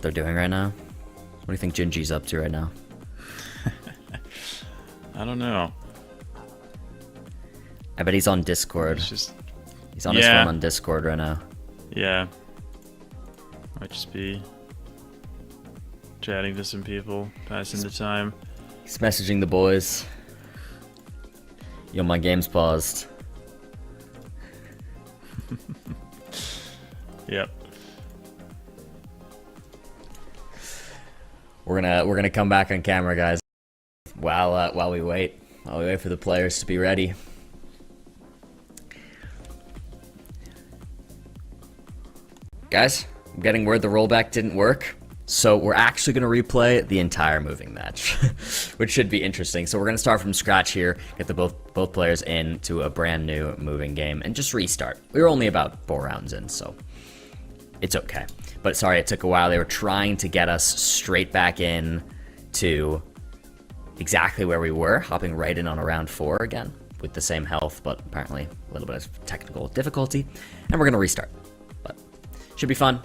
what they're doing right now? What do you think Gingi's up to right now? I don't know. I bet he's on Discord. He's on his phone on Discord right now. Yeah. Might just be chatting to some people, passing the time. He's messaging the boys. Yo, my game's paused. Yep. We're gonna come back on camera, guys. While we wait for the players to be ready. Guys, I'm getting word the rollback didn't work, so we're actually going to replay the entire moving match, which should be interesting. So we're going to start from scratch here, get the both players into a brand new moving game, and just restart. We were only about 4 rounds in, so it's okay. But sorry, it took a while. They were trying to get us straight back in to exactly where we were, hopping right in on a round 4 again with the same health, but apparently a little bit of technical difficulty, and we're going to restart. Should be fun.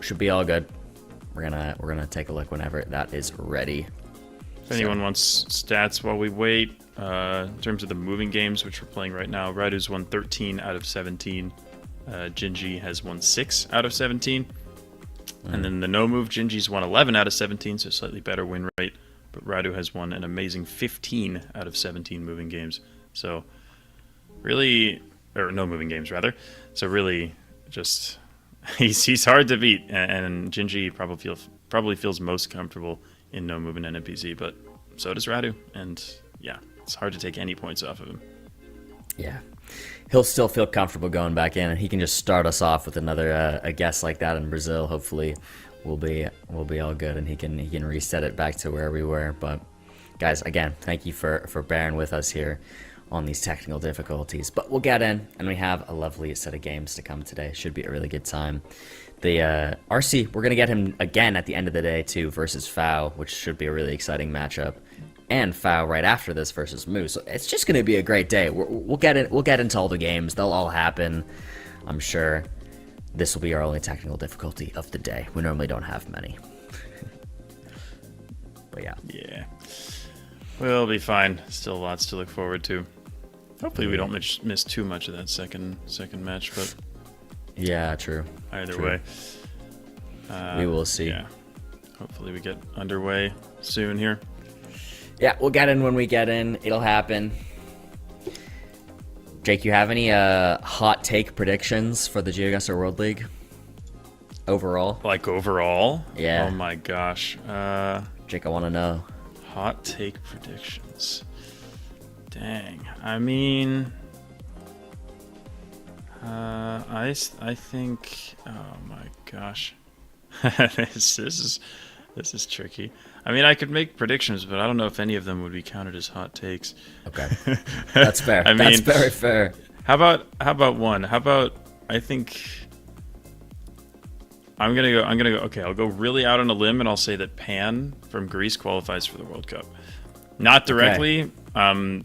Should be all good. We're gonna take a look whenever that is ready. If anyone wants stats while we wait, in terms of the moving games which we're playing right now, Radu's won 13 out of 17. Gingi has won 6 out of 17. And then the no move, Gingi's won 11 out of 17, so slightly better win rate. But Radu has won an amazing 15 out of 17 moving games. So really, or no moving games rather. So really, just. He's hard to beat, and Gingi probably feels most comfortable in no movement NPC, but so does Radu, and yeah, it's hard to take any points off of him. Yeah, he'll still feel comfortable going back in, and he can just start us off with another a guess like that in Brazil. Hopefully, we'll be all good, and he can reset it back to where we were. But guys, again, thank you for bearing with us here on these technical difficulties, but we'll get in, and we have a lovely set of games to come today. Should be a really good time. The RC, we're gonna get him again at the end of the day too versus Fao, which should be a really exciting matchup, and Fao right after this versus Moo. So it's just gonna be a great day. We'll get into all the games. They'll all happen, I'm sure. This will be our only technical difficulty of the day. We normally don't have many. But yeah, we'll be fine. Still lots to look forward to. Hopefully we don't miss too much of that second match, but yeah, true. Either way, we will see. Yeah, hopefully we get underway soon here. Yeah, we'll get in when we get in. It'll happen. Jake, you have any hot take predictions for the GeoGuessr World League overall? Like overall? Yeah. Oh my gosh. Jake, I want to know. Hot take predictions. Dang. I mean, I think. Oh my gosh, this is tricky. I mean, I could make predictions, but I don't know if any of them would be counted as hot takes. Okay, that's fair. That's very fair. How about one? How about I think. I'm gonna go. Okay, I'll go really out on a limb, and I'll say that Pan from Greece qualifies for the World Cup. Not directly. Okay.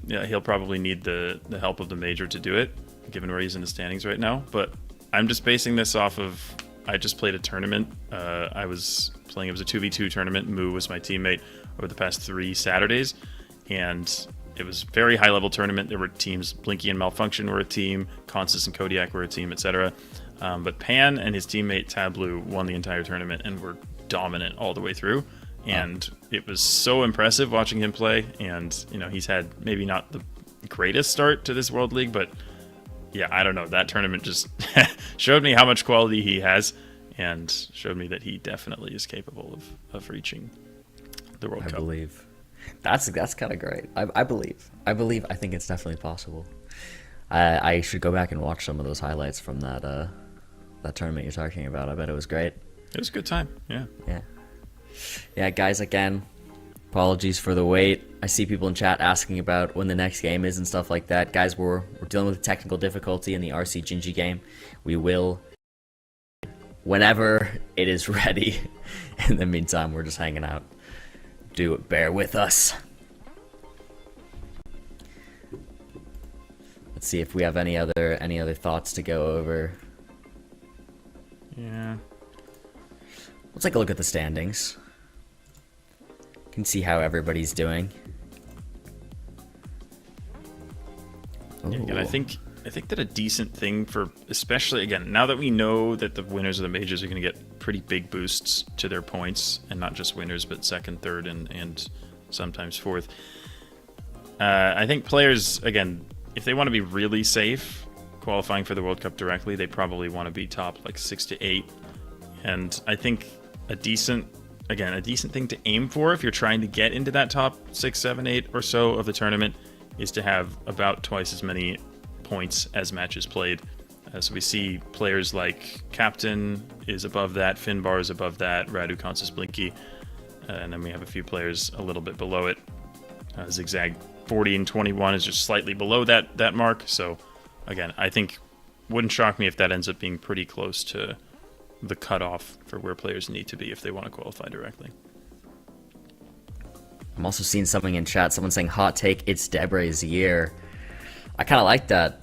Yeah, he'll probably need the help of the major to do it, given where he's in the standings right now. But I'm just basing this off of I just played a tournament. I was playing. It was a 2v2 tournament. Moo was my teammate over the past 3 Saturdays, and it was a very high level tournament. There were teams. Blinky and Malfunction were a team. Consus and Kodiak were a team, etc. But Pan and his teammate Tablu won the entire tournament and were dominant all the way through. And it was so impressive watching him play. And, he's had maybe not the greatest start to this World League, but yeah, I don't know. That tournament just showed me how much quality he has and showed me that he definitely is capable of reaching the World Cup. I believe. That's kind of great. I believe. I think it's definitely possible. I should go back and watch some of those highlights from that tournament you're talking about. I bet it was great. It was a good time. Yeah. Yeah, guys, again, apologies for the wait. I see people in chat asking about when the next game is and stuff like that. Guys, we're dealing with technical difficulty in the RC Gingi game. We will, whenever it is ready. In the meantime, we're just hanging out. Bear with us. Let's see if we have any other thoughts to go over. Yeah. Let's take a look at the standings. Can see how everybody's doing. Yeah, again, I think that a decent thing for, especially again, now that we know that the winners of the majors are going to get pretty big boosts to their points, and not just winners, but second, third, and sometimes fourth. I think players, again, if they want to be really safe qualifying for the World Cup directly, they probably want to be top like 6 to 8. And I think a decent thing to aim for if you're trying to get into that top 6, 7, 8 or so of the tournament is to have about twice as many points as matches played. So we see players like Captain is above that, Finbar is above that, Radu counts as Blinky, and then we have a few players a little bit below it. Zigzag 40 and 21 is just slightly below that mark. So again, I think wouldn't shock me if that ends up being pretty close to the cutoff for where players need to be if they want to qualify directly. I'm also seeing something in chat, someone saying hot take, it's Debre's year. I kind of like that.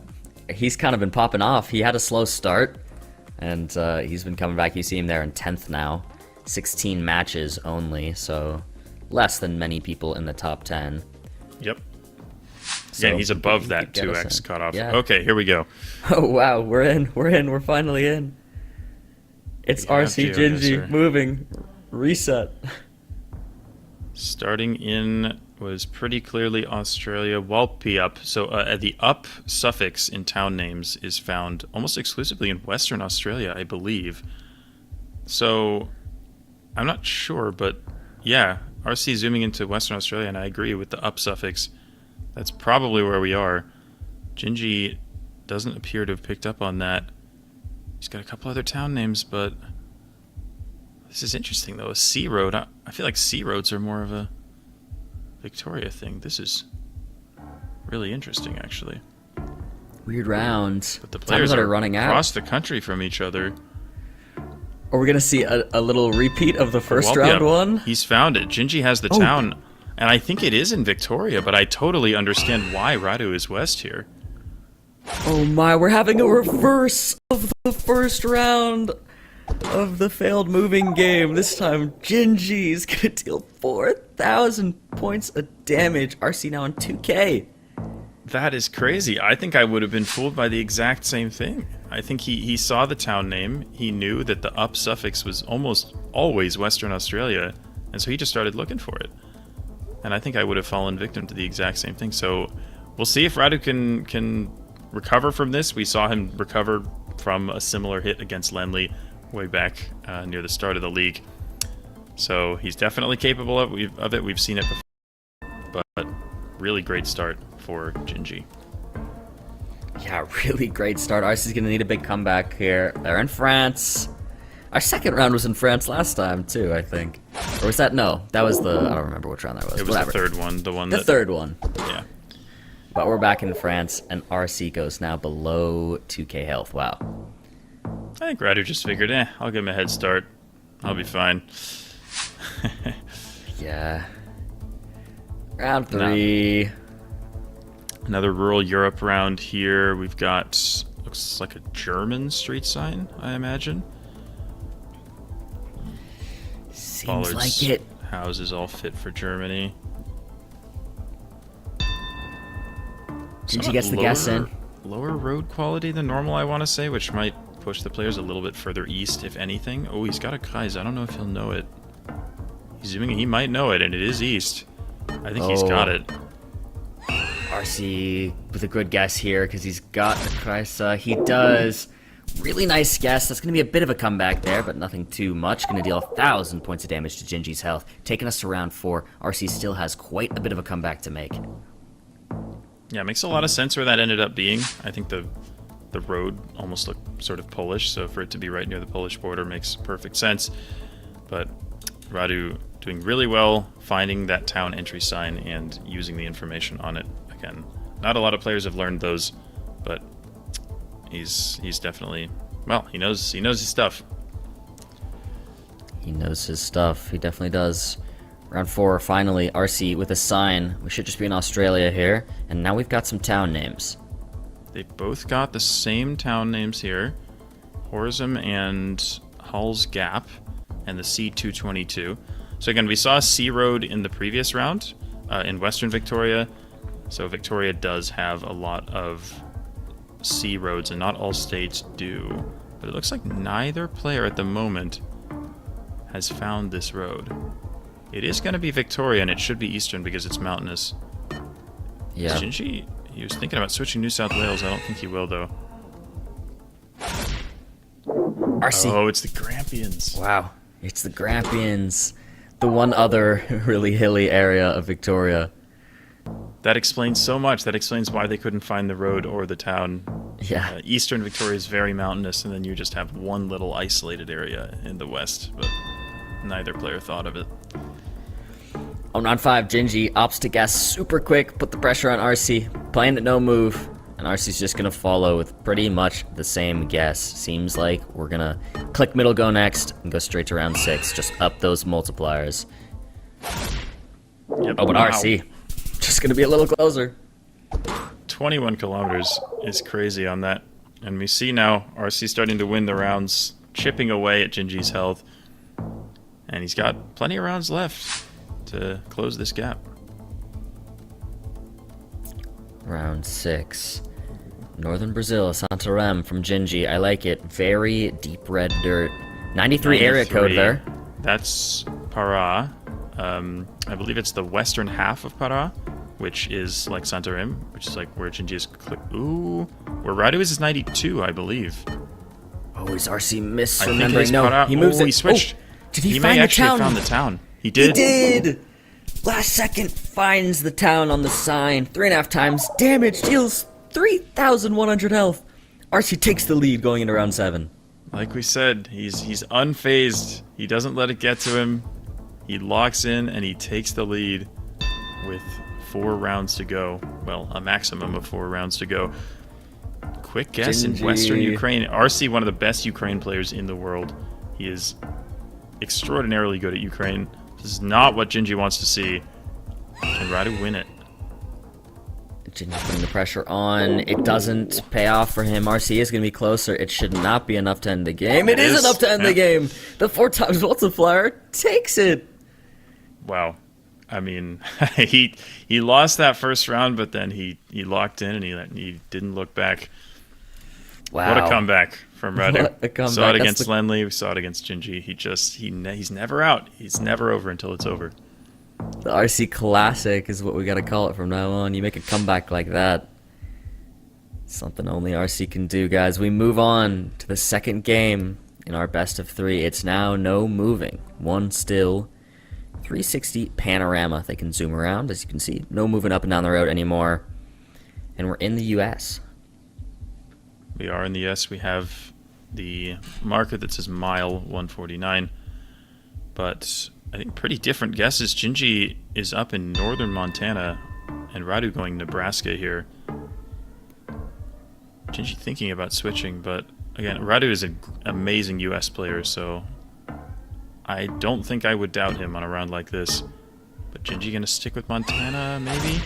He's kind of been popping off. He had a slow start, and he's been coming back. You see him there in 10th now. 16 matches only, so less than many people in the top 10. Yep. So yeah, he's above that 2x cutoff. Yeah. Okay, here we go. Oh, wow, we're in. We're finally in. It's RC Gingi moving. Reset. Starting in was pretty clearly Australia. Walpi up. So the up suffix in town names is found almost exclusively in Western Australia, I believe. So I'm not sure, but yeah, RC zooming into Western Australia, and I agree with the up suffix. That's probably where we are. Gingi doesn't appear to have picked up on that. He's got a couple other town names, but this is interesting though. A C road. I feel like C roads are more of a Victoria thing. This is really interesting, actually. Weird round. But the players are running out across the country from each other. Are we gonna see a little repeat of the first round one? He's found it. Gingi has the town, and I think it is in Victoria, but I totally understand why Radu is west here. Oh my, we're having a reverse of the first round of the failed moving game. This time, Gingi is gonna deal 4,000 points of damage. RC now on 2K. That is crazy. I think I would have been fooled by the exact same thing. I think he saw the town name. He knew that the up suffix was almost always Western Australia, and so he just started looking for it. And I think I would have fallen victim to the exact same thing. So we'll see if Radu can recover from this. We saw him recover from a similar hit against Lenley way back near the start of the league. So he's definitely capable of it. We've seen it before. But really great start for Gingi. Yeah, really great start. RC's going to need a big comeback here. They're in France. Our second round was in France last time, too, I think. Or was that? No, that was the... I don't remember which round that was. It was the third one. The third one. Yeah. But we're back in France, and RC goes now below 2k health. Wow. I think Radu just figured, I'll give him a head start. I'll be fine. Yeah. Round 3. Another rural Europe round here. We've got, looks like a German street sign, I imagine. Seems Ballard's like it. houses all fit for Germany. Gingi gets the guess in. Lower road quality than normal, I want to say, which might push the players a little bit further east, if anything. Oh, he's got a Kai's. I don't know if he'll know it. He's zooming. He might know it, and it is east. I think he's got it. RC with a good guess here because he's got the Kreisa. He does. Really nice guess. That's going to be a bit of a comeback there, but nothing too much. Going to deal 1,000 points of damage to Gingi's health. Taking us to round 4. RC still has quite a bit of a comeback to make. Yeah, it makes a lot of sense where that ended up being. I think the road almost looked sort of Polish, so for it to be right near the Polish border makes perfect sense. But Radu doing really well, finding that town entry sign and using the information on it. Again, not a lot of players have learned those, but he's definitely, well, he knows his stuff. He knows his stuff. He definitely does. Round 4, finally, RC with a sign. We should just be in Australia here, and now we've got some town names. They both got the same town names here, Horzum and Hull's Gap. and the C222. So again, we saw C Road in the previous round in Western Victoria. So Victoria does have a lot of C roads, and not all states do. But it looks like neither player at the moment has found this road. It is going to be Victoria, and it should be Eastern because it's mountainous. Yeah. Gingi, he was thinking about switching New South Wales. I don't think he will, though. RC. Oh, it's the Grampians. Wow. It's the Grampians. The one other really hilly area of Victoria. That explains so much. That explains why they couldn't find the road or the town. Yeah. Eastern Victoria is very mountainous, and then you just have one little isolated area in the west, but neither player thought of it. On round 5, Gingi opts to guess super quick, put the pressure on RC, playing at no move, and RC's just going to follow with pretty much the same guess. Seems like we're going to click middle go next and go straight to round 6, just up those multipliers. Yep. Oh, but Wow. RC, just going to be a little closer. 21 kilometers is crazy on that. And we see now RC starting to win the rounds, chipping away at Gingi's health. And he's got plenty of rounds left to close this gap. Round 6. Northern Brazil, Santarém from Gingi. I like it. Very deep red dirt. 93 area code there. That's Pará. I believe it's the western half of Pará, which is like Santarém, which is like where Gingi is. Ooh, where Radu is 92, I believe. Oh, is RC I think it misremembering? is No, Pará. he moves Oh, it. he switched. Oh, did he may find the actually town? have found the town. He He did. did! Last second finds the town on the sign. 3.5 times damage, deals 3,100 health. RC takes the lead going into round 7. Like we said, he's unfazed. He doesn't let it get to him. He locks in and he takes the lead with 4 rounds to go. Well, a maximum of 4 rounds to go. Quick guess in Gingi. Western Ukraine. RC, one of the best Ukraine players in the world. He is extraordinarily good at Ukraine. This is not what Gingi wants to see. Can Radu win it? Gingi's putting the pressure on. It doesn't pay off for him. RC is going to be closer. It should not be enough to end the game. It is enough to end the game. The 4 times multiplier takes it. Wow. I mean, he lost that first round, but then he locked in and he didn't look back. Wow. What a comeback from Radu. What a comeback. Saw it That's against Lenley. We saw it against Gingi. He's never out. He's never over until it's over. The RC Classic is what we got to call it from now on. You make a comeback like that. Something only RC can do, guys. We move on to the second game in our best of 3. It's now no moving. 1 still. 360 panorama. They can zoom around, as you can see. No moving up and down the road anymore. And we're in the US. We are in the S. We have the marker that says mile 149. But I think pretty different guesses. Gingi is up in northern Montana and Radu going Nebraska here. Gingi thinking about switching, but again, Radu is an amazing US player, so I don't think I would doubt him on a round like this. But Gingi gonna stick with Montana, maybe?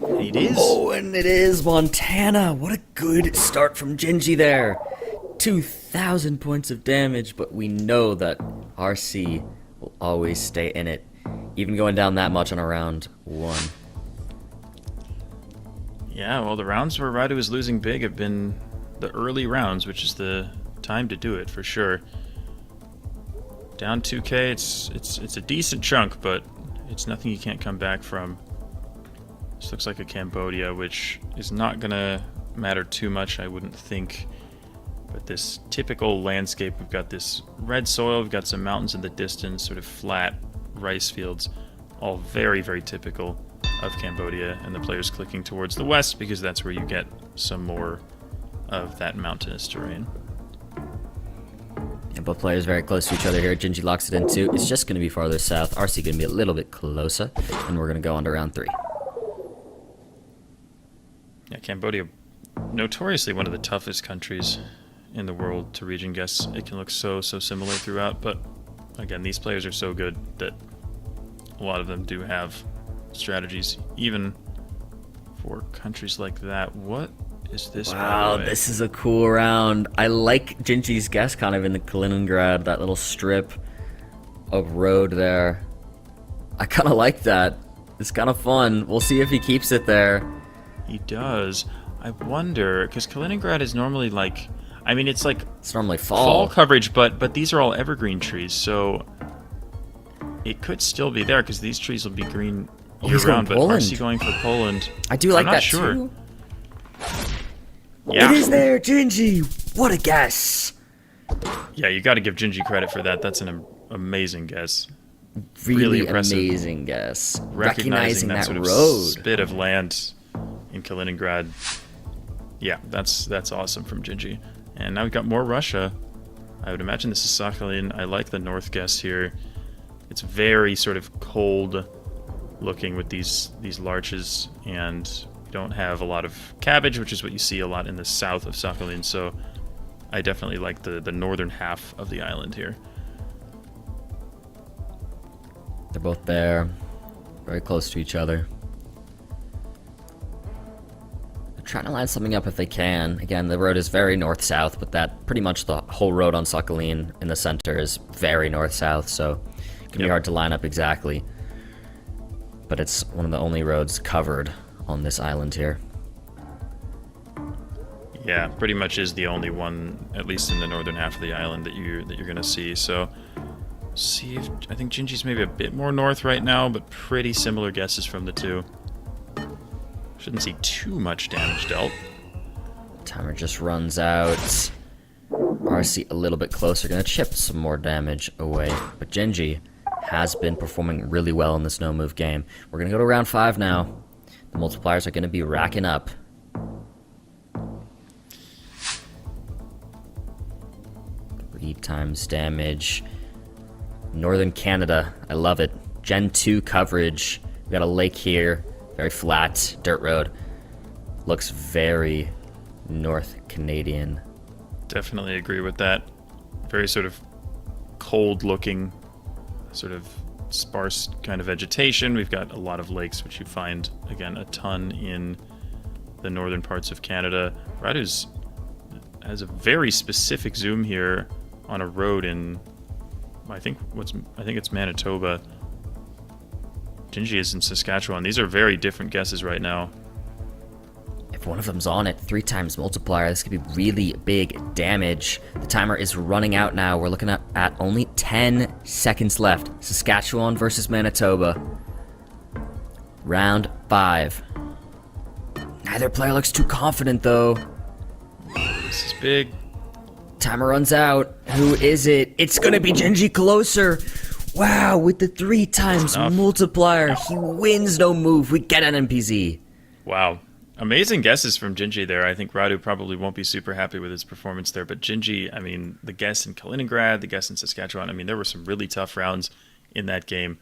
It is. Oh, and it is Montana. What a good start from Gingi there. 2,000 points of damage, but we know that RC will always stay in it, even going down that much on a round 1. Yeah, well, the rounds where Radu is losing big have been the early rounds, which is the time to do it for sure. Down 2K, it's a decent chunk, but it's nothing you can't come back from. This looks like a Cambodia, which is not gonna matter too much, I wouldn't think. But this typical landscape, we've got this red soil, we've got some mountains in the distance, sort of flat rice fields, all very, very typical of Cambodia, and the players clicking towards the west because that's where you get some more of that mountainous terrain. And both players very close to each other here. Gingi locks it in 2. It's just going to be farther south. RC going to be a little bit closer, and we're going to go on to round 3. Yeah, Cambodia, notoriously one of the toughest countries in the world to region guess. It can look so similar throughout, but again, these players are so good that a lot of them do have strategies, even for countries like that. What is this? Wow, this is a cool round. I like Gingi's guess kind of in the Kaliningrad, that little strip. a road there. I kind of like that. It's kind of fun. We'll see if he keeps it there. He does. I wonder, because Kaliningrad is normally like, I mean, it's like It's normally fall fall. coverage, but these are all evergreen trees, so it could still be there because these trees will be green Oh, year he's going round. But Poland. RC going for Poland. I do like I'm not that sure. too. Yeah, It is there, Gingi. What a guess. yeah, you got to give Gingi credit for that. That's an amazing guess. Really impressive. amazing guess. Recognizing that sort of road. spit of land in Kaliningrad. Yeah, that's awesome from Gingi. And now we've got more Russia. I would imagine this is Sakhalin. I like the north guess here. It's very sort of cold looking with these larches, and we don't have a lot of cabbage, which is what you see a lot in the south of Sakhalin. So I definitely like the northern half of the island here. They're both there, very close to each other. They're trying to line something up if they can. Again, the road is very north-south, but that pretty much the whole road on Sakhalin in the center is very north-south, so it can be hard to line up exactly. But it's one of the only roads covered on this island here. Yeah, pretty much is the only one, at least in the northern half of the island, that you're going to see. So, see if I think Gingi's maybe a bit more north right now, but pretty similar guesses from the two. Shouldn't see too much damage dealt. Timer just runs out. RC a little bit closer, gonna chip some more damage away. But Gingi has been performing really well in this no-move game. We're gonna go to round 5 now. The multipliers are gonna be racking up. Three times damage. Northern Canada, I love it. Gen 2 coverage. We got a lake here, very flat, dirt road. Looks very North Canadian. Definitely agree with that. Very sort of cold looking, sort of sparse kind of vegetation. We've got a lot of lakes, which you find, again, a ton in the northern parts of Canada. Radu's has a very specific zoom here on a road in, I think it's Manitoba. Gingi is in Saskatchewan. These are very different guesses right now. If one of them's on it, 3 times multiplier, this could be really big damage. The timer is running out now. We're looking at only 10 seconds left. Saskatchewan versus Manitoba. Round 5. Neither player looks too confident, though. This is big. Timer runs out. Who is it? It's gonna be Gingi closer. Wow, with the 3 times multiplier, he wins no move. We get an NPZ. Wow. Amazing guesses from Gingi there. I think Radu probably won't be super happy with his performance there, but Gingi, I mean, the guess in Kaliningrad, the guess in Saskatchewan, I mean, there were some really tough rounds in that game,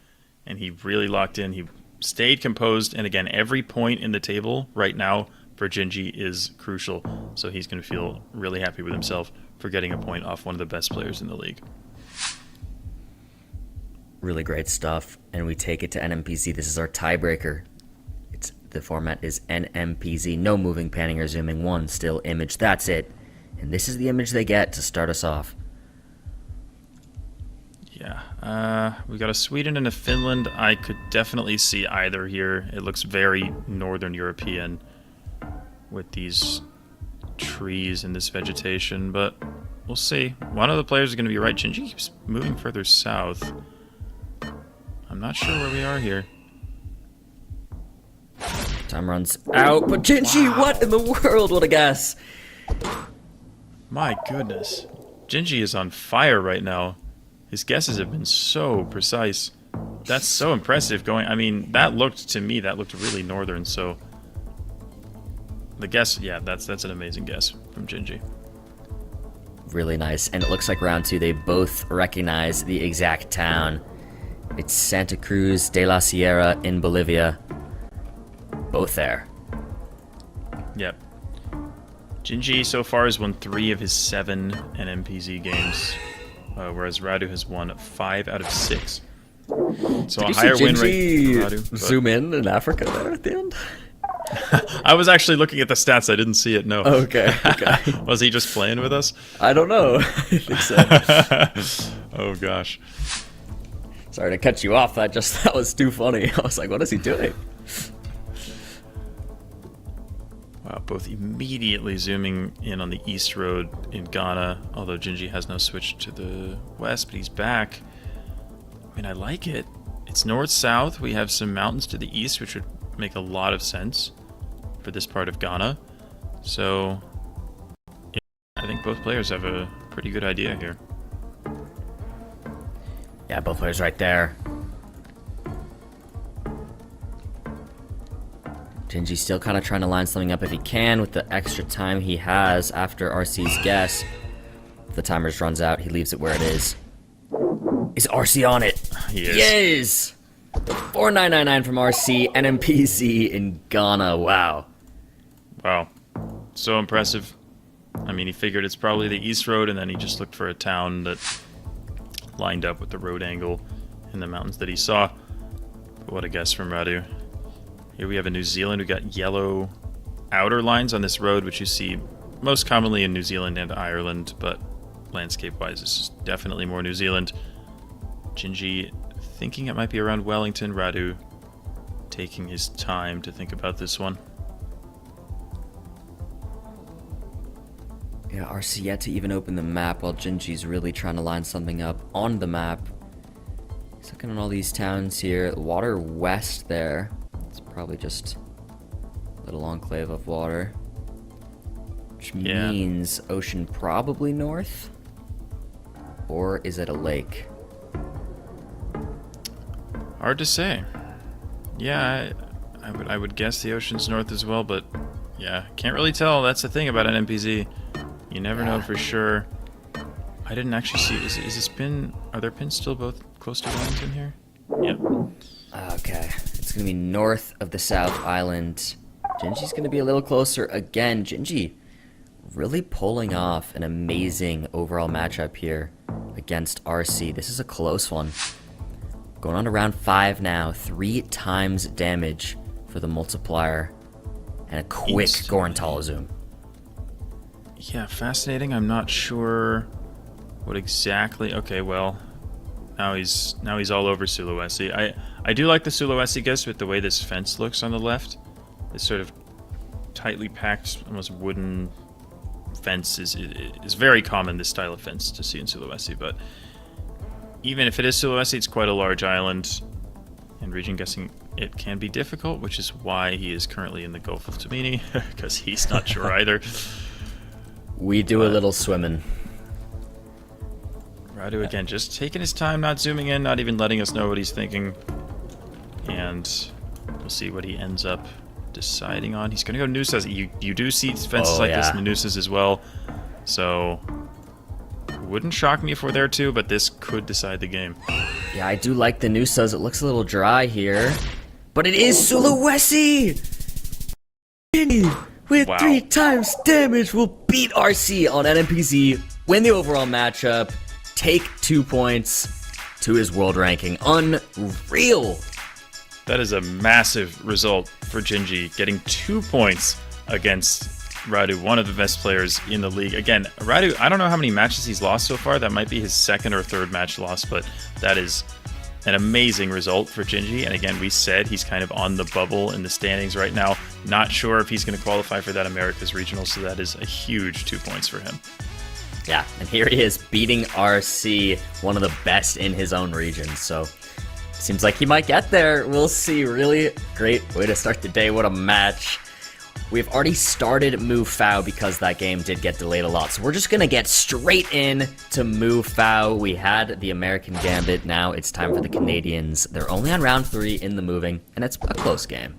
and he really locked in. He stayed composed, and again, every point in the table right now for Gingi is crucial, so he's going to feel really happy with himself for getting a point off one of the best players in the league. Really great stuff, and we take it to NMPZ. This is our tiebreaker. The format is NMPZ, no moving, panning, or zooming, one still image. That's it. And this is the image they get to start us off. Yeah, we got a Sweden and a Finland. I could definitely see either here. It looks very Northern European with these trees and this vegetation, but we'll see. One of the players is going to be right. Gingi keeps moving further south. I'm not sure where we are here. Time runs out, but Gingi, what in the world? What a guess. My goodness. Gingi is on fire right now. His guesses have been so precise. That's so impressive going. I mean, that looked really northern, so the guess, yeah, that's an amazing guess from Gingi. Really nice. And it looks like round 2, they both recognize the exact town. It's Santa Cruz de la Sierra in Bolivia. Both there. Yep. Gingi so far has won 3 of his 7 NMPZ games, whereas Radu has won 5 out of 6. So a higher win rate for Radu. Zoom in Africa there at the end? I was actually looking at the stats. I didn't see it, no. Okay. Was he just playing with us? I don't know. I think so. Oh, gosh. Sorry to cut you off. That was too funny. I was like, what is he doing? Wow, both immediately zooming in on the east road in Ghana, although Gingi has now switched to the west, but he's back. I mean, I like it. It's north-south. We have some mountains to the east, which would make a lot of sense for this part of Ghana. So, yeah, I think both players have a pretty good idea here. Yeah, both players right there. Gingi's still kind of trying to line something up if he can with the extra time he has after RC's guess. If the timers runs out, he leaves it where it is. Is RC on it? He is. Yes! The 4999 from RC, NMPZ in Ghana. Wow. Wow. So impressive. I mean, he figured it's probably the east road, and then he just looked for a town that lined up with the road angle in the mountains that he saw. But what a guess from Radu. Here we have in New Zealand. We got yellow outer lines on this road, which you see most commonly in New Zealand and Ireland, but landscape-wise, this is definitely more New Zealand. Gingi thinking it might be around Wellington. Radu taking his time to think about this one. Yeah, RC yet to even open the map while Gingi's really trying to line something up on the map. He's looking at all these towns here. Water west there. It's probably just a little enclave of water. Which means ocean probably north? Or is it a lake? Hard to say. Yeah, I would guess the ocean's north as well, but yeah, can't really tell. That's the thing about an NPZ. You never know for sure. I didn't actually see. Is this pin? Are their pins still both close to Wellington here? Yep. Okay, it's gonna be north of the South Island. Gingi's gonna be a little closer again. Gingi really pulling off an amazing overall matchup here against RC. This is a close one. Going on to round 5 now. 3 times damage for the multiplier. And a quick Gorental zoom. Yeah, fascinating. I'm not sure what exactly. Okay, well, now he's all over Sulawesi. I do like the Sulawesi guess with the way this fence looks on the left. This sort of tightly packed, almost wooden fence is very common. This style of fence to see in Sulawesi, but even if it is Sulawesi, it's quite a large island, and region guessing it can be difficult, which is why he is currently in the Gulf of Tamini, because he's not sure either. We do a little swimming. Radu again, just taking his time, not zooming in, not even letting us know what he's thinking. And we'll see what he ends up deciding on. He's going to go Nooses. You do see fences like this in the Nooses as well. So, wouldn't shock me if we're there too, but this could decide the game. Yeah, I do like the Nooses. It looks a little dry here. But it is Sulawesi! With 3 times damage will beat RC on NMPZ, win the overall matchup, take 2 points to his world ranking. Unreal! That is a massive result for Gingi, getting 2 points against Radu, one of the best players in the league. Again, Radu, I don't know how many matches he's lost so far. That might be his 2nd or 3rd match loss, but that is an amazing result for Gingi. And again, we said he's kind of on the bubble in the standings right now. Not sure if he's going to qualify for that Americas Regional, so that is a huge 2 points for him. Yeah, and here he is beating RC, one of the best in his own region. So seems like he might get there. We'll see. Really great way to start the day. What a match. We've already started Move Foul because that game did get delayed a lot. So we're just going to get straight in to Move Foul. We had the American Gambit. Now it's time for the Canadians. They're only on round 3 in the moving, and it's a close game.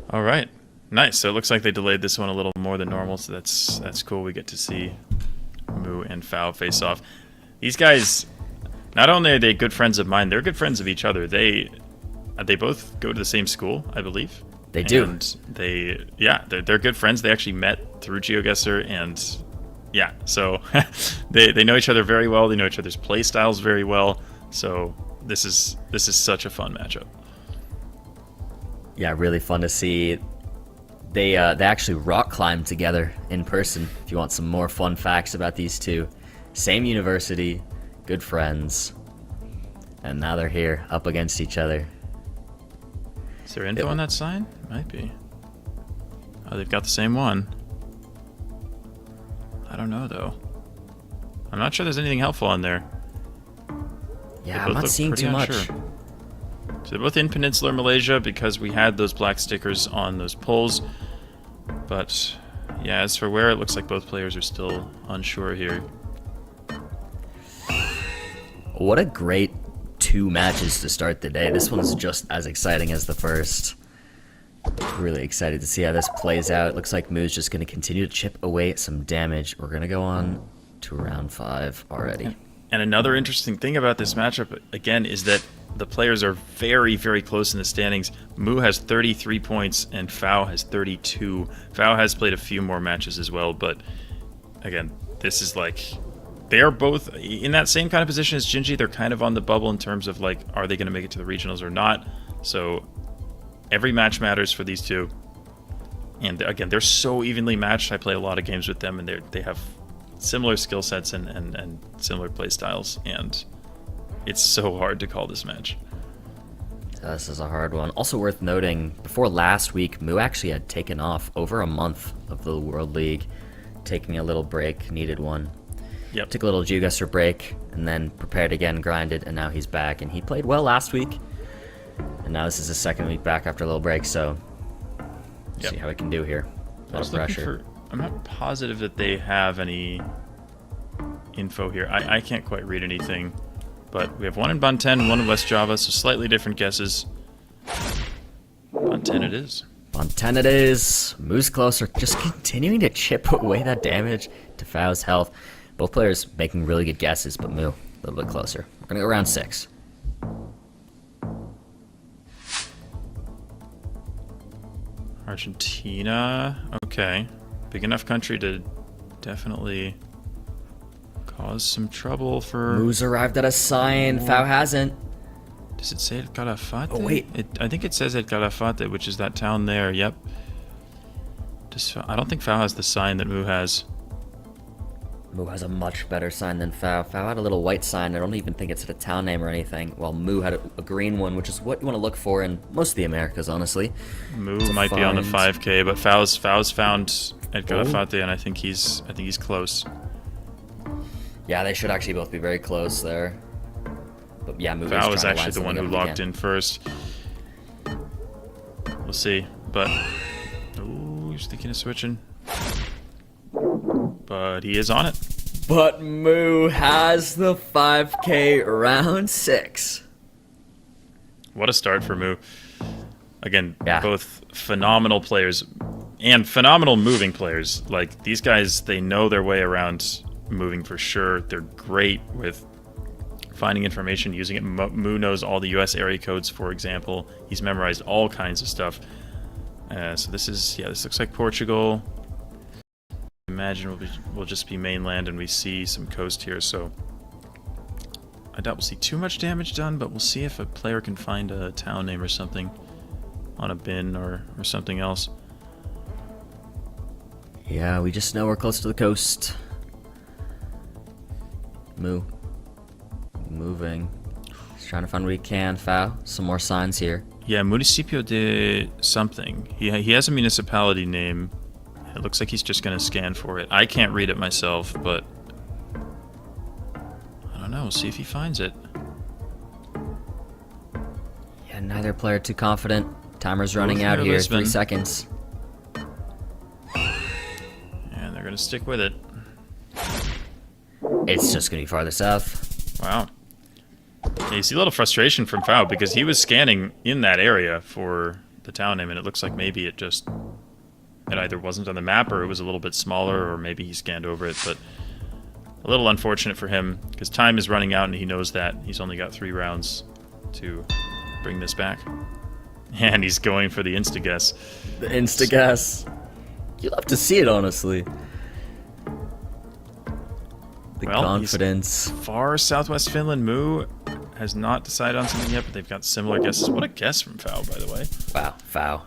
All right. Nice. So it looks like they delayed this one a little more than normal, so that's cool. We get to see Moo and Foul face off. These guys, not only are they good friends of mine, they're good friends of each other. They both go to the same school, I believe. They do. And they're good friends. They actually met through GeoGuessr, and yeah, so they know each other very well. They know each other's play styles very well. So this is such a fun matchup. Yeah, really fun to see. They actually rock climbed together in person. If you want some more fun facts about these two, same university, good friends. And now they're here, up against each other. Is there info on that sign? Might be. Oh, they've got the same one. I don't know, though. I'm not sure there's anything helpful on there. Yeah, I'm not seeing too much. So they're both in Peninsular Malaysia because we had those black stickers on those poles. But, yeah, as for where, it looks like both players are still unsure here. What a great 2 matches to start the day. This one's just as exciting as the first. Really excited to see how this plays out. It looks like Moo's just going to continue to chip away at some damage. We're going to go on to round 5 already. And another interesting thing about this matchup, again, is that the players are very, very close in the standings. Moo has 33 points and Fao has 32. Fao has played a few more matches as well, but again, this is like... They're both in that same kind of position as Gingi. They're kind of on the bubble in terms of, like, are they going to make it to the regionals or not? So every match matters for these two. And again, they're so evenly matched. I play a lot of games with them, and they have similar skill sets and similar play styles. And it's so hard to call this match. This is a hard one. Also worth noting, before last week, Moo actually had taken off over a month of the World League, taking a little break, needed one. Yep. Took a little GeoGuessr break, and then prepared again, grinded, and now he's back. And he played well last week, and now this is his 2nd week back after a little break, so see how he can do here. A lot of pressure. I'm not positive that they have any info here. I can't quite read anything, but we have one in Banten, one in West Java, so slightly different guesses. Banten it is. Banten it is. Moo's closer, just continuing to chip away that damage to Fao's health. Both players making really good guesses, but Moo a little bit closer. We're going to go round 6. Argentina. Okay. Big enough country to definitely cause some trouble for... Moo's arrived at a sign. Fao hasn't. Does it say El Calafate? Oh, wait. I think it says El Calafate, which is that town there. Yep. I don't think Fao has the sign that Moo has. Moo has a much better sign than Fao. Fao had a little white sign. I don't even think it's a town name or anything. While Moo had a green one, which is what you want to look for in most of the Americas, honestly. Moo might be on the 5K, but Fao's found El Calafate, and I think he's close. Yeah, they should actually both be very close there. But yeah, Moo Fao is actually the one who locked in first. We'll see, but ooh, he's thinking of switching. But he is on it. But Moo has the 5K round 6. What a start for Moo. Again, yeah. Both phenomenal players and phenomenal moving players. Like, these guys, they know their way around moving for sure. They're great with finding information, using it. Moo knows all the US area codes, for example. He's memorized all kinds of stuff. So this looks like Portugal. Imagine we'll just be mainland and we see some coast here, so I doubt we'll see too much damage done, but we'll see if a player can find a town name or something on a bin or something else. Yeah, we just know we're close to the coast. Moo. Moving. He's trying to find what he can. Fao. Some more signs here. Yeah, Municipio de something. He has a municipality name. It looks like he's just going to scan for it. I can't read it myself, but I don't know. We'll see if he finds it. Yeah, neither player too confident. Timer's running out here. Lisbon. 3 seconds. And they're going to stick with it. It's just going to be farther south. Wow. Yeah, you see a little frustration from Fao because he was scanning in that area for the town name, and it looks like maybe it either wasn't on the map or it was a little bit smaller, or maybe he scanned over it, but a little unfortunate for him because time is running out and he knows that he's only got 3 rounds to bring this back. And he's going for the insta-guess. The insta-guess. You love to see it, honestly. The confidence. Far southwest Finland. Moo has not decided on something yet, but they've got similar guesses. What a guess from Fao, by the way. Wow, Fao.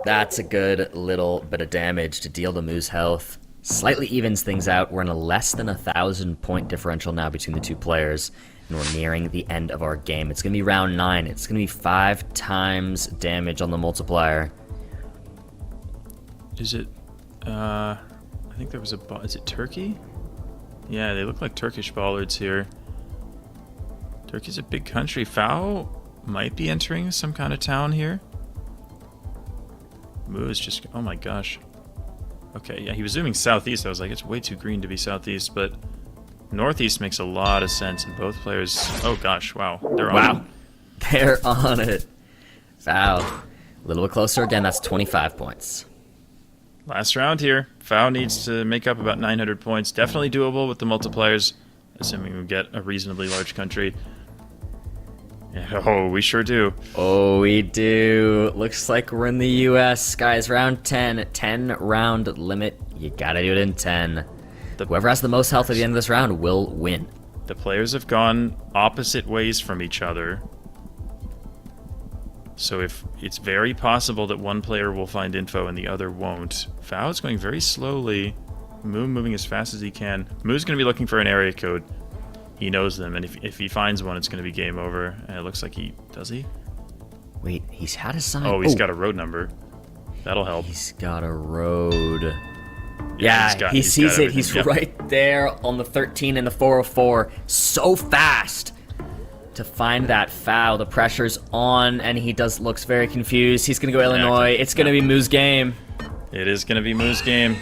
That's a good little bit of damage to deal to Moo's health. Slightly evens things out. We're in a less than 1,000 point differential now between the two players. And we're nearing the end of our game. It's going to be round 9. It's going to be 5 times damage on the multiplier. Is it, I think there was is it Turkey? Yeah, they look like Turkish bollards here. Turkey's a big country. Fao might be entering some kind of town here. Moo is just, oh my gosh. Okay, yeah, he was zooming southeast. I was like, it's way too green to be southeast, but northeast makes a lot of sense, and both players, oh gosh, wow. They're on it. They're on it. Fao, a little bit closer again. That's 25 points. Last round here. Fao needs to make up about 900 points. Definitely doable with the multipliers, assuming we get a reasonably large country. Yeah, oh, we sure do. Oh, we do. Looks like we're in the U.S. Guys, round 10. 10 round limit. You gotta do it in 10. Whoever has the most health at the end of this round will win. The players have gone opposite ways from each other. So if it's very possible that one player will find info and the other won't. Fao is going very slowly. Moo moving as fast as he can. Moo's going to be looking for an area code. He knows them, and if he finds one, it's going to be game over. And it looks like he... Does he? Wait, he's had a sign. Oh, he's got a road number. That'll help. He's got a road. Yeah, he sees it. He's right there on the 13 and the 404. So fast to find that foul. The pressure's on, and he looks very confused. He's going to go Illinois. It's going to be Moo's game. It is going to be Moo's game.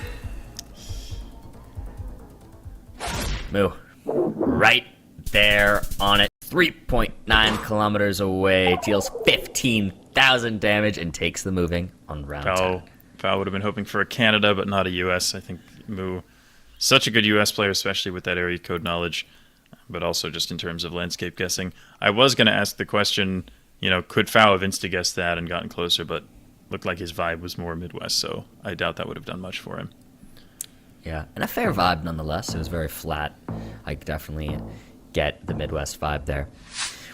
Moo. Right there on it. 3.9 kilometers away. Deals 15,000 damage and takes the moving on round 10. Fao would have been hoping for a Canada, but not a U.S. I think Moo, such a good U.S. player, especially with that area code knowledge, but also just in terms of landscape guessing. I was going to ask the question, could Fao have insta-guessed that and gotten closer, but looked like his vibe was more Midwest, so I doubt that would have done much for him. Yeah, and a fair vibe nonetheless. It was very flat. I definitely get the Midwest vibe there.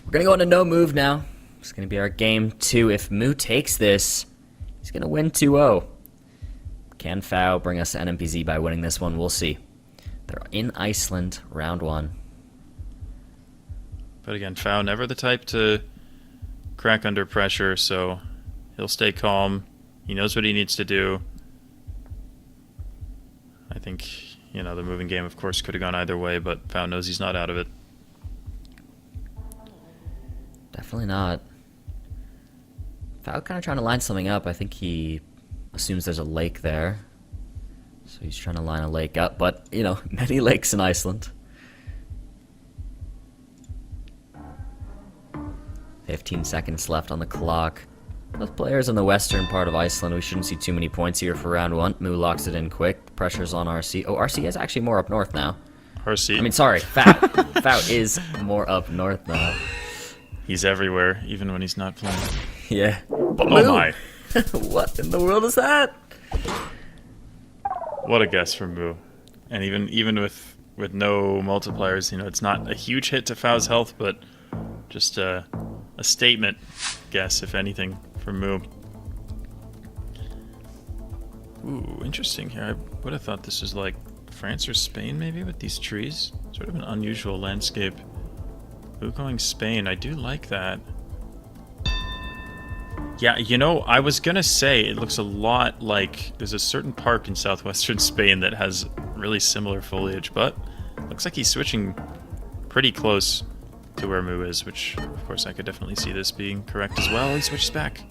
We're going to go into no move now. It's going to be our game 2. If Moo takes this, he's going to win 2-0. Can Fao bring us to NMPZ by winning this one? We'll see. They're in Iceland, round 1. But again, Fao never the type to crack under pressure, so he'll stay calm. He knows what he needs to do. I think, the moving game, of course, could have gone either way, but Fao knows he's not out of it. Definitely not. Fao kind of trying to line something up. I think he assumes there's a lake there. So he's trying to line a lake up, but, many lakes in Iceland. 15 seconds left on the clock. Both players in the western part of Iceland. We shouldn't see too many points here for round 1. Moo locks it in quick. Pressure's on RC. Oh, RC is actually more up north now. RC? I mean, sorry, Fao. Fao is more up north now. He's everywhere, even when he's not playing. Yeah. But oh my. What in the world is that? What a guess from Moo. And even with no multipliers, it's not a huge hit to Fao's health, but just a statement guess, if anything, from Moo. Ooh, interesting here. I would have thought this was like France or Spain, maybe, with these trees. Sort of an unusual landscape. Moo going Spain. I do like that. Yeah, I was going to say it looks a lot like there's a certain park in southwestern Spain that has really similar foliage, but looks like he's switching pretty close to where Moo is, which, of course, I could definitely see this being correct as well. He switches back.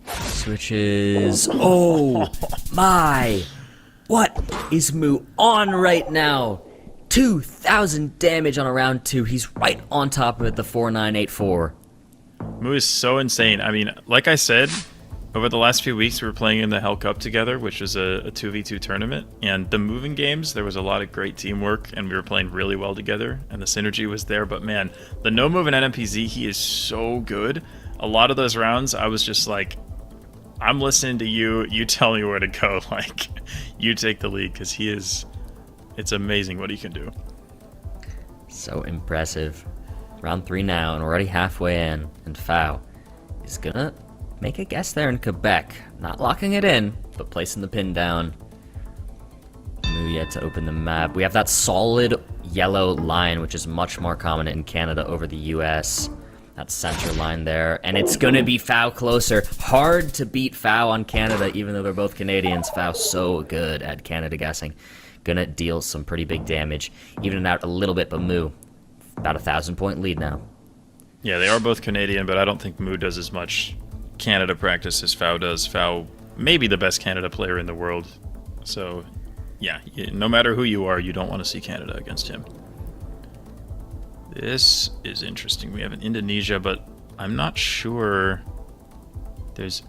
Switches. Oh, my. What is Moo on right now? 2,000 damage on a round 2. He's right on top of it, the 4984. Moo is so insane. I mean, like I said, over the last few weeks we were playing in the Hell Cup together, which was a 2v2 tournament, and the moving games, there was a lot of great teamwork, and we were playing really well together, and the synergy was there, but man, the no move in NMPZ, he is so good. A lot of those rounds, I was just like, I'm listening to you, you tell me where to go, like, you take the lead, because it's amazing what he can do. So impressive. Round 3 now, and we're already halfway in, and Fao is gonna make a guess there in Quebec. Not locking it in, but placing the pin down. Moo yet to open the map. We have that solid yellow line, which is much more common in Canada over the US. That center line there. And it's going to be Fao closer. Hard to beat Fao on Canada, even though they're both Canadians. Fao's so good at Canada guessing. Gonna deal some pretty big damage. Even it out a little bit, but Moo, about 1,000-point lead now. Yeah, they are both Canadian, but I don't think Moo does as much Canada practice as Fao does. Fao may be the best Canada player in the world. So, yeah, no matter who you are, you don't want to see Canada against him. This is interesting. We have an Indonesia, but I'm not sure there's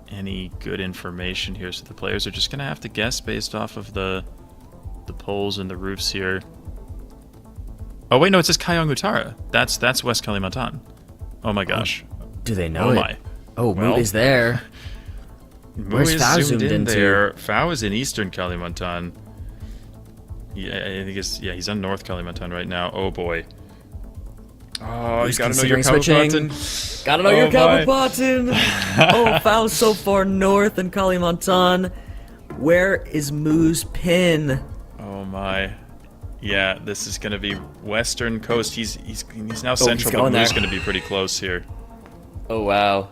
any good information here. So the players are just going to have to guess based off of the poles and the roofs here. Oh, wait, no, it says Kayong Utara. That's West Kalimantan. Oh, my gosh. Do they know Oh, it? my. Oh, Well, Moo is there. Moo Where's is Fao zoomed zoomed in into? there. Fao is in Eastern Kalimantan. Yeah, I think he's on North Kalimantan right now. Oh, boy. Oh, you He's gotta know your considering Kalimantan. Gotta know your my. Kalimantan. Oh, Fao's so far north in Kalimantan. Where is Moo's pin? Oh my, yeah, this is gonna be Western Coast. He's now central, going but Moo's there. gonna be pretty close here. Oh wow,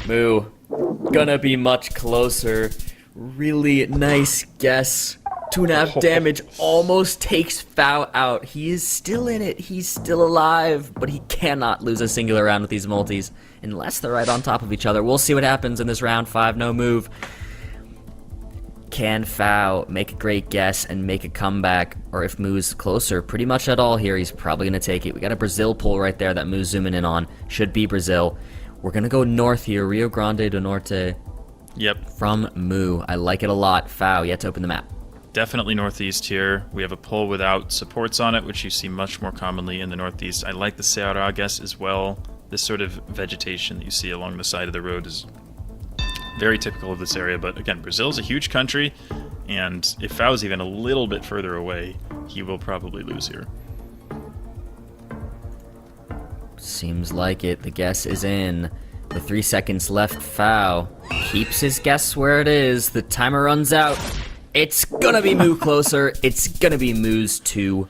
Moo, gonna be much closer. Really nice guess. 2.5 damage almost takes Fao out. He is still in it. He's still alive, but he cannot lose a singular round with these multis unless they're right on top of each other. We'll see what happens in this round 5. No move. Can Fao make a great guess and make a comeback? Or if Moo's closer pretty much at all here, he's probably going to take it. We got a Brazil pull right there that Moo's zooming in on. Should be Brazil. We're going to go north here. Rio Grande do Norte Yep, from Moo. I like it a lot. Fao, yet to open the map. definitely northeast here. We have a pole without supports on it, which you see much more commonly in the northeast. I like the Ceará guess as well. This sort of vegetation that you see along the side of the road is very typical of this area, but again, Brazil's a huge country, and if Fao's even a little bit further away, he will probably lose here. Seems like it. The guess is in. With 3 seconds left, Fao keeps his guess where it is. The timer runs out. It's gonna be Moo closer. It's gonna be Moo's 2-0.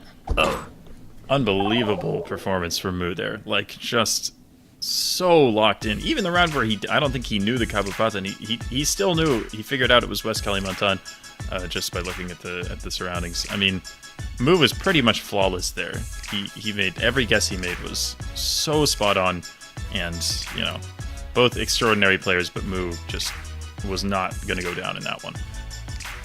Unbelievable performance from Moo there. Like, just so locked in. Even the round where I don't think he knew the Kabupaten. He still knew. He figured out it was West Kalimantan just by looking at the surroundings. I mean, Moo was pretty much flawless there. He made every guess he made was so spot on, and you know, both extraordinary players. But Moo just was not going to go down in that one.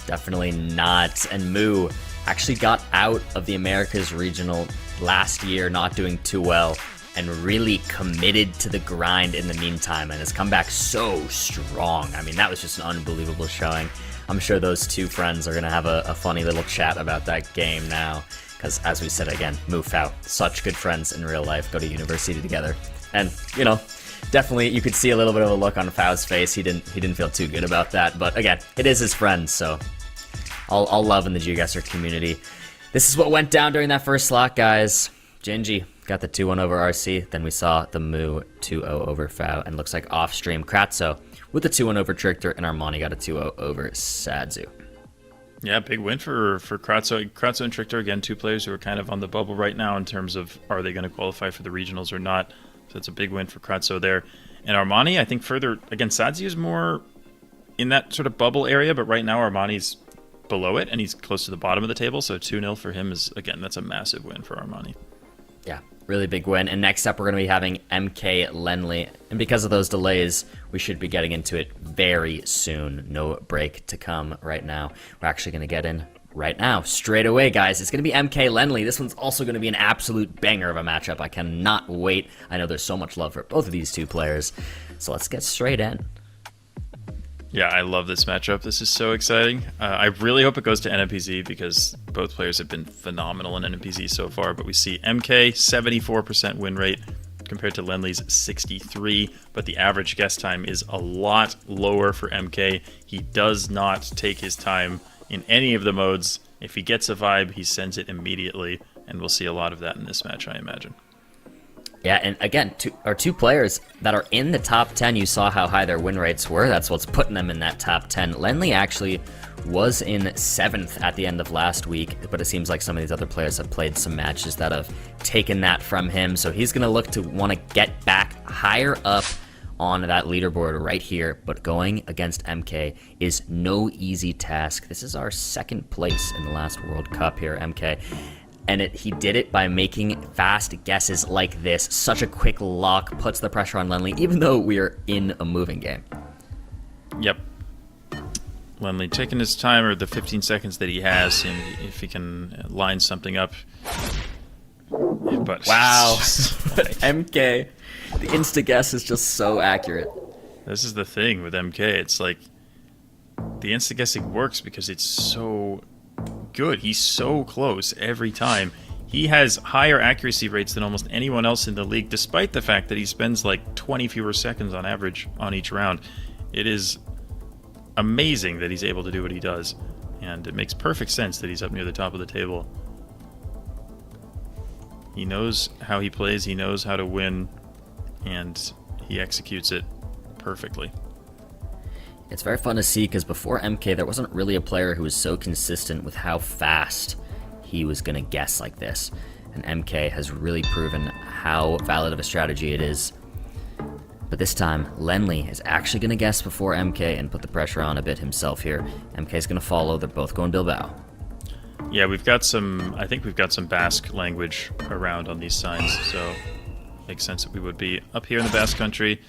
Definitely not. And Moo actually got out of the Americas regional last year, not doing too well, and really committed to the grind in the meantime, and has come back so strong. I mean, that was just an unbelievable showing. I'm sure those two friends are going to have a funny little chat about that game now, because as we said again, Moo Fao, such good friends in real life, go to university together. And, you know, definitely you could see a little bit of a look on Fao's face. He didn't feel too good about that, but again, it is his friend, so all love in the GeoGuessr community. This is what went down during that first slot, guys. Gingi got the 2-1 over RC, then we saw the Moo 2-0 over Fao, and looks like off-stream Kratzo with the 2-1 over Trickter, and Armani got a 2-0 over Sadzu. Yeah, big win for Kratzo. Kratzo and Trickter, again, two players who are kind of on the bubble right now in terms of are they going to qualify for the regionals or not. So it's a big win for Kratzo there. And Armani, I think further, again, Sadzu is more in that sort of bubble area, but right now Armani's below it, and he's close to the bottom of the table, so 2-0 for him is, again, that's a massive win for Armani. Yeah, really big win. And next up, we're going to be having MK Lenley. And because of those delays, we should be getting into it very soon. No break to come right now. We're actually going to get in right now, straight away, guys. It's going to be MK Lenley. This one's also going to be an absolute banger of a matchup. I cannot wait. I know there's so much love for both of these two players. So let's get straight in. Yeah, I love this matchup. This is so exciting. I really hope it goes to NMPZ because both players have been phenomenal in NMPZ so far. But we see MK, 74% win rate compared to Lenley's 63. But the average guess time is a lot lower for MK. He does not take his time in any of the modes. If he gets a vibe, he sends it immediately. And we'll see a lot of that in this match, I imagine. Yeah, and again, two players that are in the top 10. You saw how high their win rates were. That's what's putting them in that top 10. Lenley actually was in 7th at the end of last week, but it seems like some of these other players have played some matches that have taken that from him. So he's going to look to want to get back higher up on that leaderboard right here. But going against MK is no easy task. This is our 2nd place in the last World Cup here, MK. And he did it by making fast guesses like this. Such a quick lock puts the pressure on Lenley, even though we are in a moving game. Yep. Lenley taking his time, or the 15 seconds that he has, and if he can line something up. But wow. MK, the insta-guess is just so accurate. This is the thing with MK. It's like the insta-guessing works because it's so good. He's so close every time. He has higher accuracy rates than almost anyone else in the league, despite the fact that he spends like 20 fewer seconds on average on each round. It is amazing that he's able to do what he does, and it makes perfect sense that he's up near the top of the table. He knows how he plays, he knows how to win, and he executes it perfectly. It's very fun to see because before MK, there wasn't really a player who was so consistent with how fast he was going to guess like this. And MK has really proven how valid of a strategy it is. But this time, Lenley is actually going to guess before MK and put the pressure on a bit himself here. MK is going to follow. They're both going Bilbao. Yeah, we've got some, I think we've got some Basque language around on these signs, so makes sense that we would be up here in the Basque country.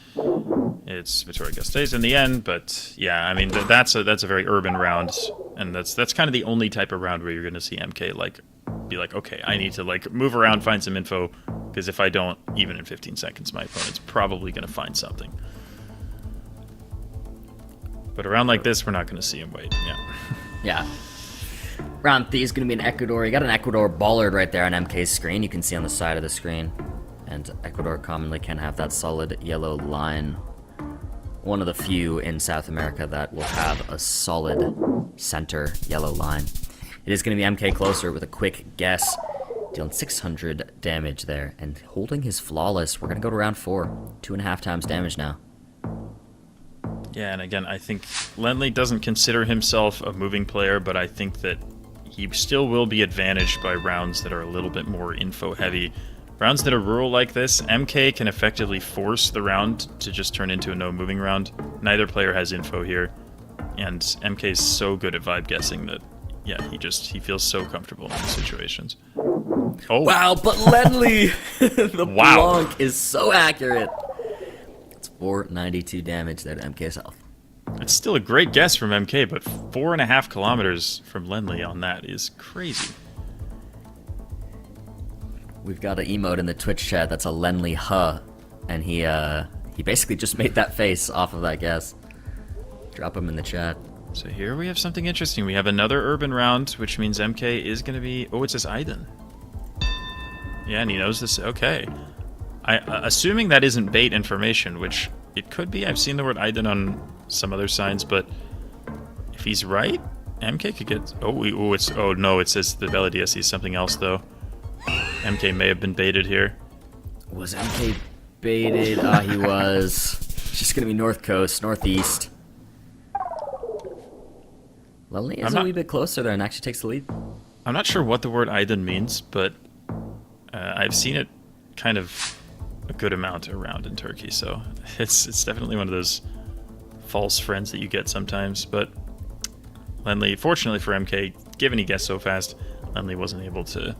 It's Vitoria-Gasteiz in the end, but yeah, I mean that's a very urban round, and that's kind of the only type of round where you're going to see MK like be like, okay, I need to like move around, find some info, because if I don't, even in 15 seconds, my opponent's probably going to find something. But around like this, we're not going to see him wait. Yeah. Yeah. Round 3 is going to be in Ecuador. You got an Ecuador bollard right there on MK's screen. You can see on the side of the screen. And Ecuador commonly can have that solid yellow line. One of the few in South America that will have a solid center yellow line. It is going to be MK closer with a quick guess. Dealing 600 damage there and holding his flawless. We're going to go to round 4. 2.5 times damage now. Yeah, and again, I think Lenley doesn't consider himself a moving player, but I think that he still will be advantaged by rounds that are a little bit more info heavy. Rounds that are rural like this, MK can effectively force the round to just turn into a no-moving round. Neither player has info here, and MK is so good at vibe guessing that, yeah, he feels so comfortable in these situations. Oh wow! But Lenley, the Blanc is so accurate. It's 492 damage there to MK's health. It's still a great guess from MK, but 4.5 kilometers from Lenley on that is crazy. We've got an emote in the Twitch chat that's a Lenley huh, and he basically just made that face off of that guess. Drop him in the chat. So here we have something interesting. We have another urban round, which means MK is going to be... Oh, it says Aiden. Yeah, and he knows this. Okay. Assuming that isn't bait information, which it could be. I've seen the word Aiden on some other signs, but if he's right, MK could get... Oh, no, it says the Bella sees something else, though. MK may have been baited here. Was MK baited? He was. It's just going to be North Coast, Northeast. Lenley is a wee bit closer there and actually takes the lead. I'm not sure what the word Aiden means, but I've seen it kind of a good amount around in Turkey, so it's definitely one of those false friends that you get sometimes. But Lenley, fortunately for MK, given he guessed so fast, Lenley wasn't able to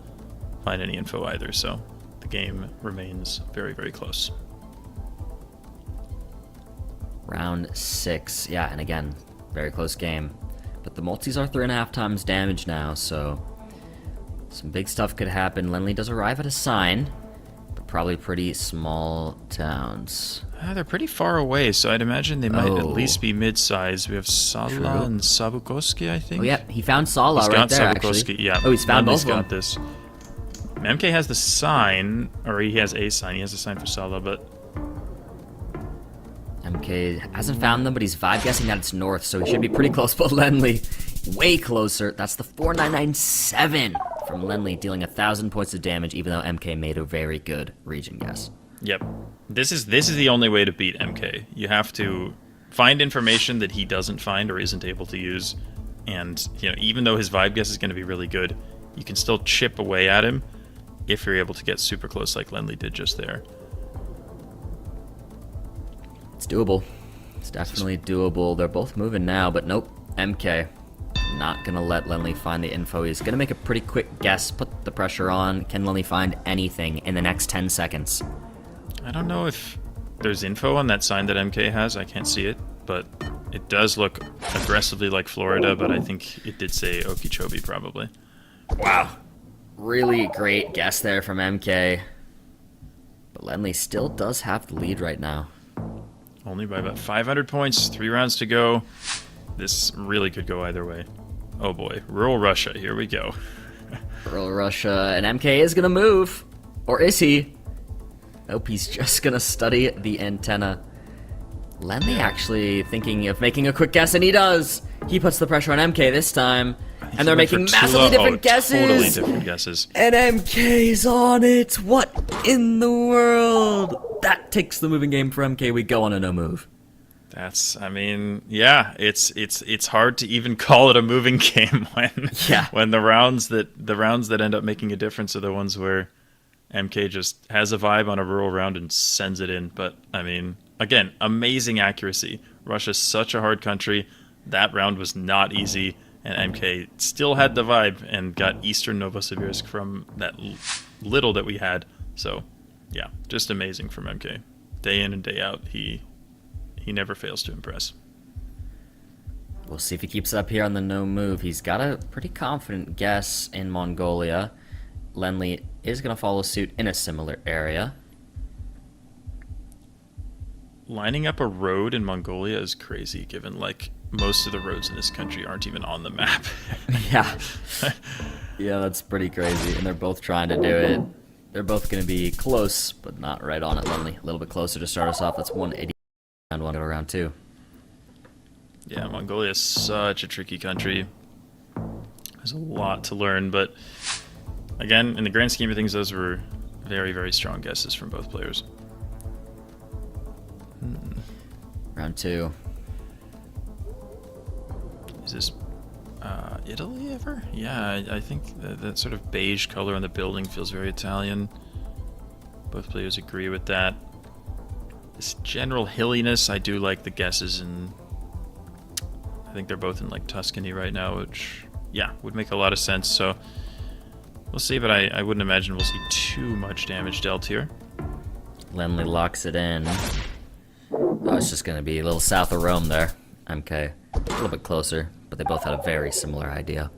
find any info either, so the game remains very, very close. Round 6, yeah, and again, very close game. But the multis are 3.5 times damage now, so some big stuff could happen. Lenley does arrive at a sign, but probably pretty small towns. They're pretty far away, so I'd imagine they might at least be mid-sized. We have Sala and Sabukoski, I think. Oh yeah, he found Sala right there, actually. Yeah. Oh, he's found both of them. Got this. MK has the sign, or he has a sign. He has a sign for Sala, but... MK hasn't found them, but he's vibe guessing that it's north, so he should be pretty close. But Lenley, way closer. That's the 4997 from Lenley, dealing 1,000 points of damage, even though MK made a very good region guess. Yep. This is the only way to beat MK. You have to find information that he doesn't find or isn't able to use, and even though his vibe guess is going to be really good, you can still chip away at him if you're able to get super close like Lenley did just there. It's doable. It's definitely doable. They're both moving now, but nope. MK not gonna let Lenley find the info. He's gonna make a pretty quick guess, put the pressure on. Can Lenley find anything in the next 10 seconds? I don't know if there's info on that sign that MK has. I can't see it, but it does look aggressively like Florida, but I think it did say Okeechobee probably. Wow. Really great guess there from MK. But Lenley still does have the lead right now. Only by about 500 points, 3 rounds to go. This really could go either way. Oh boy, rural Russia, here we go. Rural Russia, and MK is gonna move. Or is he? Nope, he's just gonna study the antenna. Lenley actually thinking of making a quick guess, and he does! He puts the pressure on MK this time. And they're making massively different guesses. Totally different guesses. And MK's on it. What in the world? That takes the moving game for MK. We go on a no move. That's, I mean, yeah, it's hard to even call it a moving game when the rounds that end up making a difference are the ones where MK just has a vibe on a rural round and sends it in. But I mean, again, amazing accuracy. Russia's such a hard country. That round was not easy. And MK still had the vibe and got Eastern Novosibirsk from that little that we had. So, yeah, just amazing from MK. Day in and day out, he never fails to impress. We'll see if he keeps it up here on the no move. He's got a pretty confident guess in Mongolia. Lenley is going to follow suit in a similar area. Lining up a road in Mongolia is crazy, given, like, most of the roads in this country aren't even on the map. Yeah. Yeah, that's pretty crazy. And they're both trying to do it. They're both going to be close, but not right on it. Lenley, a little bit closer to start us off. That's 180 round one, go to round two. Yeah, Mongolia is such a tricky country. There's a lot to learn, but again, in the grand scheme of things, those were very, very strong guesses from both players. Round two. Is this Italy ever? Yeah, I think that sort of beige color on the building feels very Italian. Both players agree with that. This general hilliness, I do like the guesses, and I think they're both in like Tuscany right now, which, yeah, would make a lot of sense. So we'll see, but I wouldn't imagine we'll see too much damage dealt here. Lenley locks it in. Oh, it's just going to be a little south of Rome there. MK. A little bit closer, but they both had a very similar idea.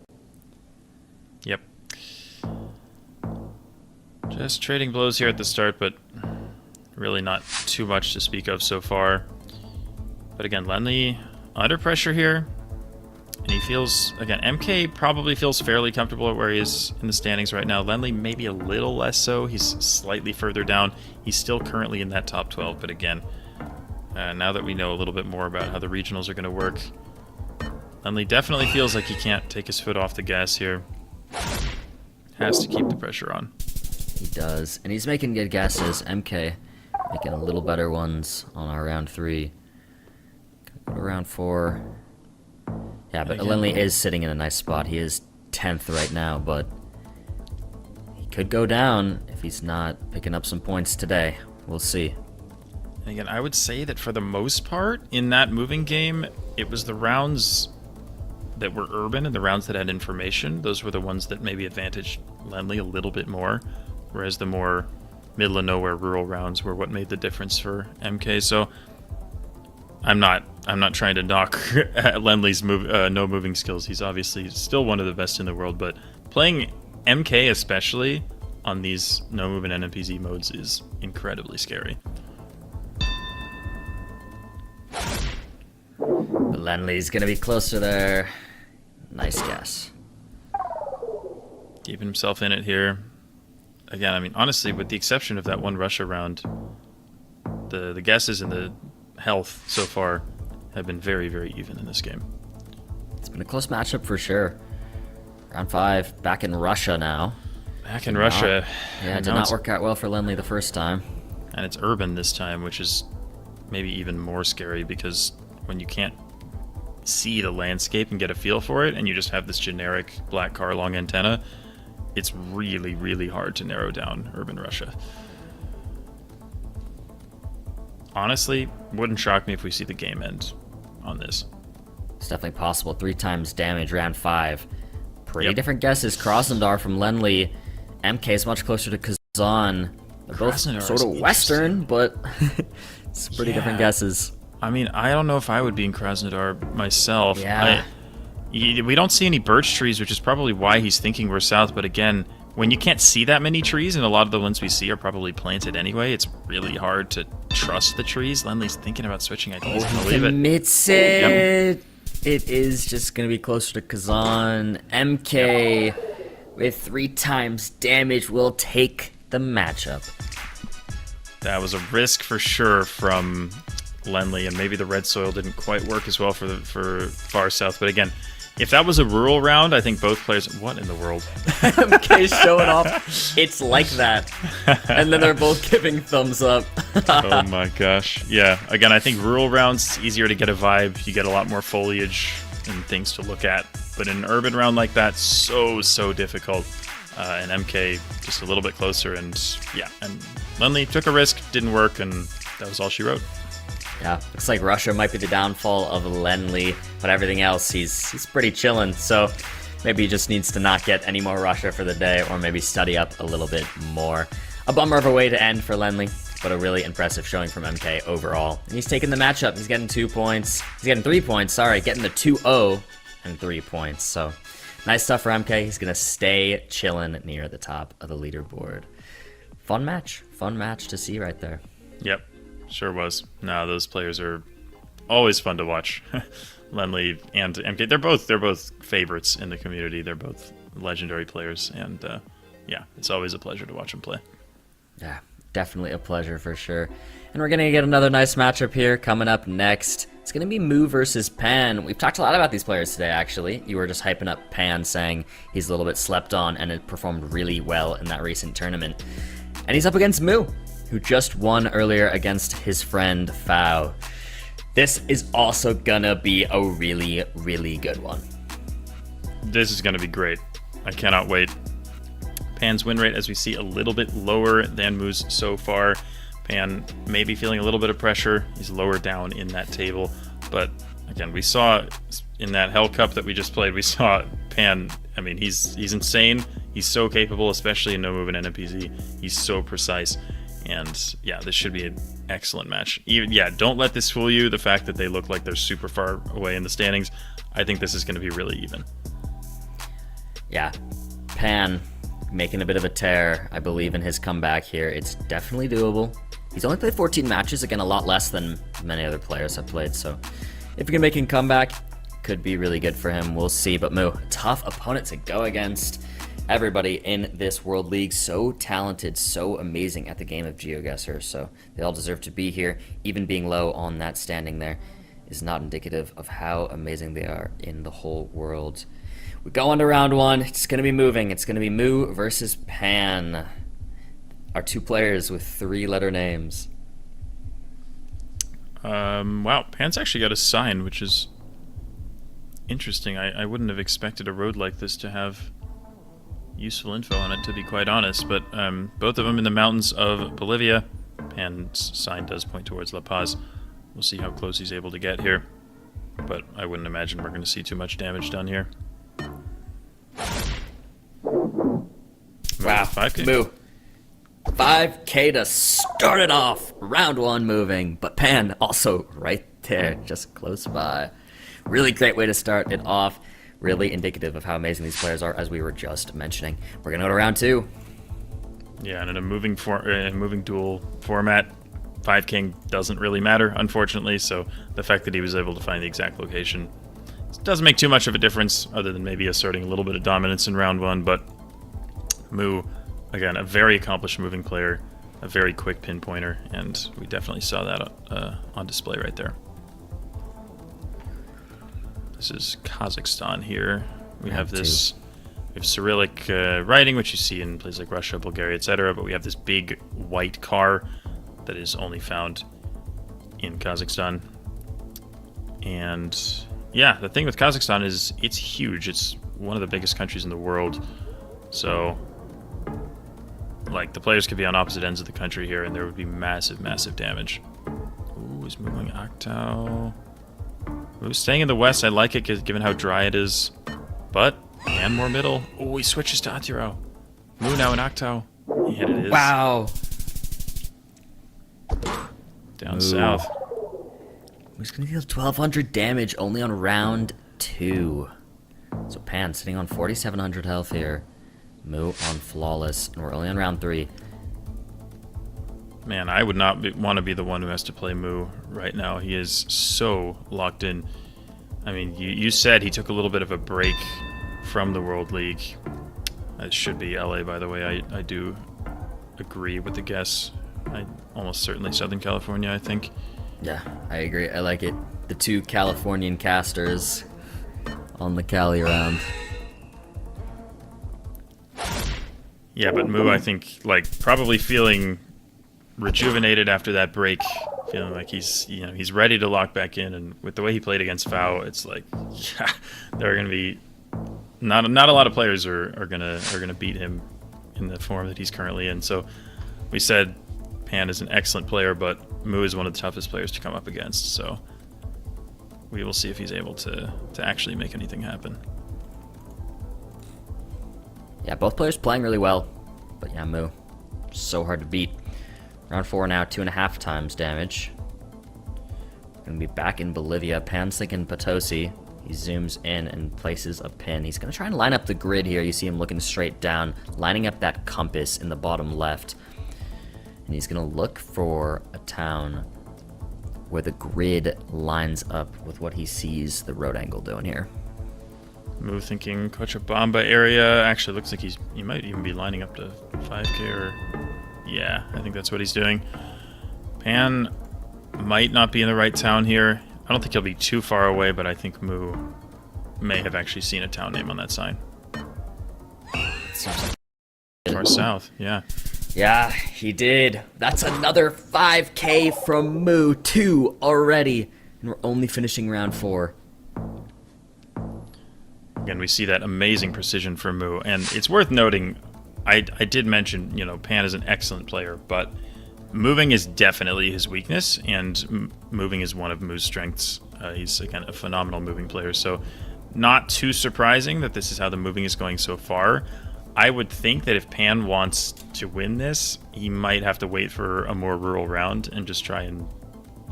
Yep. Just trading blows here at the start, but really not too much to speak of so far. But again, Lenley under pressure here. And he feels, again, MK probably feels fairly comfortable at where he is in the standings right now. Lenley maybe a little less so. He's slightly further down. He's still currently in that top 12, but again, now that we know a little bit more about how the regionals are going to work, Lenley definitely feels like he can't take his foot off the gas here. Has to keep the pressure on. He does, and he's making good guesses. MK making a little better ones on our round three. Go to round four. Yeah, but Lenley is sitting in a nice spot. He is 10th right now, but he could go down if he's not picking up some points today. We'll see. And again, I would say that for the most part, in that moving game, it was the rounds that were urban and the rounds that had information. Those were the ones that maybe advantaged Lenley a little bit more, whereas the more middle of nowhere rural rounds were what made the difference for MK. So I'm not trying to knock Lenley's no moving skills. He's obviously still one of the best in the world, but playing MK especially on these no move and NMPZ modes is incredibly scary. But Lenley's gonna be closer there. Nice guess. Keeping himself in it here. Again, I mean, honestly, with the exception of that one Russia round, the guesses and the health so far have been very, very even in this game. It's been a close matchup for sure. Round five, back in Russia now. Back in Russia. Yeah, it did not work out well for Lenley the first time. And it's urban this time, which is maybe even more scary because when you can't see the landscape and get a feel for it, and you just have this generic black car long antenna, it's really, really hard to narrow down urban Russia. Honestly, wouldn't shock me if we see the game end on this. It's definitely possible. 3 times damage, round 5. Pretty Yep. different guesses. Krasnodar from Lenley. MK is much closer to Kazan. They're both Krasnodar sort is of Western, but it's pretty different guesses. I mean, I don't know if I would be in Krasnodar myself. Yeah. We don't see any birch trees, which is probably why he's thinking we're south. But again, when you can't see that many trees, and a lot of the ones we see are probably planted anyway, it's really hard to trust the trees. Lenley's thinking about switching. I think he's going to leave it. Commits it. It is just going to be closer to Kazan. MK with 3 times damage will take the matchup. That was a risk for sure from Lenley, and maybe the red soil didn't quite work as well for far south. But again, if that was a rural round, I think both players... What in the world? MK showing off. It's like that. And then they're both giving thumbs up. Oh my gosh. Yeah, again, I think rural rounds, easier to get a vibe. You get a lot more foliage and things to look at. But in an urban round like that, so difficult. And MK just a little bit closer, and yeah. And Lenley took a risk, didn't work, and that was all she wrote. Yeah, looks like Russia might be the downfall of Lenley, but everything else, he's pretty chillin', so maybe he just needs to not get any more Russia for the day, or maybe study up a little bit more. A bummer of a way to end for Lenley, but a really impressive showing from MK overall. And he's taking the matchup, he's getting 2 points, he's getting 3 points, sorry, getting the 2-0 and 3 points, so nice stuff for MK. He's gonna stay chillin' near the top of the leaderboard. Fun match to see right there. Yep. Sure was. No, those players are always fun to watch. Lenley and MK, they're both favorites in the community. They're both legendary players, and yeah, it's always a pleasure to watch them play. Yeah, definitely a pleasure for sure. And we're gonna get another nice matchup here coming up next. It's gonna be Moo versus Pan. We've talked a lot about these players today, actually. You were just hyping up Pan, saying he's a little bit slept on and it performed really well in that recent tournament. And he's up against Moo, who just won earlier against his friend Fao. This is also gonna be a really, really good one. This is gonna be great. I cannot wait. Pan's win rate, as we see, a little bit lower than Moo's so far. Pan may be feeling a little bit of pressure. He's lower down in that table. But again, we saw in that Hell Cup that we just played, we saw Pan. I mean, he's insane. He's so capable, especially in no move and NMPZ. He's so precise. And yeah, this should be an excellent match. Even, yeah, don't let this fool you, the fact that they look like they're super far away in the standings. I think this is going to be really even. Yeah, Pan making a bit of a tear. I believe in his comeback here. It's definitely doable. He's only played 14 matches, again, a lot less than many other players have played. So if he can make a comeback, could be really good for him. We'll see. But Moo, tough opponent to go against. Everybody in this World League so talented, so amazing at the game of GeoGuessr, so they all deserve to be here. Even being low on that standing there is not indicative of how amazing they are in the whole world. We go on to round 1. It's going to be moving. It's going to be Moo versus Pan. Our 2 players with 3-letter names. Wow, Pan's actually got a sign, which is interesting. I wouldn't have expected a road like this to have useful info on it, to be quite honest, but both of them in the mountains of Bolivia. Pan's sign does point towards La Paz. We'll see how close he's able to get here, but I wouldn't imagine we're going to see too much damage done here. Wow, 5K. Moo. 5K to start it off. Round 1 moving, but Pan also right there, just close by. Really great way to start it off. Really indicative of how amazing these players are, as we were just mentioning. We're going to go to round 2. Yeah, and in a moving duel format, 5 King doesn't really matter, unfortunately, so the fact that he was able to find the exact location doesn't make too much of a difference, other than maybe asserting a little bit of dominance in round 1, but Moo, again, a very accomplished moving player, a very quick pinpointer, and we definitely saw that on display right there. This is Kazakhstan here. We have this, we have Cyrillic writing, which you see in places like Russia, Bulgaria, etc., but we have this big white car that is only found in Kazakhstan. And yeah, the thing with Kazakhstan is it's huge. It's one of the biggest countries in the world. So, like, the players could be on opposite ends of the country here, and there would be massive, massive damage. Ooh, he's moving Aktau. Ooh, staying in the west, I like it, given how dry it is. But, and more middle. Ooh, he switches to Atiro. Moo now in Aktau. And it is. Wow. Down south. He's going to deal 1,200 damage only on round 2. So Pan sitting on 4,700 health here. Moo on flawless, and we're only on round 3. Man, I would not want to be the one who has to play Moo right now. He is so locked in. I mean, you said he took a little bit of a break from the World League. It should be LA, by the way. I do agree with the guess. Almost certainly Southern California, I think. Yeah, I agree. I like it. The 2 Californian casters on the Cali round. Yeah, but Moo, I think, like, probably feeling rejuvenated after that break, feeling like he's ready to lock back in. And with the way he played against Fao, it's like, yeah, there are going to be not a lot of players are gonna beat him in the form that he's currently in. So we said Pan is an excellent player, but Moo is one of the toughest players to come up against. So we will see if he's able to actually make anything happen. Yeah, both players playing really well, but yeah, Moo, so hard to beat. Round 4 now, 2.5 times damage. Gonna be back in Bolivia. Pan's thinking Potosi. He zooms in and places a pin. He's gonna try and line up the grid here. You see him looking straight down, lining up that compass in the bottom left. And he's gonna look for a town where the grid lines up with what he sees the road angle doing here. Moo thinking Cochabamba area. Actually, looks like he might even be lining up to 5K or... Yeah, I think that's what he's doing. Pan might not be in the right town here. I don't think he'll be too far away, but I think Moo may have actually seen a town name on that sign. Far south, yeah. Yeah, he did. That's another 5K from Moo, 2 already. And we're only finishing round 4. Again, we see that amazing precision from Moo. And it's worth noting, I did mention, Pan is an excellent player, but moving is definitely his weakness, and moving is one of Moo's strengths. He's, again, a phenomenal moving player. So not too surprising that this is how the moving is going so far. I would think that if Pan wants to win this, he might have to wait for a more rural round and just try and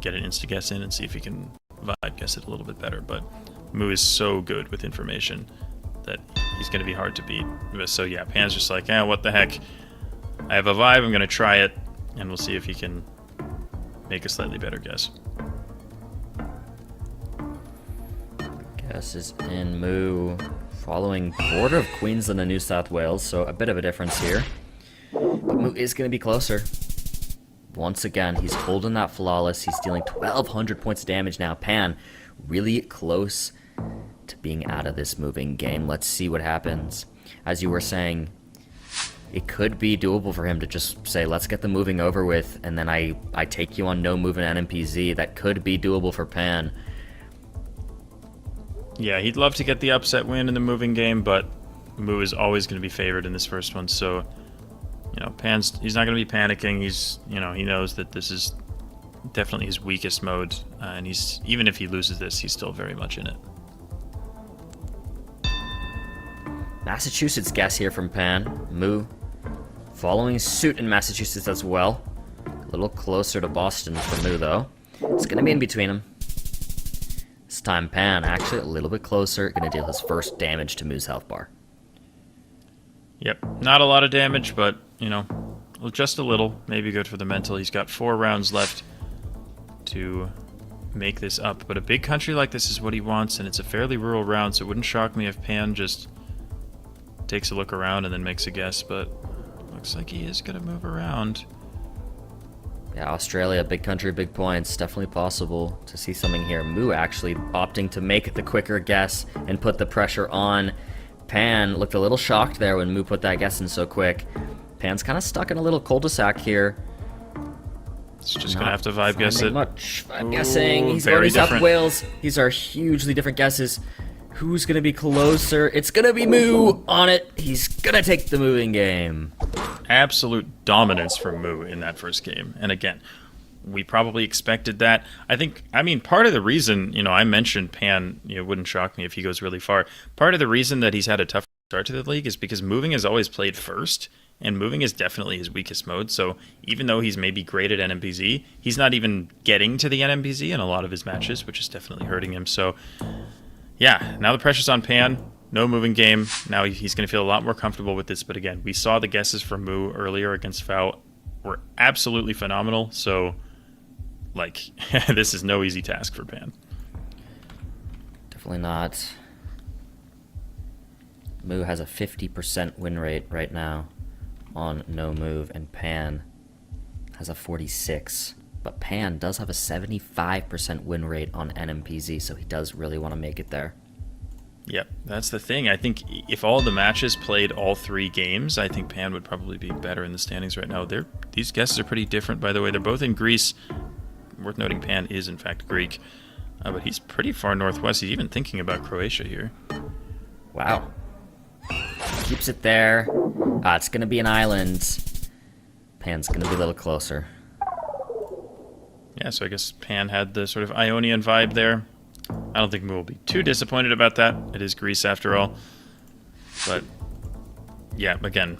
get an insta-guess in and see if he can vibe guess it a little bit better. But Moo is so good with information that he's going to be hard to beat. So yeah, Pan's just like, what the heck? I have a vibe, I'm going to try it, and we'll see if he can make a slightly better guess. Guess is in Moo, following border of Queensland and New South Wales, so a bit of a difference here. But Moo is going to be closer. Once again, he's holding that flawless. He's dealing 1,200 points of damage now. Pan really close to being out of this moving game. Let's see what happens. As you were saying, it could be doable for him to just say, let's get the moving over with, and then I take you on no move in NMPZ. That could be doable for Pan. Yeah, he'd love to get the upset win in the moving game, but Moo is always going to be favored in this first one. So, he's not going to be panicking. He's, he knows that this is definitely his weakest mode, and even if he loses this, he's still very much in it. Massachusetts guess here from Pan. Moo following suit in Massachusetts as well. A little closer to Boston for Moo, though. It's going to be in between them. This time Pan actually a little bit closer. Going to deal his first damage to Moo's health bar. Yep, not a lot of damage, but, just a little. Maybe good for the mental. He's got 4 rounds left to make this up. But a big country like this is what he wants, and it's a fairly rural round, so it wouldn't shock me if Pan just takes a look around and then makes a guess, but looks like he is going to move around. Yeah, Australia, big country, big points. Definitely possible to see something here. Moo actually opting to make the quicker guess and put the pressure on. Pan looked a little shocked there when Moo put that guess in so quick. Pan's kind of stuck in a little cul-de-sac here. It's just going to have to vibe guess it. Much. I'm guessing. He's very going South different. Wales. These are hugely different guesses. Who's going to be closer? It's going to be Moo on it. He's going to take the moving game. Absolute dominance from Moo in that first game. And again, we probably expected that. I mean, part of the reason, I mentioned Pan, it wouldn't shock me if he goes really far. Part of the reason that he's had a tough start to the league is because moving has always played first, and moving is definitely his weakest mode. So even though he's maybe great at NMPZ, he's not even getting to the NMPZ in a lot of his matches, which is definitely hurting him. So yeah, now the pressure's on Pan. No moving game. Now he's going to feel a lot more comfortable with this. But again, we saw the guesses from Moo earlier against Fao were absolutely phenomenal. So, this is no easy task for Pan. Definitely not. Moo has a 50% win rate right now on no move, and Pan has a 46. But Pan does have a 75% win rate on NMPZ, so he does really want to make it there. Yep, that's the thing. I think if all the matches played all 3 games, I think Pan would probably be better in the standings right now. These guesses are pretty different, by the way. They're both in Greece. Worth noting, Pan is, in fact, Greek. But he's pretty far northwest. He's even thinking about Croatia here. Wow. Keeps it there. It's going to be an island. Pan's going to be a little closer. Yeah, so I guess Pan had the sort of Ionian vibe there. I don't think Moo will be too disappointed about that. It is Greece after all. But, yeah, again,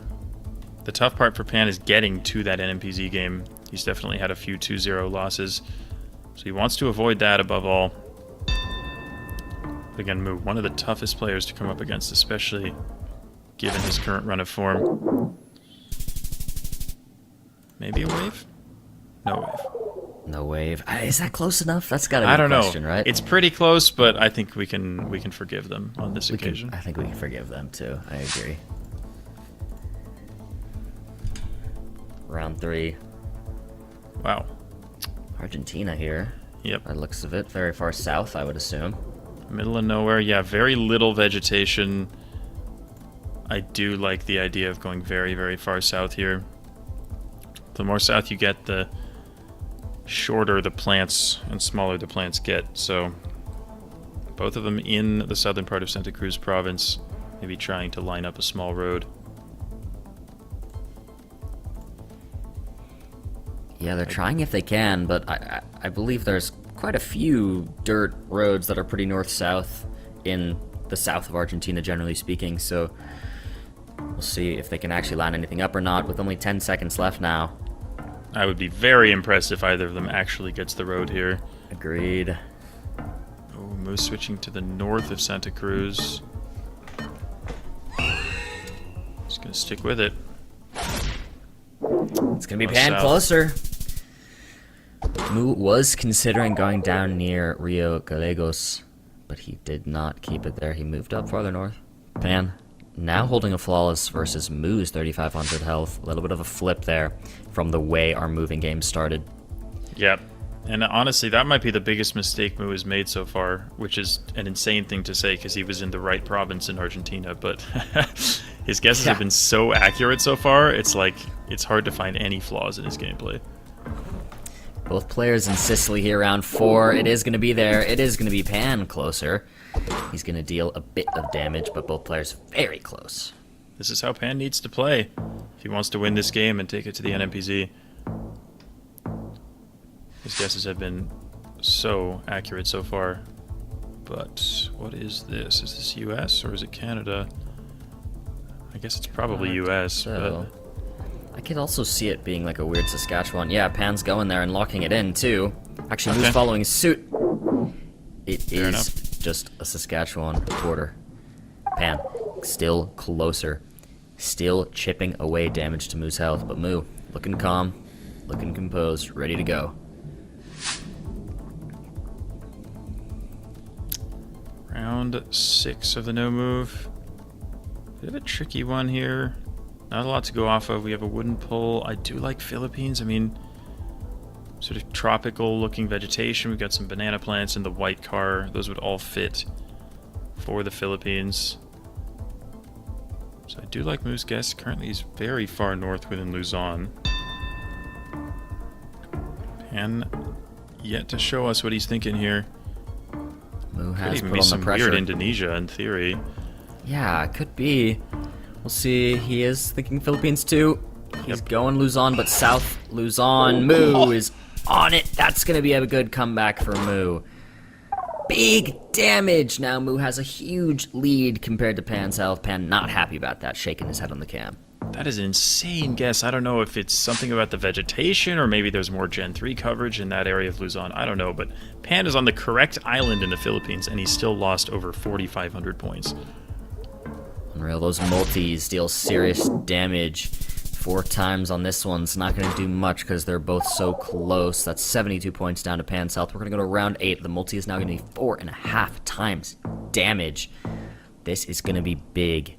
the tough part for Pan is getting to that NMPZ game. He's definitely had a few 2-0 losses. So he wants to avoid that above all. But again, Moo, one of the toughest players to come up against, especially given his current run of form. Maybe a wave? No wave. No wave. Is that close enough? That's got to be the question, right? It's pretty close, but I think we can forgive them on this occasion. I think we can forgive them too. I agree. Round 3. Wow. Argentina here. Yep. By the looks of it, very far south, I would assume. Middle of nowhere. Yeah, very little vegetation. I do like the idea of going very, very far south here. The more south you get, the shorter the plants and smaller the plants get. So both of them in the southern part of Santa Cruz province, maybe trying to line up a small road. Yeah, they're trying if they can, but I believe there's quite a few dirt roads that are pretty north-south in the south of Argentina, generally speaking, so we'll see if they can actually line anything up or not with only 10 seconds left now. I would be very impressed if either of them actually gets the road here. Agreed. Oh, Moose switching to the north of Santa Cruz. Just gonna stick with it. It's gonna be Pan closer. Moo was considering going down near Rio Gallegos, but he did not keep it there. He moved up farther north. Pan now holding a flawless versus Moo's 3,500 health. A little bit of a flip there from the way our moving game started. Yep. And honestly, that might be the biggest mistake Moo has made so far, which is an insane thing to say because he was in the right province in Argentina, but his guesses have been so accurate so far, it's like it's hard to find any flaws in his gameplay. Both players in Sicily here, round 4. It is going to be there. It is going to be Pan closer. He's going to deal a bit of damage, but both players very close. This is how Pan needs to play if he wants to win this game and take it to the NMPZ. His guesses have been so accurate so far. But what is this? Is this US or is it Canada? I guess it's probably US. So, I could also see it being like a weird Saskatchewan. Yeah, Pan's going there and locking it in too. Actually, Moo's following suit. It is just a Saskatchewan border. Pan still closer. Still chipping away damage to Moo's health. But Moo, looking calm, looking composed, ready to go. Round 6 of the no move. Bit of a tricky one here. Not a lot to go off of. We have a wooden pole. I do like Philippines. I mean, sort of tropical looking vegetation. We've got some banana plants and the white car. Those would all fit for the Philippines. So I do like Moo's guess. Currently he's very far north within Luzon. Pan yet to show us what he's thinking here. Moo Could has even put be on the some pressure. weird Indonesia in theory. Yeah, it could be. We'll see. He is thinking Philippines too. He's going Luzon, but South Luzon. Moo is on it. That's going to be a good comeback for Moo. Big damage. Now Moo has a huge lead compared to Pan South. Pan not happy about that, shaking his head on the cam. That is an insane guess. I don't know if it's something about the vegetation or maybe there's more Gen 3 coverage in that area of Luzon. I don't know, but Pan is on the correct island in the Philippines and he still lost over 4,500 points. Unreal. Those multis deal serious damage. 4 times on this one's not going to do much because they're both so close. That's 72 points down to Pan South. We're going to go to round 8. The multi is now going to be 4.5 times damage. This is going to be big.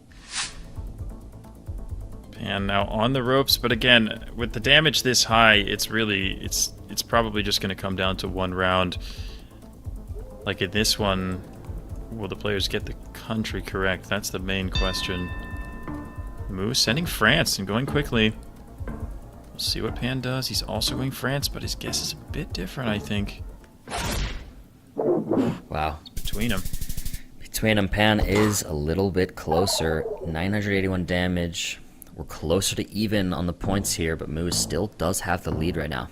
Pan now on the ropes, but again, with the damage this high, it's probably just going to come down to one round. Like in this one, will the players get the country correct? That's the main question. Moo sending France and going quickly. We'll see what Pan does. He's also going France, but his guess is a bit different, I think. Wow. It's between them. Between them, Pan is a little bit closer. 981 damage. We're closer to even on the points here, but Moo still does have the lead right now.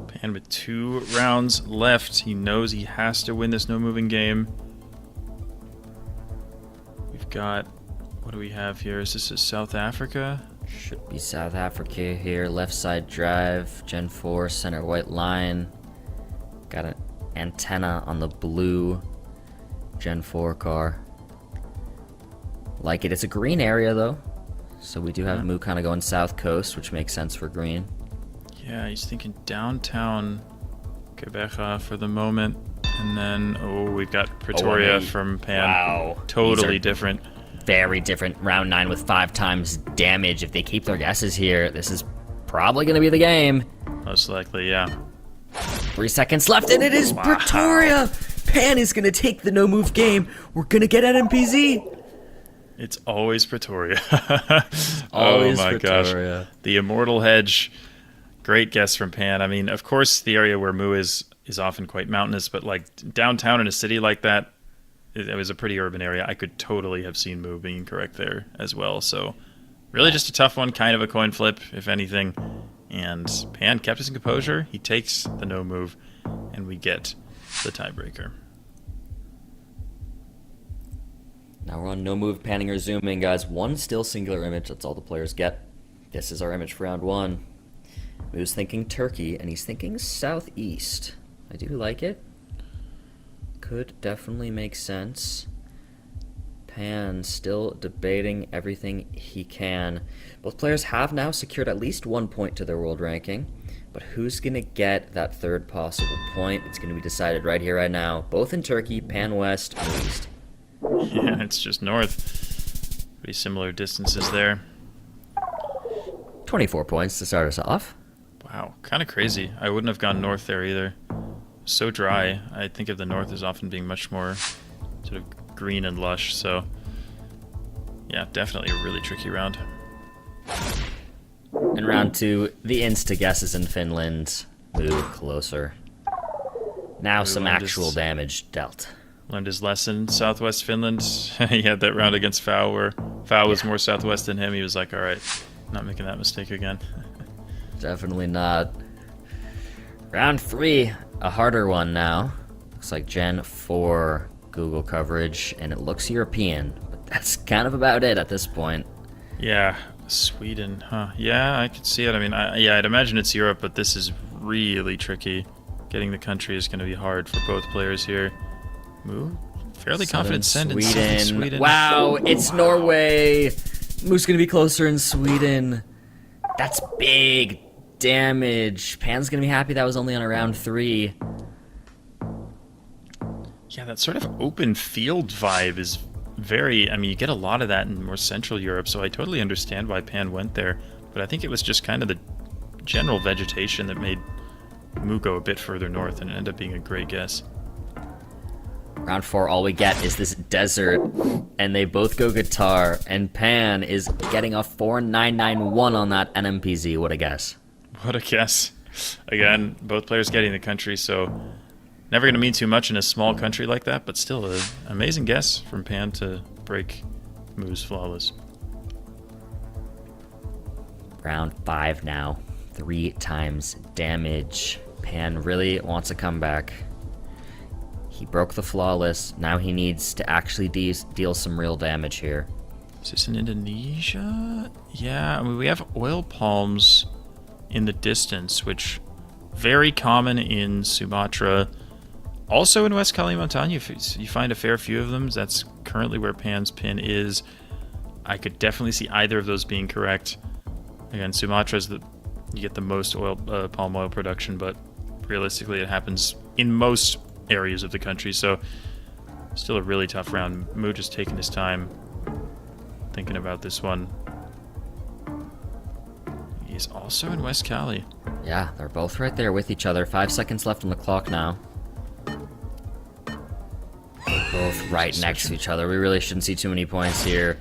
Pan with 2 rounds left. He knows he has to win this no-moving game. We've got... What do we have here? Is this South Africa? Should be South Africa here. Left side drive. Gen 4, center white line. Got an antenna on the blue Gen 4 car. Like it. It's a green area, though. So we do have Moo kind of going south coast, which makes sense for green. Yeah, he's thinking downtown Quebec for the moment. And then, oh, we've got Pretoria from Pan. Wow. Totally different. Very different. Round 9 with 5 times damage. If they keep their guesses here, this is probably going to be the game. Most likely, yeah. 3 seconds left, and it is Pretoria! Pan is going to take the no-move game. We're going to get NMPZ. It's always Pretoria. Always oh my Pretoria. Gosh. The immortal hedge. Great guess from Pan. I mean, of course, the area where Moo is often quite mountainous, but like downtown in a city like that, it was a pretty urban area. I could totally have seen Moo being correct there as well. So really just a tough one, kind of a coin flip, if anything. And Pan kept his composure. He takes the no move, and we get the tiebreaker. Now we're on no move, panning or zooming, guys. One still singular image. That's all the players get. This is our image for round 1. Moo's thinking Turkey, and he's thinking southeast. I do like it. Could definitely make sense. Pan still debating everything he can. Both players have now secured at least 1 point to their world ranking. But who's going to get that third possible point? It's going to be decided right here, right now. Both in Turkey, Pan west, Moo east. Yeah, it's just north. Pretty similar distances there. 24 points to start us off. Wow, kind of crazy. I wouldn't have gone north there either. So dry. I think of the north as often being much more sort of green and lush. So, yeah, definitely a really tricky round. In round 2, the insta guesses in Finland. Moo closer. Now some actual damage dealt. Learned his lesson. Southwest Finland. He had that round against Fao where Fao was more southwest than him. He was like, all right, not making that mistake again. Definitely not. Round 3, a harder one now. Looks like Gen 4 Google coverage, and it looks European, but that's kind of about it at this point. Yeah, Sweden, huh? Yeah, I could see it. I mean, I'd imagine it's Europe, but this is really tricky. Getting the country is going to be hard for both players here. Moo, fairly confident send in Sweden. Wow, it's Norway. Moo's going to be closer in Sweden. That's big damage. Pan's going to be happy that was only on a round 3. Yeah, that sort of open field vibe is very... I mean, you get a lot of that in more Central Europe, so I totally understand why Pan went there. But I think it was just kind of the general vegetation that made Moo go a bit further north, and it ended up being a great guess. Round 4, all we get is this desert, and they both go guitar, and Pan is getting a 4991 on that NMPZ. What a guess. What a guess. Again, both players getting the country, so never going to mean too much in a small country like that, but still an amazing guess from Pan to break Moo's flawless. Round 5 now. 3 times damage. Pan really wants a comeback. He broke the flawless. Now he needs to actually deal some real damage here. Is this in Indonesia? Yeah, I mean, we have oil palms in the distance, which very common in Sumatra. Also in West Kalimantan, you find a fair few of them. That's currently where Pan's pin is. I could definitely see either of those being correct. Again, Sumatra's you get the most oil, palm oil production, but realistically it happens in most areas of the country, so still a really tough round. Moo just taking his time thinking about this one. He's also in West Cali. Yeah, they're both right there with each other. 5 seconds left on the clock now. They're both right next to each other. We really shouldn't see too many points here.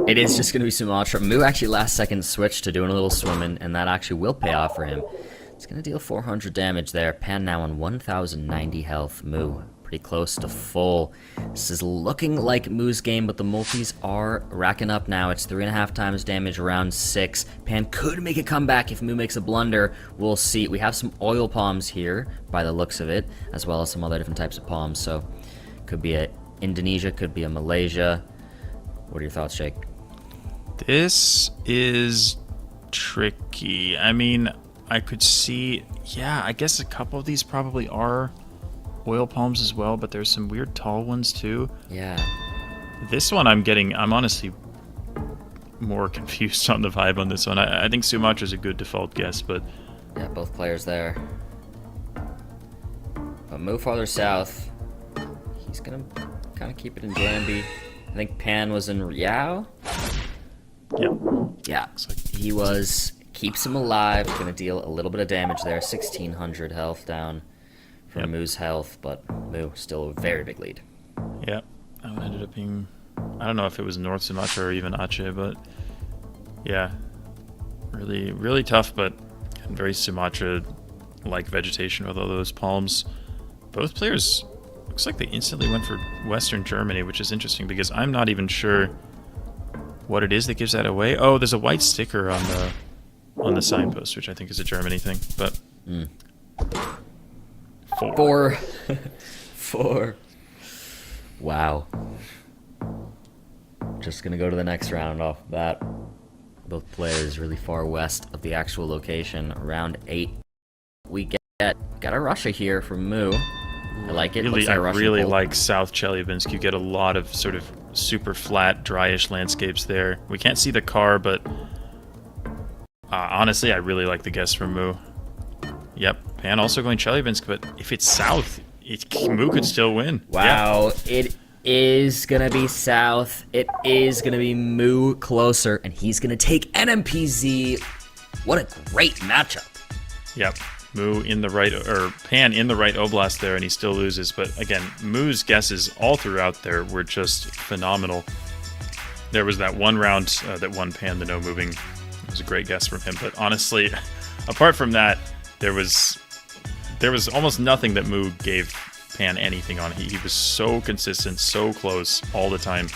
It is just going to be Sumatra. Moo actually last second switched to doing a little swimming, and that actually will pay off for him. It's going to deal 400 damage there. Pan now on 1,090 health. Moo pretty close to full. This is looking like Moo's game, but the multis are racking up now. It's 3.5 times damage, round 6. Pan could make a comeback if Moo makes a blunder. We'll see. We have some oil palms here, by the looks of it, as well as some other different types of palms. So, could be a Indonesia, could be a Malaysia. What are your thoughts, Jake? This is tricky. I mean, I could see, yeah, I guess a couple of these probably are oil palms as well, but there's some weird tall ones too. Yeah. This one I'm honestly more confused on the vibe on this one. I think Sumatra's a good default guess, but... Yeah, both players there. But Moo farther south. He's gonna kind of keep it in Jambi. I think Pan was in Riau. Yep. Yeah, he was. Keeps him alive. Going to deal a little bit of damage there. 1,600 health down from Moo's health, but Moo still a very big lead. Yeah, that one ended up being... I don't know if it was North Sumatra or even Aceh, but yeah, really, really tough, but very Sumatra-like vegetation with all those palms. Both players, looks like they instantly went for Western Germany, which is interesting because I'm not even sure what it is that gives that away. Oh, there's a white sticker on the signpost, which I think is a Germany thing, but... Four. Four. Wow. Just gonna go to the next round off of that. Both players really far west of the actual location. Round 8. We got a Russia here from Moo. I like it. Really, I really like South Chelyabinsk. You get a lot of sort of super flat, dryish landscapes there. We can't see the car, but honestly, I really like the guess from Moo. Yep, Pan also going Chelyabinsk, but if it's south, Moo could still win. Wow, yeah. It is gonna be south. It is gonna be Moo closer, and he's gonna take NMPZ. What a great matchup. Yep. Moo in the right, or Pan in the right oblast there, and he still loses. But again, Moo's guesses all throughout there were just phenomenal. There was that one round that won Pan the no moving. It was a great guess from him. But honestly, apart from that, there was almost nothing that Moo gave Pan anything on. He was so consistent, so close all the time.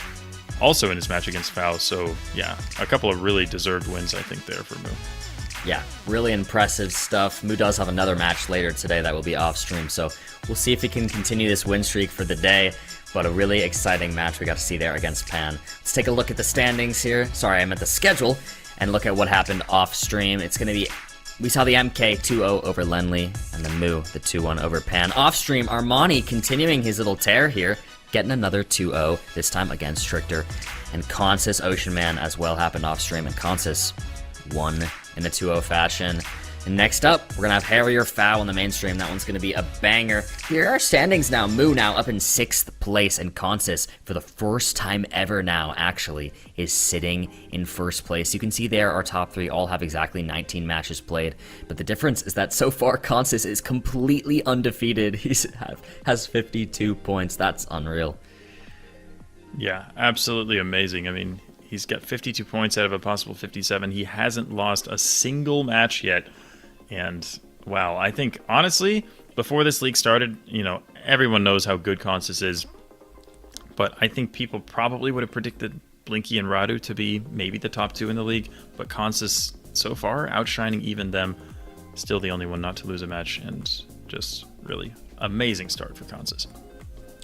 Also in his match against Fao. So yeah, a couple of really deserved wins, I think, there for Moo. Yeah, really impressive stuff. Moo does have another match later today that will be off stream, so we'll see if he can continue this win streak for the day. But a really exciting match we got to see there against Pan. Let's take a look at the standings here. Sorry, I meant the schedule, and look at what happened off stream. It's going to be, we saw the MK 2-0 over Lenley, and the Moo, the 2-1 over Pan. Off stream, Armani continuing his little tear here, getting another 2-0, this time against Stricter. And Consis Oceanman as well happened off stream, and Consis won in a 2-0 fashion. And next up, we're going to have Harrier Fao on the mainstream. That one's going to be a banger. Here are our standings now. Moo now up in 6th place, and Consis, for the first time ever now, actually, is sitting in 1st place. You can see there our top 3 all have exactly 19 matches played. But the difference is that so far, Consis is completely undefeated. He has 52 points. That's unreal. Yeah, absolutely amazing. I mean, he's got 52 points out of a possible 57. He hasn't lost a single match yet. And Wow, I think, honestly, before this league started, everyone knows how good Consus is. But I think people probably would have predicted Blinky and Radu to be maybe the top 2 in the league. But Consus, so far, outshining even them. Still the only one not to lose a match. And just really amazing start for Consus.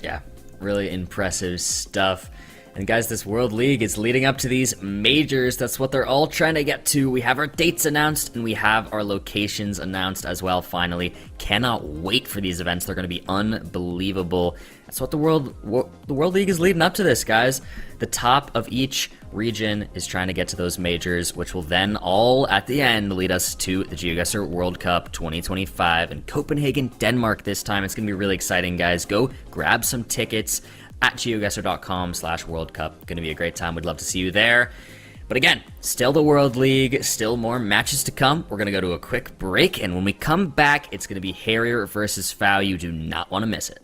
Yeah, really impressive stuff. And guys, this World League is leading up to these majors. That's what they're all trying to get to. We have our dates announced, and we have our locations announced as well, finally. Cannot wait for these events. They're going to be unbelievable. That's what the World League is leading up to this, guys. The top of each region is trying to get to those majors, which will then all, at the end, lead us to the GeoGuessr World Cup 2025 in Copenhagen, Denmark this time. It's going to be really exciting, guys. Go grab some tickets at geoguessr.com/World Cup. Going to be a great time. We'd love to see you there. But again, still the World League, still more matches to come. We're going to go to a quick break, and when we come back, it's going to be Harrier versus Foul. You do not want to miss it.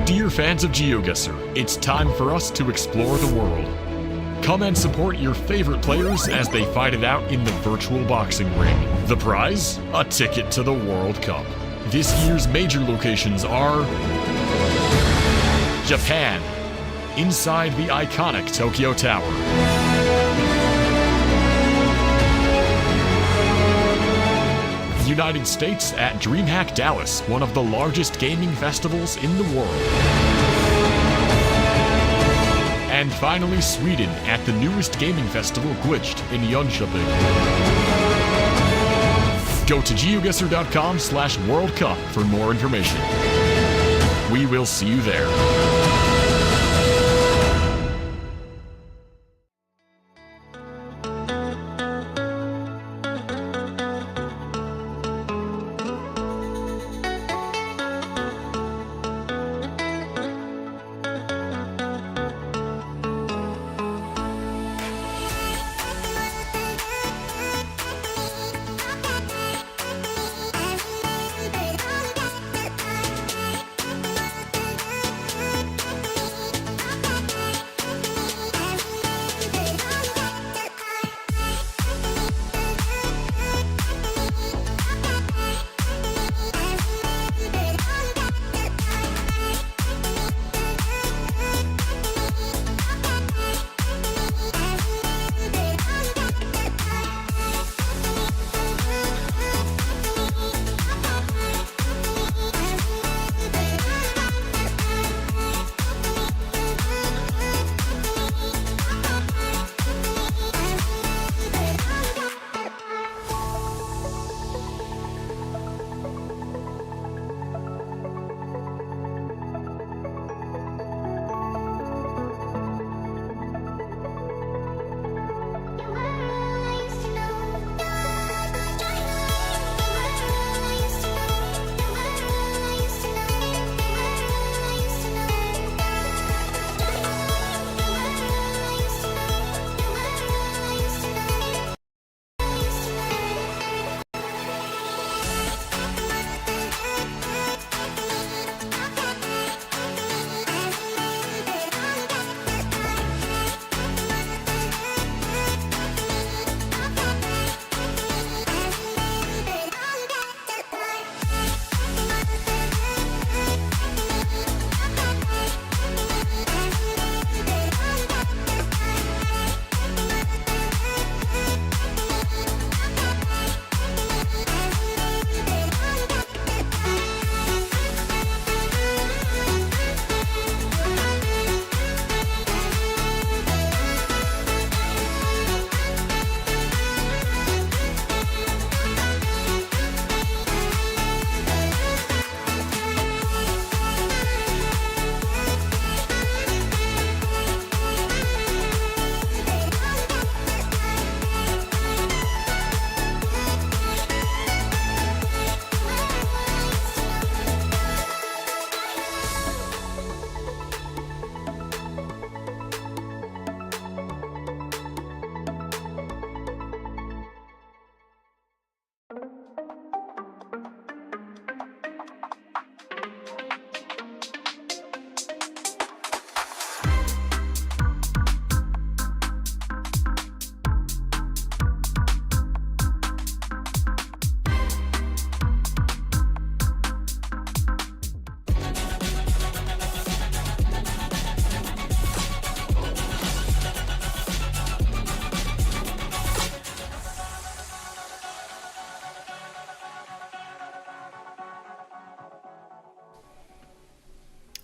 Dear fans of GeoGuessr, it's time for us to explore the world. Come and support your favorite players as they fight it out in the virtual boxing ring. The prize? A ticket to the World Cup. This year's major locations are Japan, inside the iconic Tokyo Tower. United States at DreamHack Dallas, one of the largest gaming festivals in the world. And finally, Sweden at the newest gaming festival, Glitched, in Jönköping. Go to geoguessr.com/World Cup for more information. We will see you there.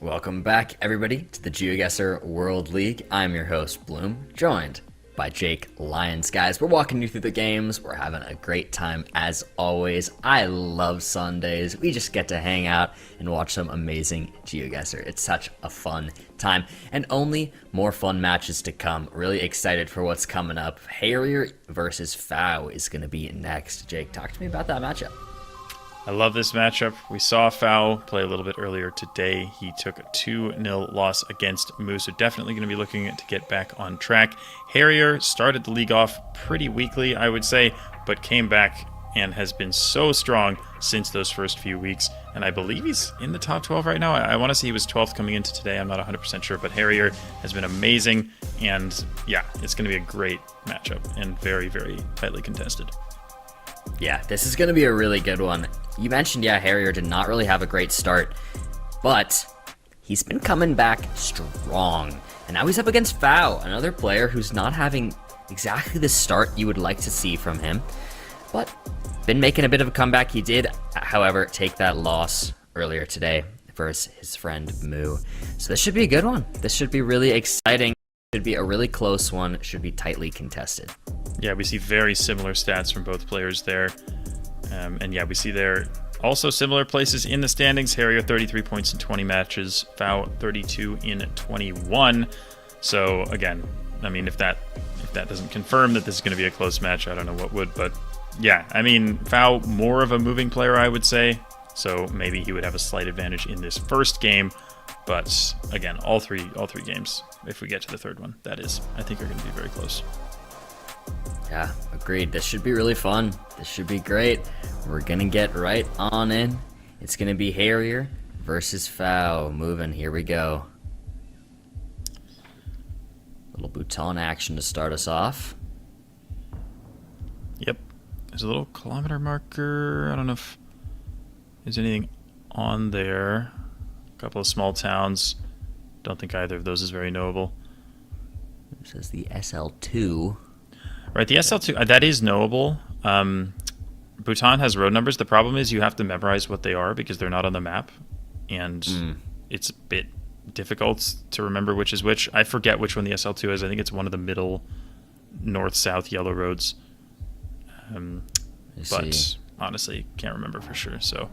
Welcome back, everybody, to the GeoGuessr World League. I'm your host, Bloom, joined by Jake Lyons. Guys, we're walking you through the games. We're having a great time, as always. I love Sundays. We just get to hang out and watch some amazing GeoGuessr. It's such a fun time, and only more fun matches to come. Really excited for what's coming up. Harrier versus Fow is going to be next. Jake, talk to me about that matchup. I love this matchup. We saw Fow play a little bit earlier today. He took a 2-0 loss against Moose, so definitely going to be looking to get back on track. Harrier started the league off pretty weakly, I would say, but came back and has been so strong since those first few weeks. And I believe he's in the top 12 right now. I want to say he was 12th coming into today. I'm not 100% sure, but Harrier has been amazing. And yeah, it's going to be a great matchup and very, very tightly contested. Yeah, this is going to be a really good one. You mentioned, Harrier did not really have a great start, but he's been coming back strong. And now he's up against Fow, another player who's not having exactly the start you would like to see from him, but been making a bit of a comeback. He did, however, take that loss earlier today versus his friend Moo. So this should be a good one. This should be really exciting. Should be a really close one. Should be tightly contested. Yeah, we see very similar stats from both players there. And yeah, we see there also similar places in the standings. Harrier 33 points in 20 matches, Fow 32 in 21. So again, I mean, if that doesn't confirm that this is going to be a close match, I don't know what would. But yeah, I mean, Fow more of a moving player, I would say. So maybe he would have a slight advantage in this first game. But again, all three games, if we get to the third one, that is, I think are going to be very close. Yeah, agreed. This should be really fun. This should be great. We're going to get right on in. It's going to be Harrier versus Fow. Moving, here we go. Little Bhutan action to start us off. Yep. There's a little kilometer marker. I don't know if there's anything on there. A couple of small towns. Don't think either of those is very knowable. It says the SL2. Right, the SL2, that is knowable. Bhutan has road numbers. The problem is you have to memorize what they are because they're not on the map. And it's a bit difficult to remember which is which. I forget which one the SL2 is. I think it's one of the middle north-south yellow roads. But honestly, can't remember for sure. So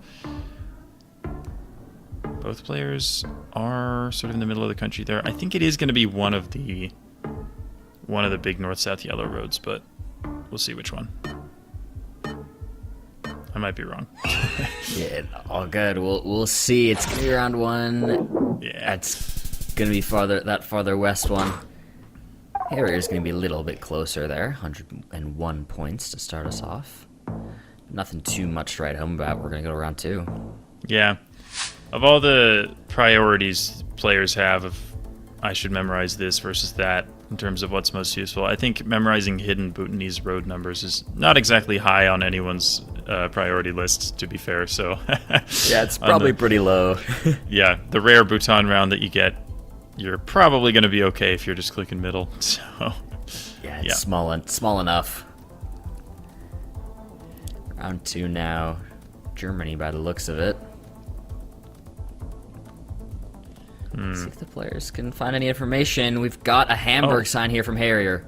both players are sort of in the middle of the country there. I think it is going to be one of the big north-south yellow roads, but we'll see which one. I might be wrong. Yeah, all good. We'll see. It's gonna be round one. Yeah, it's gonna be farther west one. Harrier's gonna be a little bit closer there. 101 points to start us off. Nothing too much to write home about. We're gonna go to round two. Yeah. Of all the priorities players have of I should memorize this versus that in terms of what's most useful, I think memorizing hidden Bhutanese road numbers is not exactly high on anyone's priority list, to be fair. So yeah, it's probably pretty low. Yeah, the rare Bhutan round that you get, you're probably going to be okay if you're just clicking middle. So yeah, it's small enough. Round two now. Germany by the looks of it. Let's see if the players can find any information. We've got a Hamburg sign here from Harrier.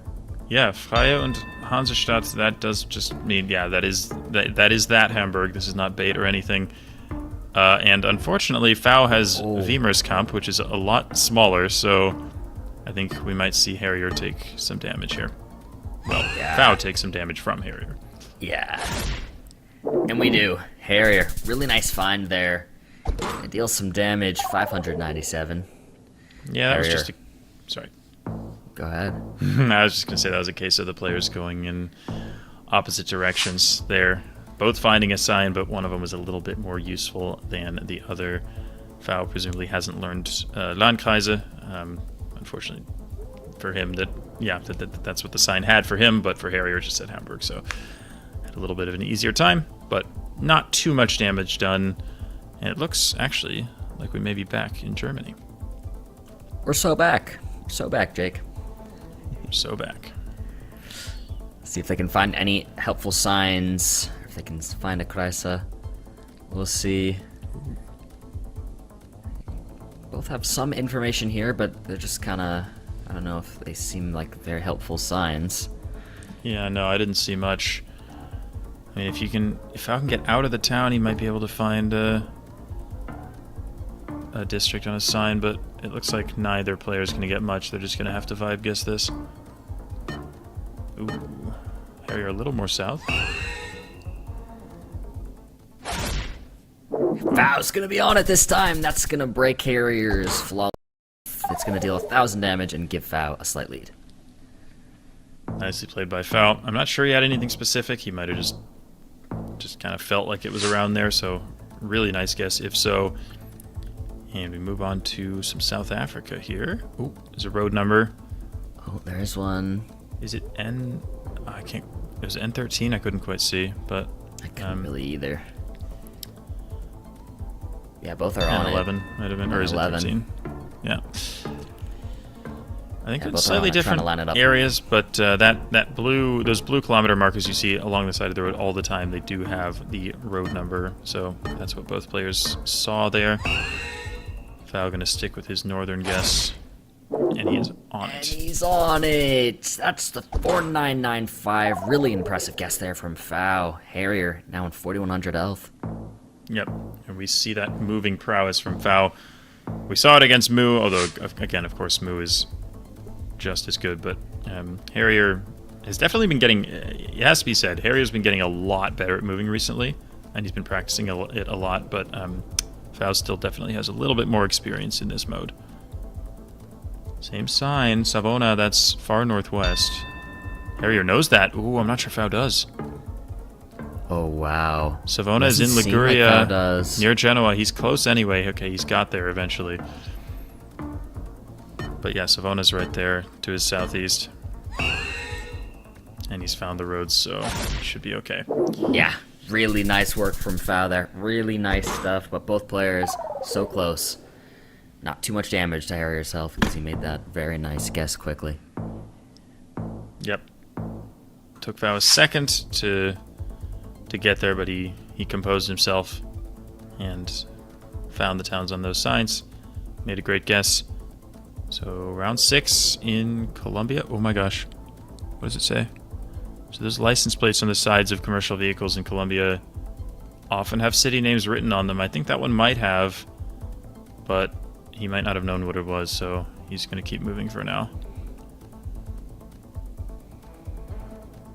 Yeah, Freie und Hansestadt, that does just mean, yeah, that is that Hamburg. This is not bait or anything. And unfortunately, Fow has Wiemerskamp, which is a lot smaller, so I think we might see Harrier take some damage here. Well, yeah. Fow takes some damage from Harrier. Yeah. And we do. Harrier, really nice find there. It deals some damage, 597. Yeah, that Harrier. was just a... Sorry. Go ahead. I was just going to say that was a case of the players going in opposite directions there. both finding a sign, but one of them was a little bit more useful than the other. Fao presumably hasn't learned Landkreise. Unfortunately for him, that's what the sign had for him, but for Harrier, just said Hamburg, so had a little bit of an easier time, but not too much damage done. And it looks actually like we may be back in Germany. We're so back. So back, Jake. So back. See if they can find any helpful signs. If they can find a Kreise. We'll see. Both have some information here, but they're just kind of... I don't know if they seem like very helpful signs. Yeah, no, I didn't see much. I mean, if I can get out of the town, he might be able to find a district on a sign, but it looks like neither player is going to get much. They're just going to have to vibe guess this. Ooh, Harrier a little more south. Fao's going to be on it this time. That's going to break Harrier's flaw. It's going to deal 1,000 damage and give Fao a slight lead. Nicely played by Fao. I'm not sure he had anything specific. He might have just kind of felt like it was around there, so really nice guess if so. And we move on to some South Africa here. Ooh, there's a road number. Oh, there's one. Is it N? I can't. It was N13. I couldn't quite see, but I couldn't really either. Yeah, both are on N11 it. might have been, or is it 13? Yeah. I think it's slightly different areas, but those blue kilometer markers you see along the side of the road all the time, they do have the road number. So that's what both players saw there. Fao going to stick with his northern guess, and he is on it. And he's on it. That's the 4995. Really impressive guess there from Fao. Harrier now in 4100 health. Yep, and we see that moving prowess from Fao. We saw it against Mu, although again, of course, Mu is just as good. But Harrier has definitely been getting. It has to be said, Harrier's been getting a lot better at moving recently, and he's been practicing it a lot. But Fao still definitely has a little bit more experience in this mode. Same sign, Savona, that's far northwest. Harrier knows that. Ooh, I'm not sure Fao does. Oh, wow. Savona is in Liguria, near Genoa. He's close anyway. Okay, he's got there eventually. But yeah, Savona's right there to his southeast. And he's found the roads, so he should be okay. Yeah, really nice work from Fao there. Really nice stuff, but both players so close. Not too much damage to Harrier's health because he made that very nice guess quickly. Yep. Took Fao a second to get there, but he composed himself and found the towns on those signs. Made a great guess. So round 6 in Colombia. Oh my gosh. What does it say? So those license plates on the sides of commercial vehicles in Colombia often have city names written on them. I think that one might have, but he might not have known what it was, so he's going to keep moving for now.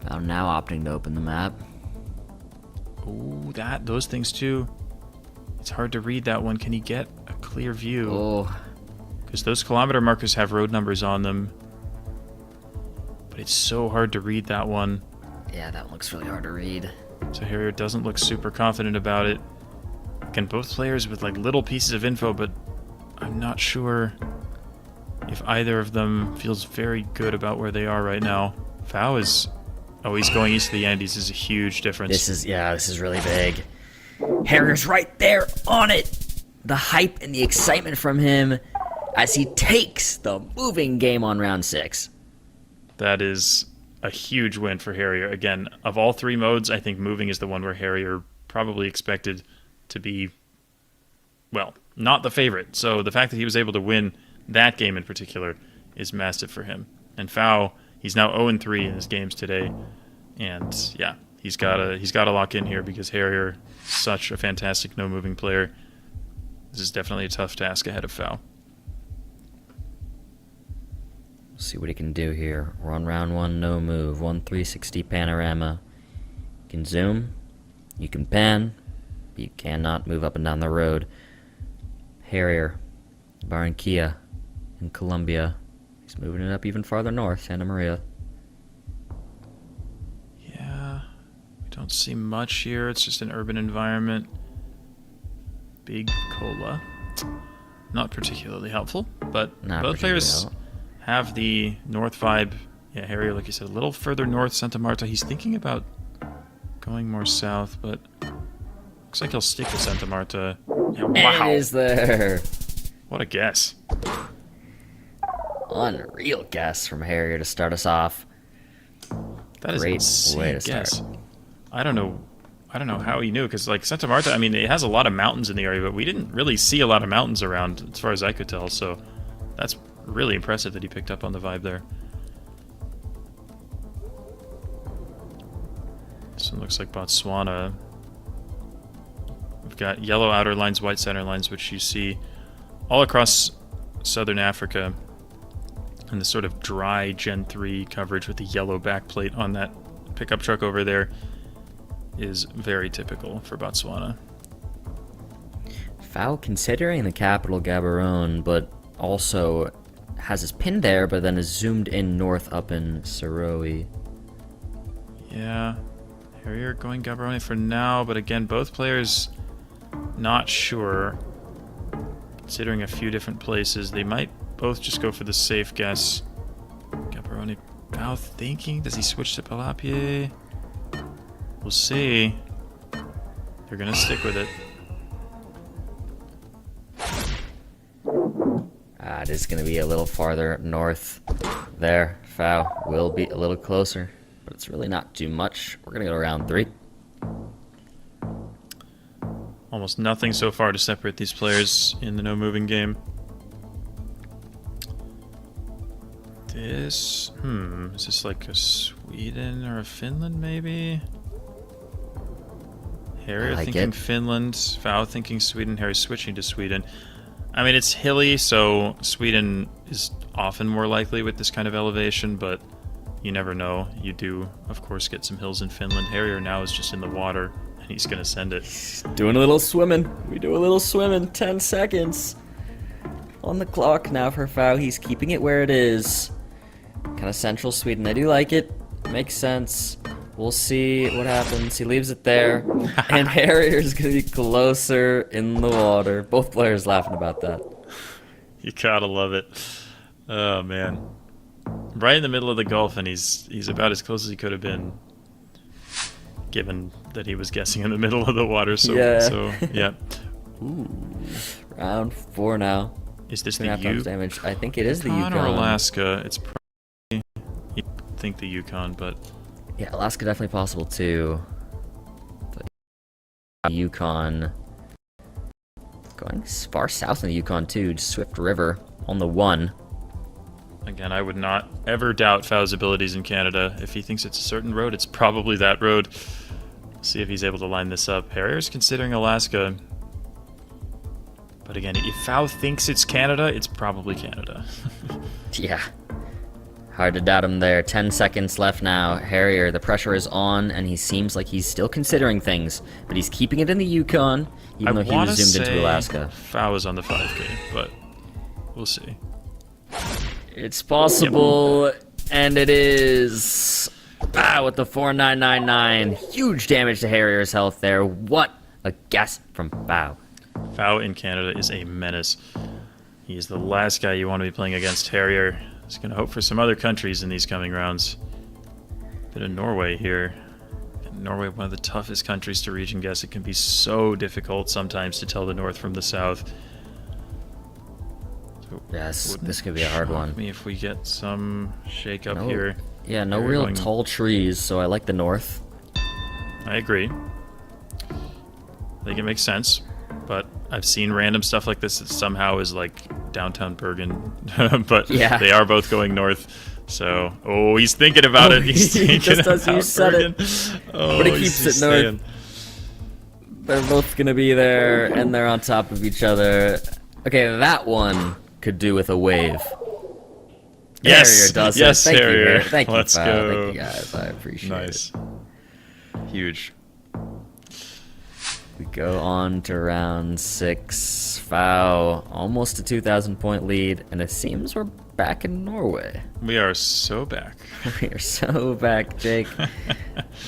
I'm now opting to open the map. Oh, those things too. It's hard to read that one. Can he get a clear view? Oh. Because those kilometer markers have road numbers on them. But it's so hard to read that one. Yeah, that one looks really hard to read. So Harrier doesn't look super confident about it. Again, both players with like little pieces of info, but I'm not sure if either of them feels very good about where they are right now. Fao is... Oh, he's going east of the Andes. This is a huge difference. This is really big. Harrier's right there on it. The hype and the excitement from him as he takes the moving game on round 6. That is a huge win for Harrier. Again, of all 3 modes, I think moving is the one where Harrier probably expected to be, well, not the favorite. So the fact that he was able to win that game in particular is massive for him. And Fao, he's now 0-3 in his games today. And yeah, he's got to lock in here because Harrier is such a fantastic no-moving player. This is definitely a tough task ahead of Fao. See what he can do here. We're on round 1, no move. 1/360 panorama. You can zoom, you can pan, but you cannot move up and down the road. Harrier, Barranquilla, in Colombia. He's moving it up even farther north, Santa Maria. Yeah, We don't see much here. It's just an urban environment. Big cola. Not particularly helpful, but both players have the north vibe. Yeah, Harrier, like you said, a little further north, Santa Marta. He's thinking about going more south, but looks like he'll stick with Santa Marta. Yeah, wow. And it is there. What a guess. Unreal guess from Harrier to start us off. That is Great insane way to guess. start. I don't know how he knew, because like Santa Marta, I mean, it has a lot of mountains in the area, but we didn't really see a lot of mountains around, as far as I could tell. So that's really impressive that he picked up on the vibe there. This one looks like Botswana. We've got yellow outer lines, white center lines, which you see all across southern Africa. And the sort of dry Gen 3 coverage with the yellow backplate on that pickup truck over there is very typical for Botswana. Foul considering the capital Gaborone, but also has his pin there, but then is zoomed in north up in Saroe. Yeah, Harrier going Gaborone for now, but again, both players not sure. Considering a few different places, they might both just go for the safe guess. Gaborone, Foul thinking, does he switch to Palapie? We'll see. They're gonna stick with it. It is going to be a little farther north there. Foul will be a little closer, but it's really not too much. We're going to go to round 3. Almost nothing so far to separate these players in the no-moving game. This... is this like a Sweden or a Finland, maybe? Harrier thinking Finland, Foul thinking Sweden, Harry switching to Sweden. I mean, it's hilly, so Sweden is often more likely with this kind of elevation, but you never know. You do, of course, get some hills in Finland. Harrier now is just in the water, and he's going to send it. Doing a little swimming. We do a little swimming. 10 seconds on the clock now for Foul. He's keeping it where it is. Kind of central Sweden. I do like it. Makes sense. We'll see what happens. He leaves it there. And Harrier's going to be closer in the water. Both players laughing about that. You gotta love it. Oh, man. Right in the middle of the Gulf, and he's about as close as he could have been, given that he was guessing in the middle of the water. So, yeah. Ooh. Round 4 now. Is this 2.5 the times damage. I think it is the Yukon. or Alaska? It's probably... You think the Yukon, but... Yeah, Alaska definitely possible too. The Yukon. Going far south in the Yukon too, Swift River on the 1. Again, I would not ever doubt Fow's abilities in Canada. If he thinks it's a certain road, it's probably that road. See if he's able to line this up. Harrier's considering Alaska. But again, if Fow thinks it's Canada, it's probably Canada. Yeah. Hard to doubt him there. 10 seconds left now. Harrier, the pressure is on, and he seems like he's still considering things, but he's keeping it in the Yukon, even though he was zoomed into Alaska. Fow is on the 5K, but we'll see. It's possible, and it is. With the 4999. Huge damage to Harrier's health there. What a guess from Fow. Fow in Canada is a menace. He is the last guy you want to be playing against. Harrier is going to hope for some other countries in these coming rounds. Bit of Norway here. Norway, one of the toughest countries to reach and guess. It can be so difficult sometimes to tell the north from the south. So yes, this could be a hard one. Me if we get some shake up here. Yeah, no real tall trees, so I like the north. I agree. I think it makes sense, but I've seen random stuff like this that somehow is like downtown Bergen, but yeah. They are both going north. So, he's thinking about it. He's thinking just as you said Bergen. But he keeps it north. They're both gonna be there, and they're on top of each other. Okay, that one could do with a wave. Yes, Harrier does yes, it. Harrier. Thank you, Let's go. Thank you, guys. I appreciate it. Huge. We go on to round 6. Foul, almost a 2,000 point lead, and it seems we're back in Norway. We are so back. We are so back, Jake.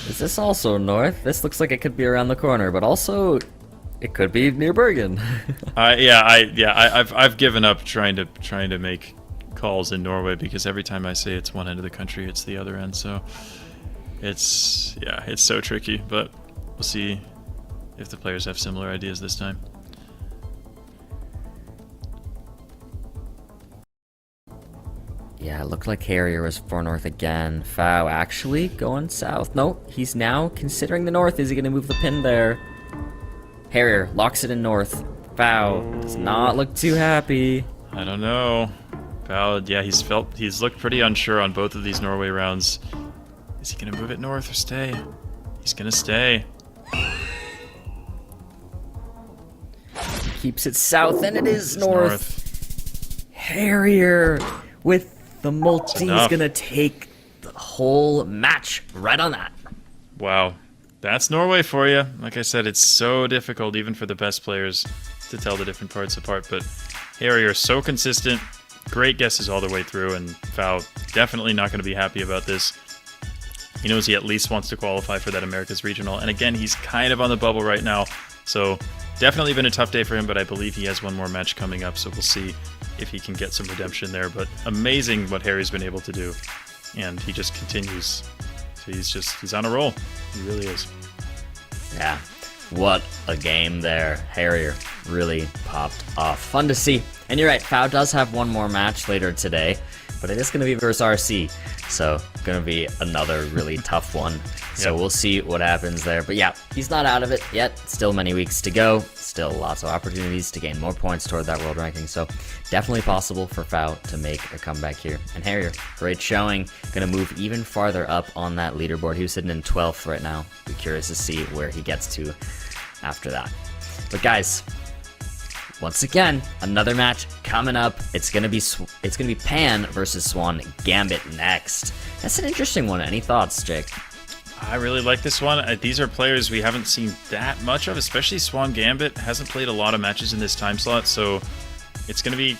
Is this also north? This looks like it could be around the corner, but also it could be near Bergen. I've given up trying to make calls in Norway because every time I say it's one end of the country, it's the other end. So it's so tricky. But we'll see if the players have similar ideas this time. Yeah, it looked like Harrier was for north again. Fow actually going south. No, he's now considering the north. Is he going to move the pin there? Harrier locks it in north. Fow does not look too happy. I don't know. Fow, yeah, he's looked pretty unsure on both of these Norway rounds. Is he going to move it north or stay? He's going to stay. Keeps it south, and it is north. Harrier with the multi is gonna take the whole match right on that. Wow, that's Norway for you. Like I said, it's so difficult even for the best players to tell the different parts apart. But Harrier so consistent, great guesses all the way through, and Fow definitely not going to be happy about this. He knows he at least wants to qualify for that Americas Regional, and again, he's kind of on the bubble right now, so definitely been a tough day for him, but I believe he has one more match coming up, so we'll see if he can get some redemption there. But amazing what Harry's been able to do, and he just continues. So he's on a roll. He really is. Yeah, what a game there. Harrier really popped off. Fun to see. And you're right, Fow does have one more match later today, but it is going to be versus RC, so going to be another really tough one. So we'll see what happens there. But yeah, he's not out of it yet. Still many weeks to go. Still lots of opportunities to gain more points toward that world ranking. So definitely possible for Fow to make a comeback here. And Harrier, great showing. Going to move even farther up on that leaderboard. He was sitting in 12th right now. Be curious to see where he gets to after that. But guys, once again, another match coming up. It's gonna be Pan versus Swan Gambit next. That's an interesting one. Any thoughts, Jake? I really like this one. These are players we haven't seen that much of, especially Swan Gambit. Hasn't played a lot of matches in this time slot, so it's going to be,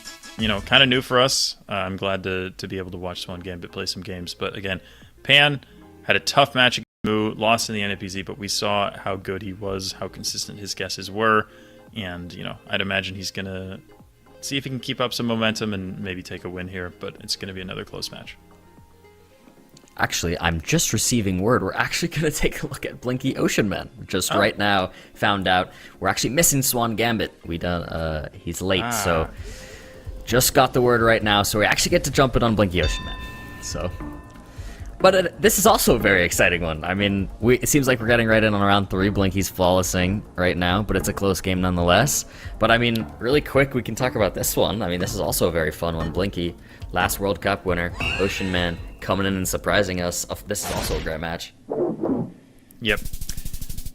kind of new for us. I'm glad to be able to watch Swan Gambit play some games. But again, Pan had a tough match against Moo, lost in the NAPZ, but we saw how good he was, how consistent his guesses were, and I'd imagine he's going to see if he can keep up some momentum and maybe take a win here. But it's going to be another close match. Actually, I'm just receiving word. We're actually going to take a look at Blinky Oceanman. Just right now found out we're actually missing Swan Gambit. He's late, so just got the word right now. So we actually get to jump in on Blinky Oceanman. So, but this is also a very exciting one. I mean, it seems like we're getting right in on round 3. Blinky's flawlessing right now, but it's a close game nonetheless. But I mean, really quick, we can talk about this one. I mean, this is also a very fun one. Blinky, last World Cup winner, Oceanman, coming in and surprising us. This is also a great match. Yep,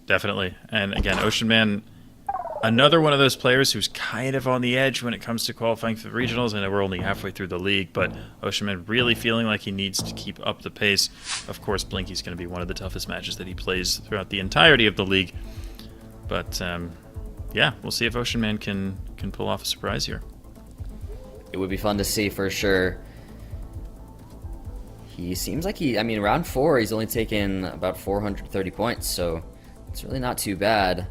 definitely. And again, Oceanman, another one of those players who's kind of on the edge when it comes to qualifying for the regionals. I know we're only halfway through the league, but Oceanman really feeling like he needs to keep up the pace. Of course, Blinky's going to be one of the toughest matches that he plays throughout the entirety of the league. But yeah, we'll see if Oceanman can pull off a surprise here. It would be fun to see for sure. He seems like round 4, he's only taken about 430 points, so it's really not too bad.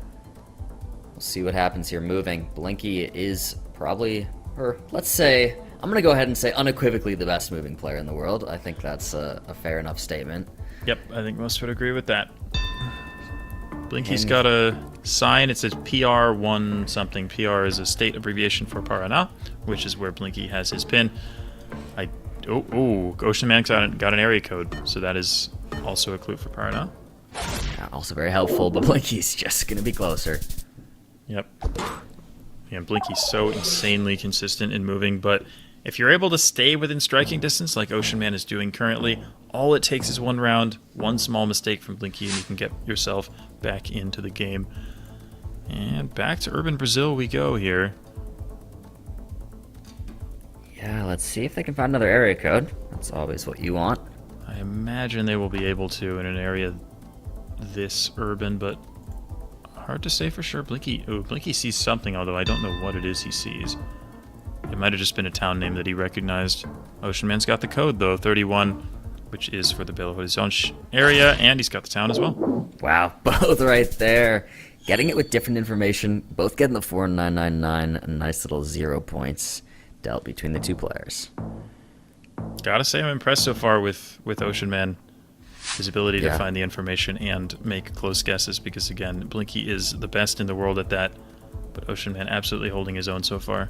We'll see what happens here moving. Blinky is probably, or let's say, I'm going to go ahead and say unequivocally the best moving player in the world. I think that's a fair enough statement. Yep, I think most would agree with that. Blinky's got a sign. It says PR1 something. PR is a state abbreviation for Paraná, which is where Blinky has his pin. Oceanman got an area code, so that is also a clue for Paraná. Yeah, also very helpful, but Blinky's just going to be closer. Yep. Yeah, Blinky's so insanely consistent in moving, but if you're able to stay within striking distance like Oceanman is doing currently, all it takes is one round, one small mistake from Blinky, and you can get yourself back into the game. And back to Urban Brazil we go here. Yeah, let's see if they can find another area code. That's always what you want. I imagine they will be able to in an area this urban, but hard to say for sure. Blinky sees something, although I don't know what it is he sees. It might have just been a town name that he recognized. Oceanman's got the code, though, 31, which is for the Belo Horizonte area, and he's got the town as well. Wow, both right there. Getting it with different information, both getting the 4999, a nice little 0 points dealt between the two players. Gotta say I'm impressed so far with Oceanman. His ability to Yeah. find the information and make close guesses, because again, Blinky is the best in the world at that, but Oceanman absolutely holding his own so far.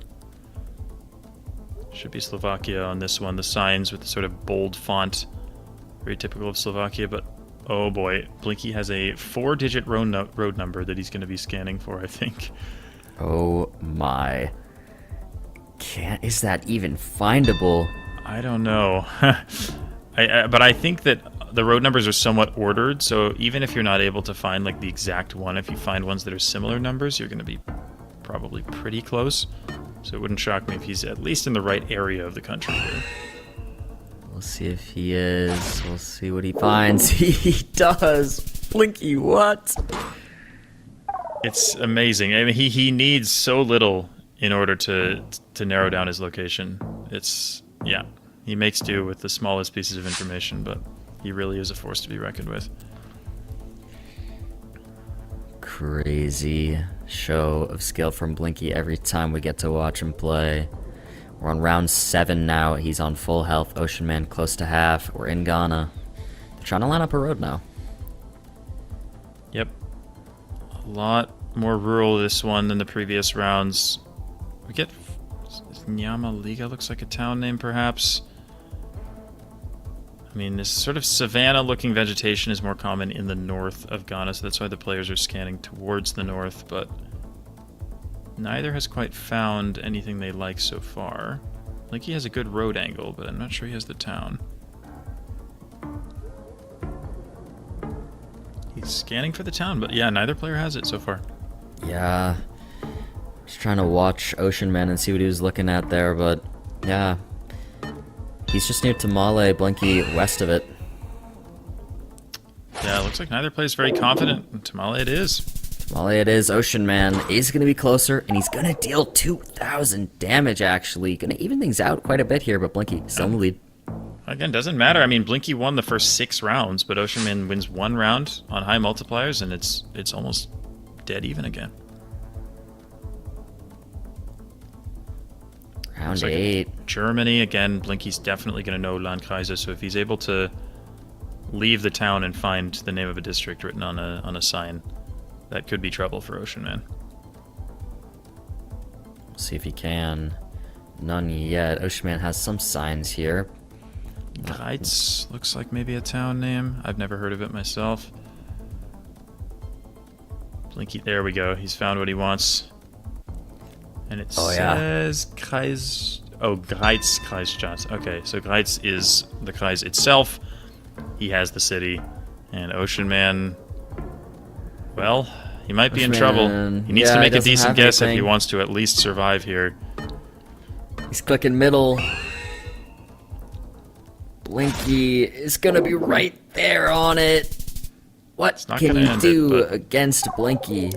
Should be Slovakia on this one. The signs with the sort of bold font, very typical of Slovakia, but oh boy, Blinky has a 4-digit road number that he's going to be scanning for, I think. Oh my. Is that even findable? I don't know. But I think that the road numbers are somewhat ordered, so even if you're not able to find like the exact one, if you find ones that are similar numbers, you're going to be probably pretty close. So it wouldn't shock me if he's at least in the right area of the country here. We'll see if he is. We'll see what he finds. He does. Blinky, what? It's amazing. I mean, he needs so little in order to narrow down his location. Yeah, he makes do with the smallest pieces of information, but he really is a force to be reckoned with. Crazy show of skill from Blinky every time we get to watch him play. We're on round 7 now. He's on full health. Oceanman close to half. We're in Ghana. They're trying to line up a road now. Yep. A lot more rural this one than the previous rounds. We get Nyama Liga, looks like a town name perhaps. I mean, this sort of savanna-looking vegetation is more common in the north of Ghana, so that's why the players are scanning towards the north, but neither has quite found anything they like so far. Like, he has a good road angle, but I'm not sure he has the town. He's scanning for the town, but yeah, neither player has it so far. Yeah. Just trying to watch Oceanman and see what he was looking at there, but yeah. He's just near Tamale, Blinky west of it. Yeah, it looks like neither player is very confident. And Tamale it is. Tamale it is. Oceanman is going to be closer, and he's going to deal 2,000 damage, actually. Going to even things out quite a bit here, but Blinky still in the lead. Again, doesn't matter. I mean, Blinky won the first 6 rounds, but Oceanman wins 1 round on high multipliers, and it's almost dead even again. Round Like 8. Germany, again, Blinky's definitely going to know Landkreise, so if he's able to leave the town and find the name of a district written on a sign, that could be trouble for Oceanman. We'll see if he can. None yet. Oceanman has some signs here. Greiz looks like maybe a town name. I've never heard of it myself. Blinky, there we go. He's found what he wants. And it says Kreis. Oh, Greiz Kreisstadt. Okay, so Greiz is the Kreis itself. He has the city. And Oceanman, well, he might be in trouble. He needs to make a decent guess if he wants to at least survive here. He's clicking middle. Blinky is going to be right there on it. What can you do against Blinky?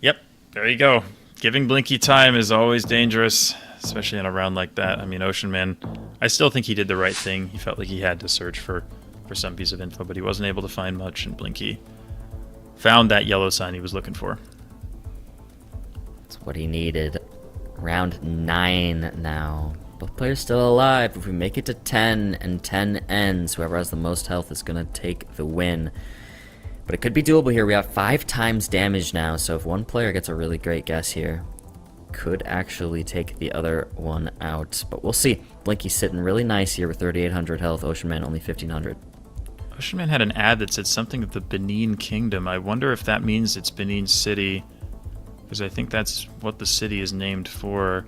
Yep, there you go. Giving Blinky time is always dangerous, especially in a round like that. I mean, Oceanman, I still think he did the right thing. He felt like he had to search for some piece of info, but he wasn't able to find much, and Blinky found that yellow sign he was looking for. That's what he needed. Round 9 now. Both players still alive. If we make it to 10 and 10 ends, whoever has the most health is going to take the win. But it could be doable here. We have 5 times damage now, so if one player gets a really great guess here, could actually take the other one out. But we'll see. Blinky's sitting really nice here with 3,800 health. Oceanman only 1,500. Oceanman had an ad that said something of the Benin Kingdom. I wonder if that means it's Benin City, because I think that's what the city is named for.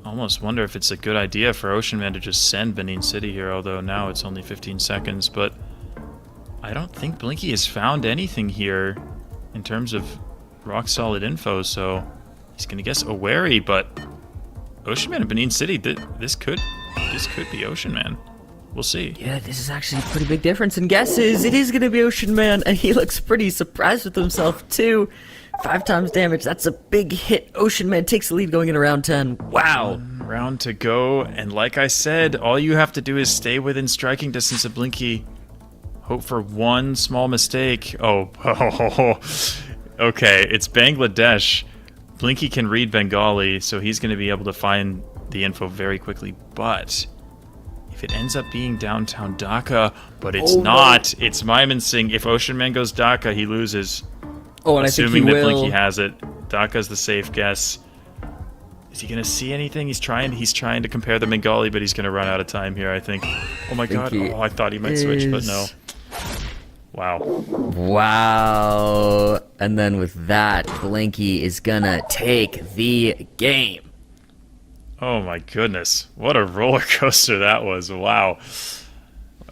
I almost wonder if it's a good idea for Oceanman to just send Benin City here, although now it's only 15 seconds, but I don't think Blinky has found anything here in terms of rock-solid info, so he's going to guess Owerri, but Oceanman and Benin City, this could be Oceanman. We'll see. Yeah, this is actually a pretty big difference in guesses. It is going to be Oceanman, and he looks pretty surprised with himself, too. 5 times damage. That's a big hit. Oceanman takes the lead going into round 10. Wow. One round to go, and like I said, all you have to do is stay within striking distance of Blinky. Hope for one small mistake. Oh, okay, it's Bangladesh. Blinky can read Bengali, so he's going to be able to find the info very quickly, but if it ends up being downtown Dhaka, but it's not, no. It's Mymensingh. If Oceanman goes Dhaka, he loses. Oh, and assuming I think he that will. Blinky has it. Dhaka's the safe guess. Is he gonna see anything? He's trying to compare the Bengali, but he's gonna run out of time here, I think. Oh my god. Oh, I thought he might switch, but no. Wow. Wow. And then with that, Blinky is gonna take the game. Oh my goodness. What a roller coaster that was. Wow.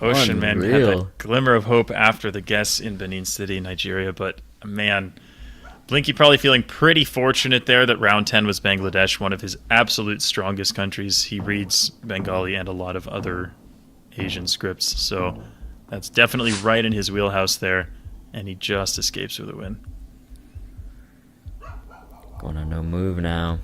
Oceanman had a glimmer of hope after the guess in Benin City, Nigeria, but man, Blinky probably feeling pretty fortunate there that round 10 was Bangladesh, one of his absolute strongest countries. He reads Bengali and a lot of other Asian scripts, so that's definitely right in his wheelhouse there, and he just escapes with a win. Going on no move now.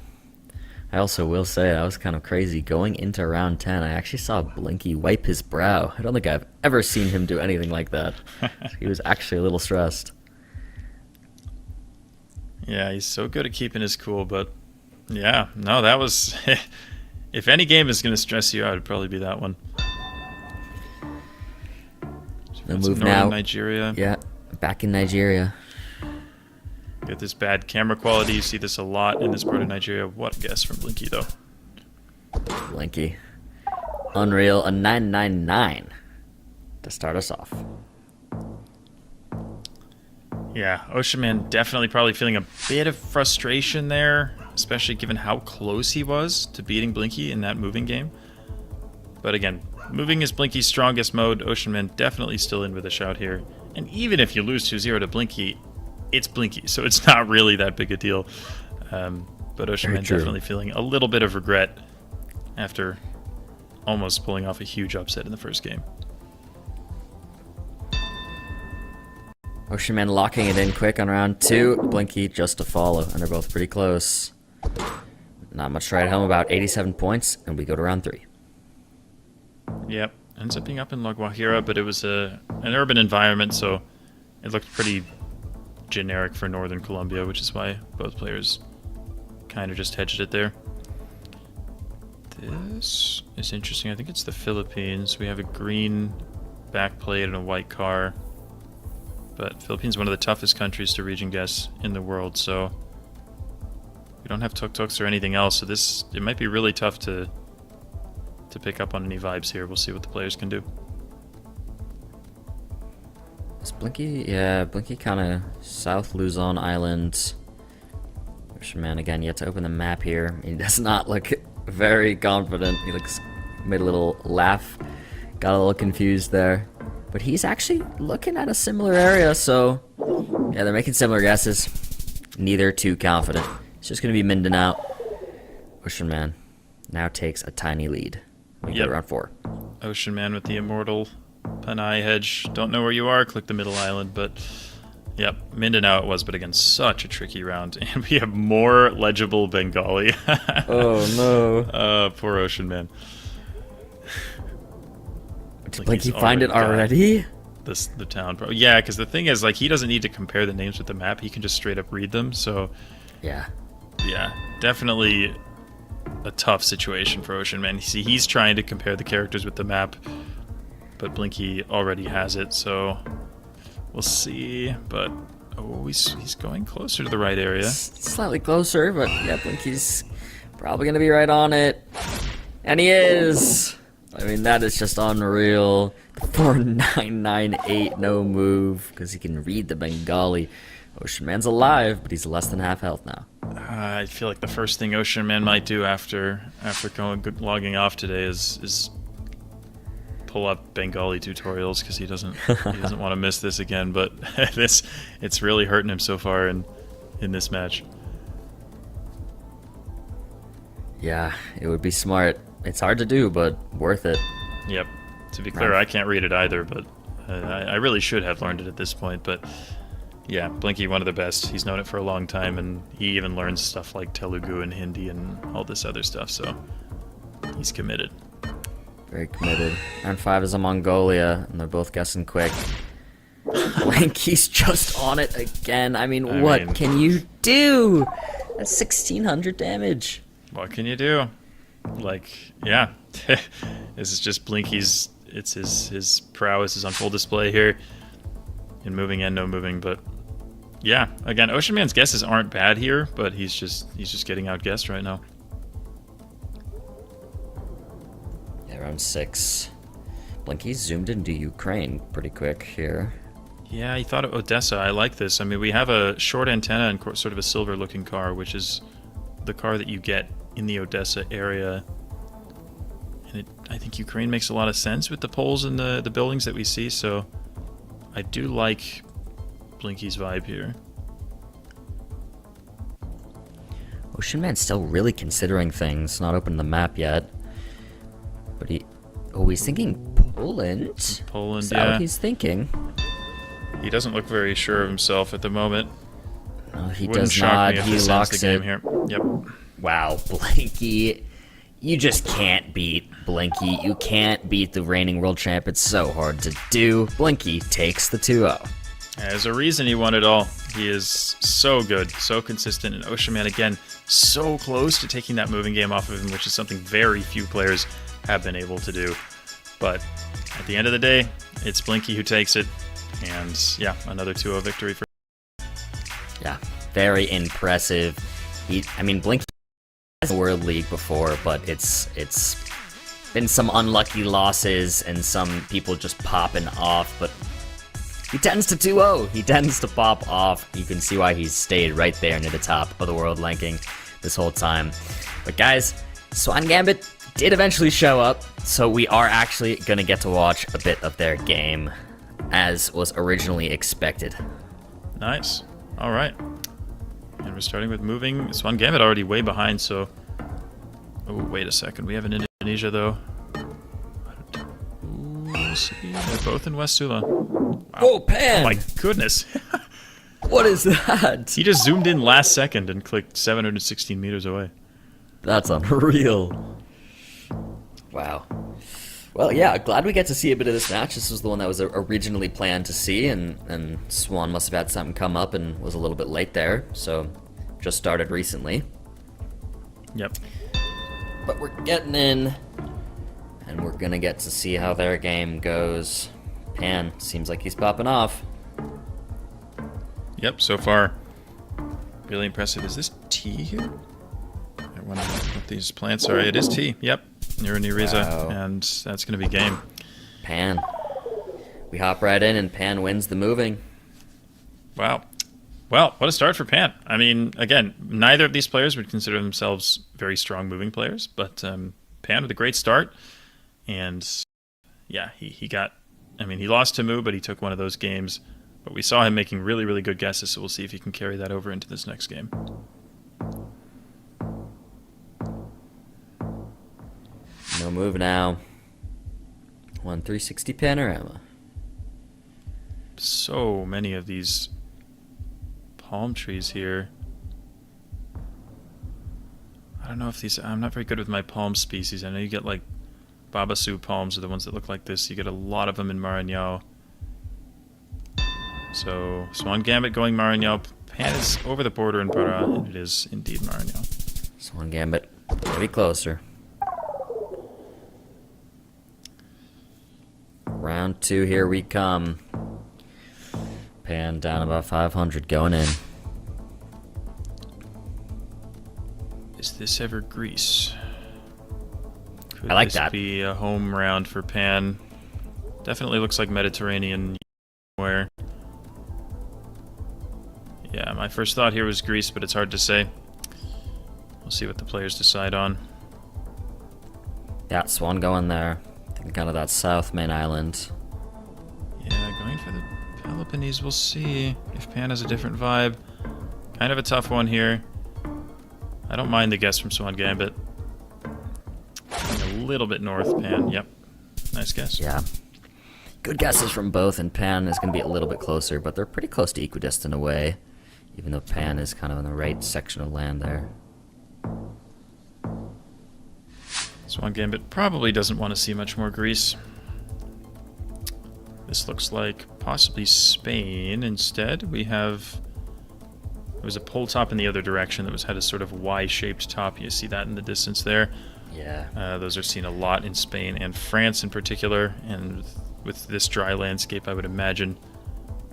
I also will say that was kind of crazy. Going into round 10, I actually saw Blinky wipe his brow. I don't think I've ever seen him do anything like that. He was actually a little stressed. Yeah, he's so good at keeping his cool, but yeah, no, that was... if any game is going to stress you out, it'd probably be that one. No move now. Nigeria. Yeah, back in Nigeria. Get this bad camera quality. You see this a lot in this part of Nigeria. What a guess from Blinky, though. Blinky. Unreal, a 999 to start us off. Yeah, Oceanman definitely probably feeling a bit of frustration there, especially given how close he was to beating Blinky in that moving game. But again, moving is Blinky's strongest mode. Oceanman definitely still in with a shout here. And even if you lose 2-0 to Blinky, it's Blinky, so it's not really that big a deal. But Oceanman definitely feeling a little bit of regret after almost pulling off a huge upset in the first game. Oceanman locking it in quick on round 2. Blinky just to follow, and they're both pretty close. Not much to write home about. 87 points, and we go to round 3. Yep, ends up being up in La Guajira, but it was an urban environment, so it looked pretty generic for northern Colombia, which is why both players kind of just hedged it there. This is interesting. I think it's the Philippines. We have a green backplate and a white car. But Philippines is one of the toughest countries to region guess in the world, so we don't have tuk-tuks or anything else, so it might be really tough to pick up on any vibes here. We'll see what the players can do. Is Blinky? Yeah, Blinky kind of South Luzon Island. Oceanman again yet to open the map here. He does not look very confident. He made a little laugh, got a little confused there. But he's actually looking at a similar area, so yeah, they're making similar guesses. Neither too confident. It's just going to be Mindanao. Oceanman now takes a tiny lead. We get round 4. Oceanman with the immortal Panay hedge. Don't know where you are, click the middle island, but yep, Mindanao it was, but again, such a tricky round. And we have more legible Bengali. Oh no. Poor Oceanman. Did Blinky find it already? The town. Yeah, because the thing is, like, he doesn't need to compare the names with the map. He can just straight up read them, so... Yeah, definitely a tough situation for Oceanman. See, he's trying to compare the characters with the map, but Blinky already has it, so we'll see. But, oh, he's going closer to the right area. Slightly closer, but yeah, Blinky's probably going to be right on it. And he is! I mean, that is just unreal. 4998, no move, because he can read the Bengali. Oceanman's alive, but he's less than half health now. I feel like the first thing Oceanman might do after logging off today is pull up Bengali tutorials, because he doesn't want to miss this again. But it's really hurting him so far in this match. Yeah, it would be smart. It's hard to do, but worth it. Yep. To be clear, I can't read it either, but I really should have learned it at this point. But Yeah, Blinky, one of the best. He's known it for a long time, and he even learns stuff like Telugu and Hindi and all this other stuff, so he's committed. Very committed. Round 5 is a Mongolia, and they're both guessing quick. Blinky's just on it again. I mean, what can you do? That's 1,600 damage. What can you do? Like, yeah. This is just Blinky's... It's his prowess is on full display here. In moving and no moving, but... Yeah, again, Oceanman's guesses aren't bad here, but he's just getting outguessed right now. Yeah, round 6. Blinky's zoomed into Ukraine pretty quick here. Yeah, he thought of Odessa. I like this. I mean, we have a short antenna and sort of a silver-looking car, which is the car that you get in the Odessa area. And I think Ukraine makes a lot of sense with the poles and the buildings that we see, so I do like Blinky's vibe here. Oceanman's still really considering things. Not opened the map yet. But he's thinking Poland? Poland, Is that what he's thinking? He doesn't look very sure of himself at the moment. No, he Wouldn't does shock not. me if He this ends locks the game it. here. Yep. Wow, Blinky. You just can't beat Blinky. You can't beat the reigning world champ. It's so hard to do. Blinky takes the 2-0. There's a reason he won it all. He is so good, so consistent, and Oceanman, again, so close to taking that moving game off of him, which is something very few players have been able to do. But at the end of the day, it's Blinky who takes it, and yeah, another 2-0 victory for... Yeah, very impressive. Blinky has the World League before, but it's been some unlucky losses and some people just popping off, but he tends to 2-0. He tends to pop off. You can see why he's stayed right there near the top of the world ranking this whole time. But guys, Swan Gambit did eventually show up, so we are actually going to get to watch a bit of their game, as was originally expected. Nice. All right. And we're starting with moving. Swan Gambit already way behind, so... Oh, wait a second. We have an Indonesia, though. Ooh, see. They're both in West Sula. Wow. Oh, Pan! Oh, my goodness. What is that? He just zoomed in last second and clicked 716 meters away. That's unreal. Wow. Well, yeah, glad we get to see a bit of this match. This was the one that was originally planned to see, and Swan must have had something come up and was a little bit late there, so just started recently. Yep. But we're getting in, and we're gonna get to see how their game goes. Pan seems like he's popping off. Yep, so far, really impressive. Is this tea here? I wonder what these plants are. It is tea. Yep. Near Niriza, Wow. and that's going to be game. Pan. We hop right in, and Pan wins the moving. Wow. Well, what a start for Pan. I mean, again, neither of these players would consider themselves very strong moving players, but Pan with a great start. And, yeah, he got... I mean, he lost to Mu, but he took one of those games. But we saw him making really, really good guesses, so we'll see if he can carry that over into this next game. No move now. 360 panorama. So many of these palm trees here. I don't know if these... I'm not very good with my palm species. I know you get like Babasu palms are the ones that look like this. You get a lot of them in Maranhão. So Swan Gambit going Maranhão. Pan is over the border in Pará, and it is indeed Maranhão. Swan Gambit, pretty closer. Round 2, here we come. Pan down about 500, going in. Is this ever Greece? Could I like this that. be a home round for Pan? Definitely looks like Mediterranean where. Yeah, my first thought here was Greece, but it's hard to say. We'll see what the players decide on. Yeah, Swan going there. Thinking kind of that south main island. Yeah, going for the Peloponnese. We'll see if Pan has a different vibe. Kind of a tough one here. I don't mind the guess from Swan Gambit. A little bit north, Pan. Yep. Nice guess. Yeah. Good guesses from both, and Pan is going to be a little bit closer, but they're pretty close to equidistant away, even though Pan is kind of in the right section of land there. Swan Gambit probably doesn't want to see much more Greece. This looks like possibly Spain instead. We have... There was a pole top in the other direction that had a sort of Y-shaped top. You see that in the distance there. Yeah. Those are seen a lot in Spain and France in particular, and with this dry landscape, I would imagine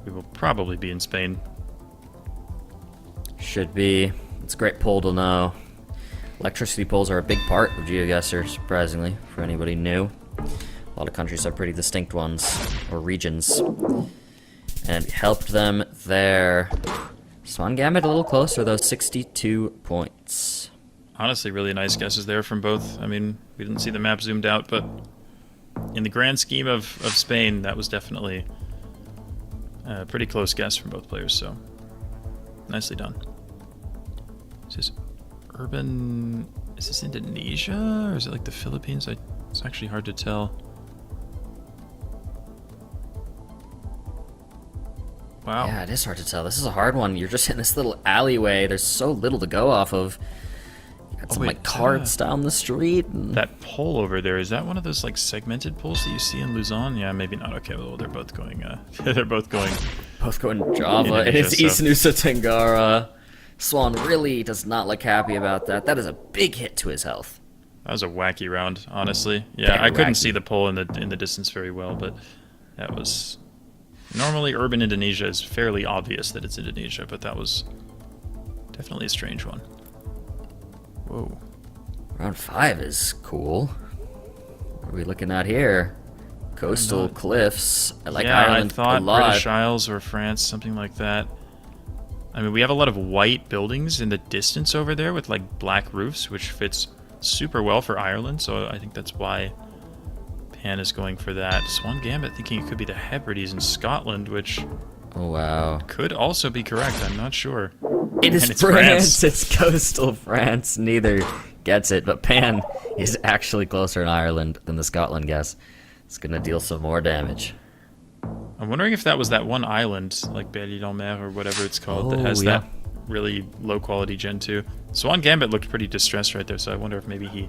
we will probably be in Spain. Should be. It's a great poll to know. Electricity polls are a big part of GeoGuessr, surprisingly, for anybody new. A lot of countries have pretty distinct ones, or regions. And it helped them there. Swan Gambit a little closer, though, 62 points. Honestly, really nice guesses there from both. I mean, we didn't see the map zoomed out, but in the grand scheme of Spain, that was definitely a pretty close guess from both players, so nicely done. Is this urban... Is this Indonesia, or is it like the Philippines? It's actually hard to tell. Wow. Yeah, it is hard to tell. This is a hard one. You're just in this little alleyway. There's so little to go off of. You got some like carts down the street. And... That pole over there, is that one of those like segmented poles that you see in Luzon? Yeah, maybe not. Okay, well they're both going. They're both going. Both going Java. And it's so. East Nusa Tenggara. Swan really does not look happy about that. That is a big hit to his health. That was a wacky round, honestly. Yeah, I couldn't see the pole in the distance very well, but that was. Normally, urban Indonesia is fairly obvious that it's Indonesia, but that was definitely a strange one. Whoa. Round 5 is cool. What are we looking at here? Coastal cliffs. I like Ireland I thought a lot. British Isles or France, something like that. I mean, we have a lot of white buildings in the distance over there with like black roofs, which fits super well for Ireland, so I think that's why Pan is going for that. Swan Gambit thinking it could be the Hebrides in Scotland, which oh wow, could also be correct. I'm not sure. It is France. It's coastal France. Neither gets it, but Pan is actually closer in Ireland than the Scotland guess. It's gonna deal some more damage. I'm wondering if that was that one island, like Belle-Île-en-Mer or whatever it's called, that has that really low quality Gen 2. Swan Gambit looked pretty distressed right there, so I wonder if maybe he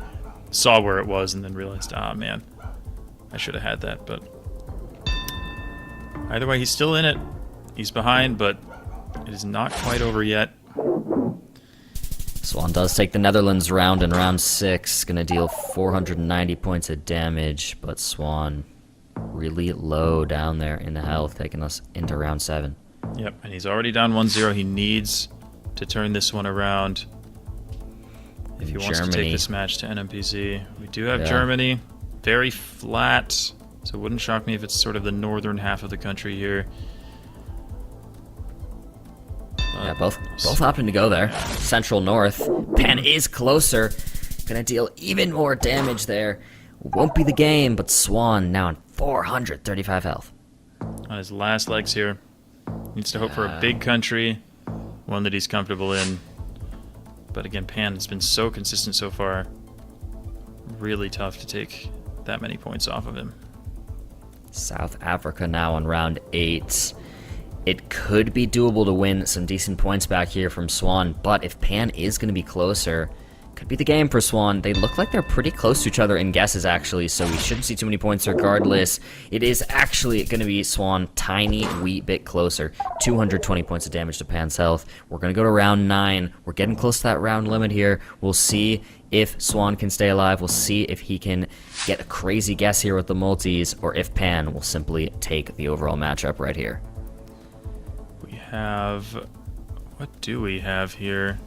saw where it was and then realized, ah man, I should have had that, but either way, he's still in it. He's behind, but it is not quite over yet. Swan does take the Netherlands round in round 6. Gonna deal 490 points of damage, but Swan really low down there in the health, taking us into round 7. Yep, and he's already down 1-0. He needs to turn this one around if he wants to take this match to NMPC. We do have Germany. Very flat, so it wouldn't shock me if it's sort of the northern half of the country here. Yeah, both happen to go there. Yeah. Central north. Pan is closer. Gonna deal even more damage there. Won't be the game, but Swan now on 435 health. On his last legs here. Needs to hope for a big country, one that he's comfortable in. But again, Pan has been so consistent so far. Really tough to take that many points off of him. South Africa now on round 8. It could be doable to win some decent points back here from Swan, but if Pan is going to be closer, could be the game for Swan. They look like they're pretty close to each other in guesses, actually, so we shouldn't see too many points regardless. It is actually going to be Swan tiny wee bit closer. 220 points of damage to Pan's health. We're going to go to round 9. We're getting close to that round limit here. We'll see if Swan can stay alive. We'll see if he can get a crazy guess here with the multis, or if Pan will simply take the overall matchup right here. What do we have here?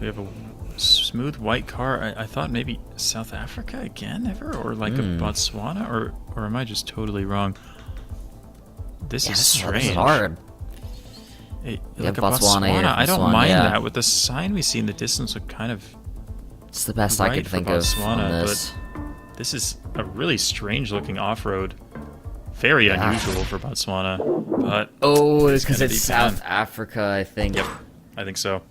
We have a smooth white car. I thought maybe South Africa again, ever, or like a Botswana, or am I just totally wrong? This is strange. This is hard. Hey, like Botswana here. I don't mind that. With the sign we see in the distance, look kind of. It's the best I could think of on this. But this is a really strange-looking off-road. Very unusual for Botswana, but it's because it's South Africa, I think. Yep, I think so.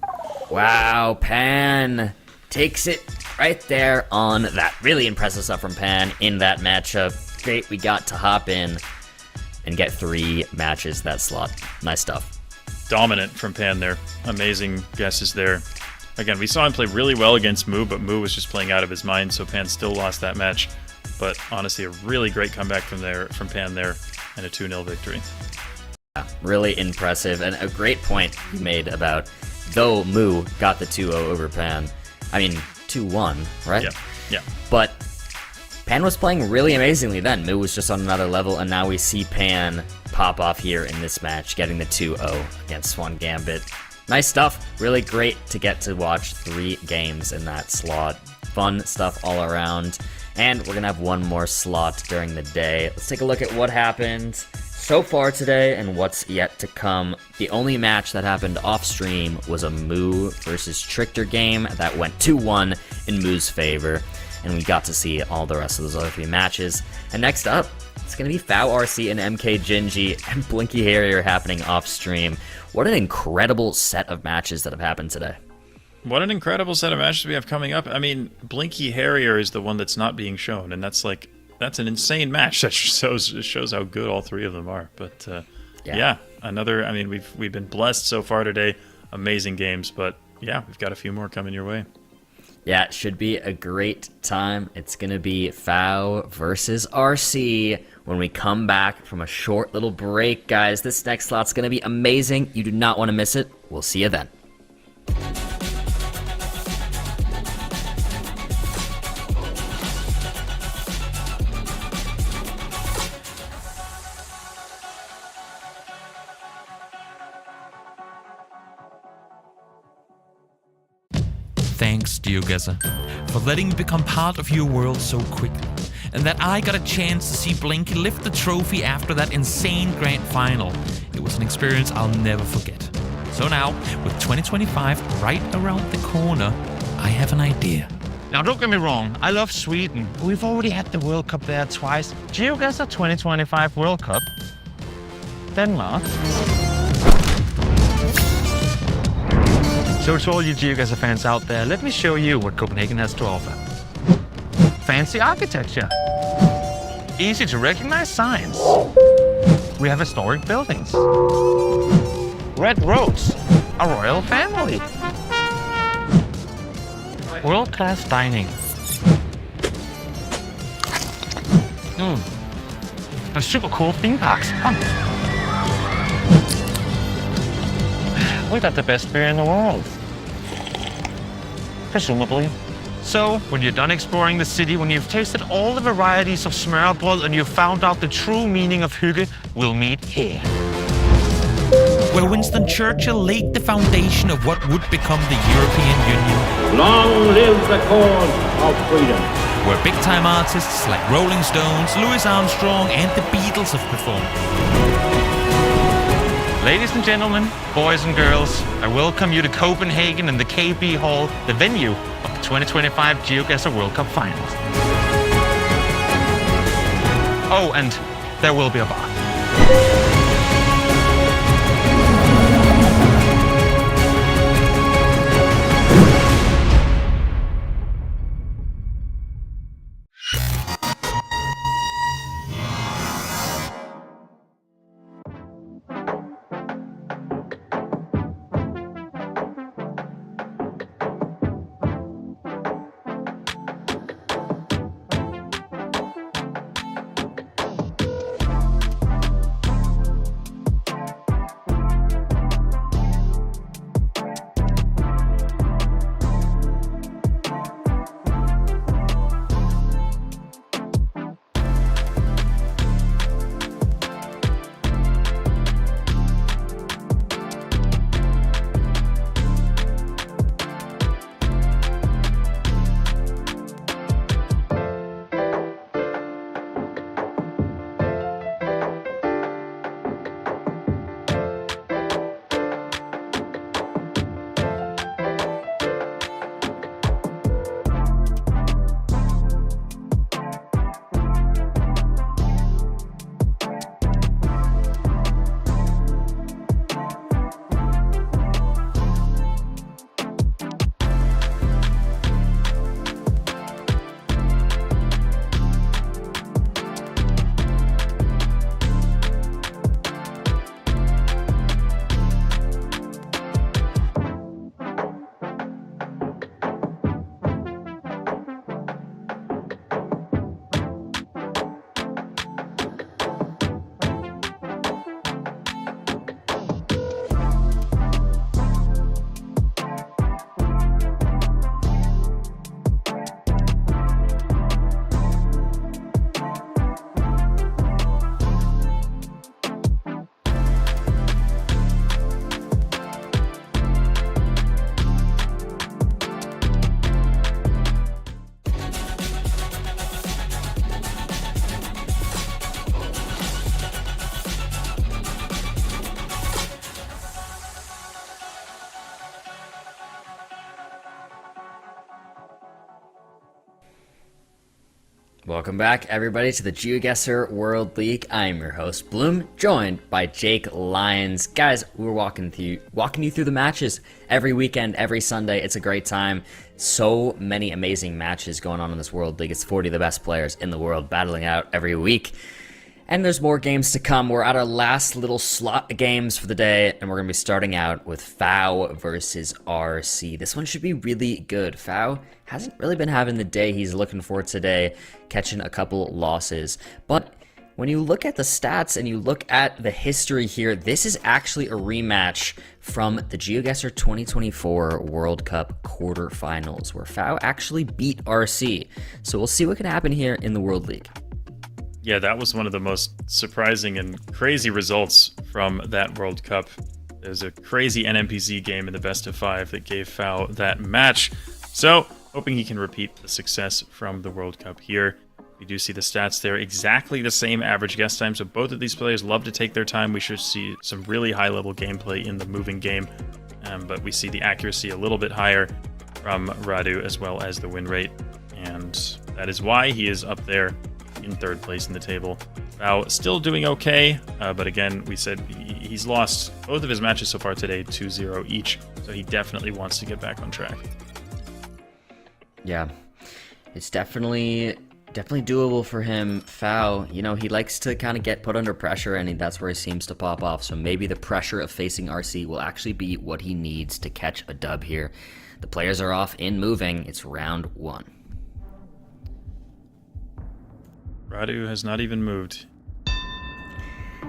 Wow, Pan takes it right there on that. Really impressive stuff from Pan in that matchup. great we got to hop in and get 3 matches that slot. Nice stuff. Dominant from Pan there. Amazing guesses there. Again, we saw him play really well against Moo, but Moo was just playing out of his mind, so Pan still lost that match. But honestly, a really great comeback from Pan there, and a 2-0 victory. Yeah, really impressive, and a great point you made about, though Moo got the 2-0 over Pan, 2-1, right? Yeah. But Pan was playing really amazingly then. Moo was just on another level, and now we see Pan pop off here in this match, getting the 2-0 against Swan Gambit. Nice stuff. Really great to get to watch 3 games in that slot. Fun stuff all around. And we're going to have one more slot during the day. Let's take a look at what happened so far today and what's yet to come. The only match that happened off stream was a Moo versus Trickter game that went 2-1 in Moo's favor. And we got to see all the rest of those other 3 matches. And next up, it's going to be FAO RC and MK Gingi and Blinky Harrier happening off stream. What an incredible set of matches that have happened today. What an incredible set of matches we have coming up. Blinky Harrier is the one that's not being shown, and that's an insane match. That shows how good all 3 of them are. But yeah, another. We've been blessed so far today. Amazing games, but yeah, we've got a few more coming your way. Yeah, it should be a great time. It's going to be FAO versus RC when we come back from a short little break, guys. This next slot's going to be amazing. You do not want to miss it. We'll see you then. Thanks, GeoGuessr, for letting me become part of your world so quickly, and that I got a chance to see Blinky lift the trophy after that insane grand final. It was an experience I'll never forget. So now, with 2025 right around the corner, I have an idea. Now, don't get me wrong, I love Sweden. We've already had the World Cup there twice. GeoGuessr 2025 World Cup. Denmark. So to all you GeoGuessr fans out there, let me show you what Copenhagen has to offer. Fancy architecture. Easy to recognize signs. We have historic buildings. Red roads. A royal family. World-class dining. A super cool theme parks. We got the best beer in the world. Presumably. So, when you're done exploring the city, when you've tasted all the varieties of smørrebrød and you've found out the true meaning of hygge, we'll meet here. Where Winston Churchill laid the foundation of what would become the European Union. Long live the cause of freedom. Where big-time artists like Rolling Stones, Louis Armstrong, and the Beatles have performed. Ladies and gentlemen, boys and girls, I welcome you to Copenhagen and the KB Hall, the venue of the 2025 GeoGuessr World Cup Finals. Oh, and there will be a bar. Welcome back, everybody, to the GeoGuessr World League. I'm your host, Bloom, joined by Jake Lyons. Guys, we're walking you through the matches every weekend, every Sunday. It's a great time. So many amazing matches going on in this World League. It's 40 of the best players in the world battling out every week. And there's more games to come. We're at our last little slot of games for the day, and we're going to be starting out with FAO versus RC. This one should be really good. FAO hasn't really been having the day he's looking for today, catching a couple losses. But when you look at the stats and you look at the history here, this is actually a rematch from the GeoGuessr 2024 World Cup quarterfinals, where FAO actually beat RC. So we'll see what can happen here in the World League. Yeah, that was one of the most surprising and crazy results from that World Cup. There's a crazy NMPZ game in the best of 5 that gave FAO that match. So, hoping he can repeat the success from the World Cup here. We do see the stats there, exactly the same average guess time, so both of these players love to take their time. We should see some really high-level gameplay in the moving game, but we see the accuracy a little bit higher from Radu, as well as the win rate, and that is why he is up there in 3rd place in the table. FAO still doing okay, but again, we said he's lost both of his matches so far today, 2-0 each, so he definitely wants to get back on track. Yeah, it's definitely doable for him. FAO, you know, he likes to kind of get put under pressure, and that's where he seems to pop off, so maybe the pressure of facing RC will actually be what he needs to catch a dub here. The players are off in moving. It's round 1. Radu has not even moved.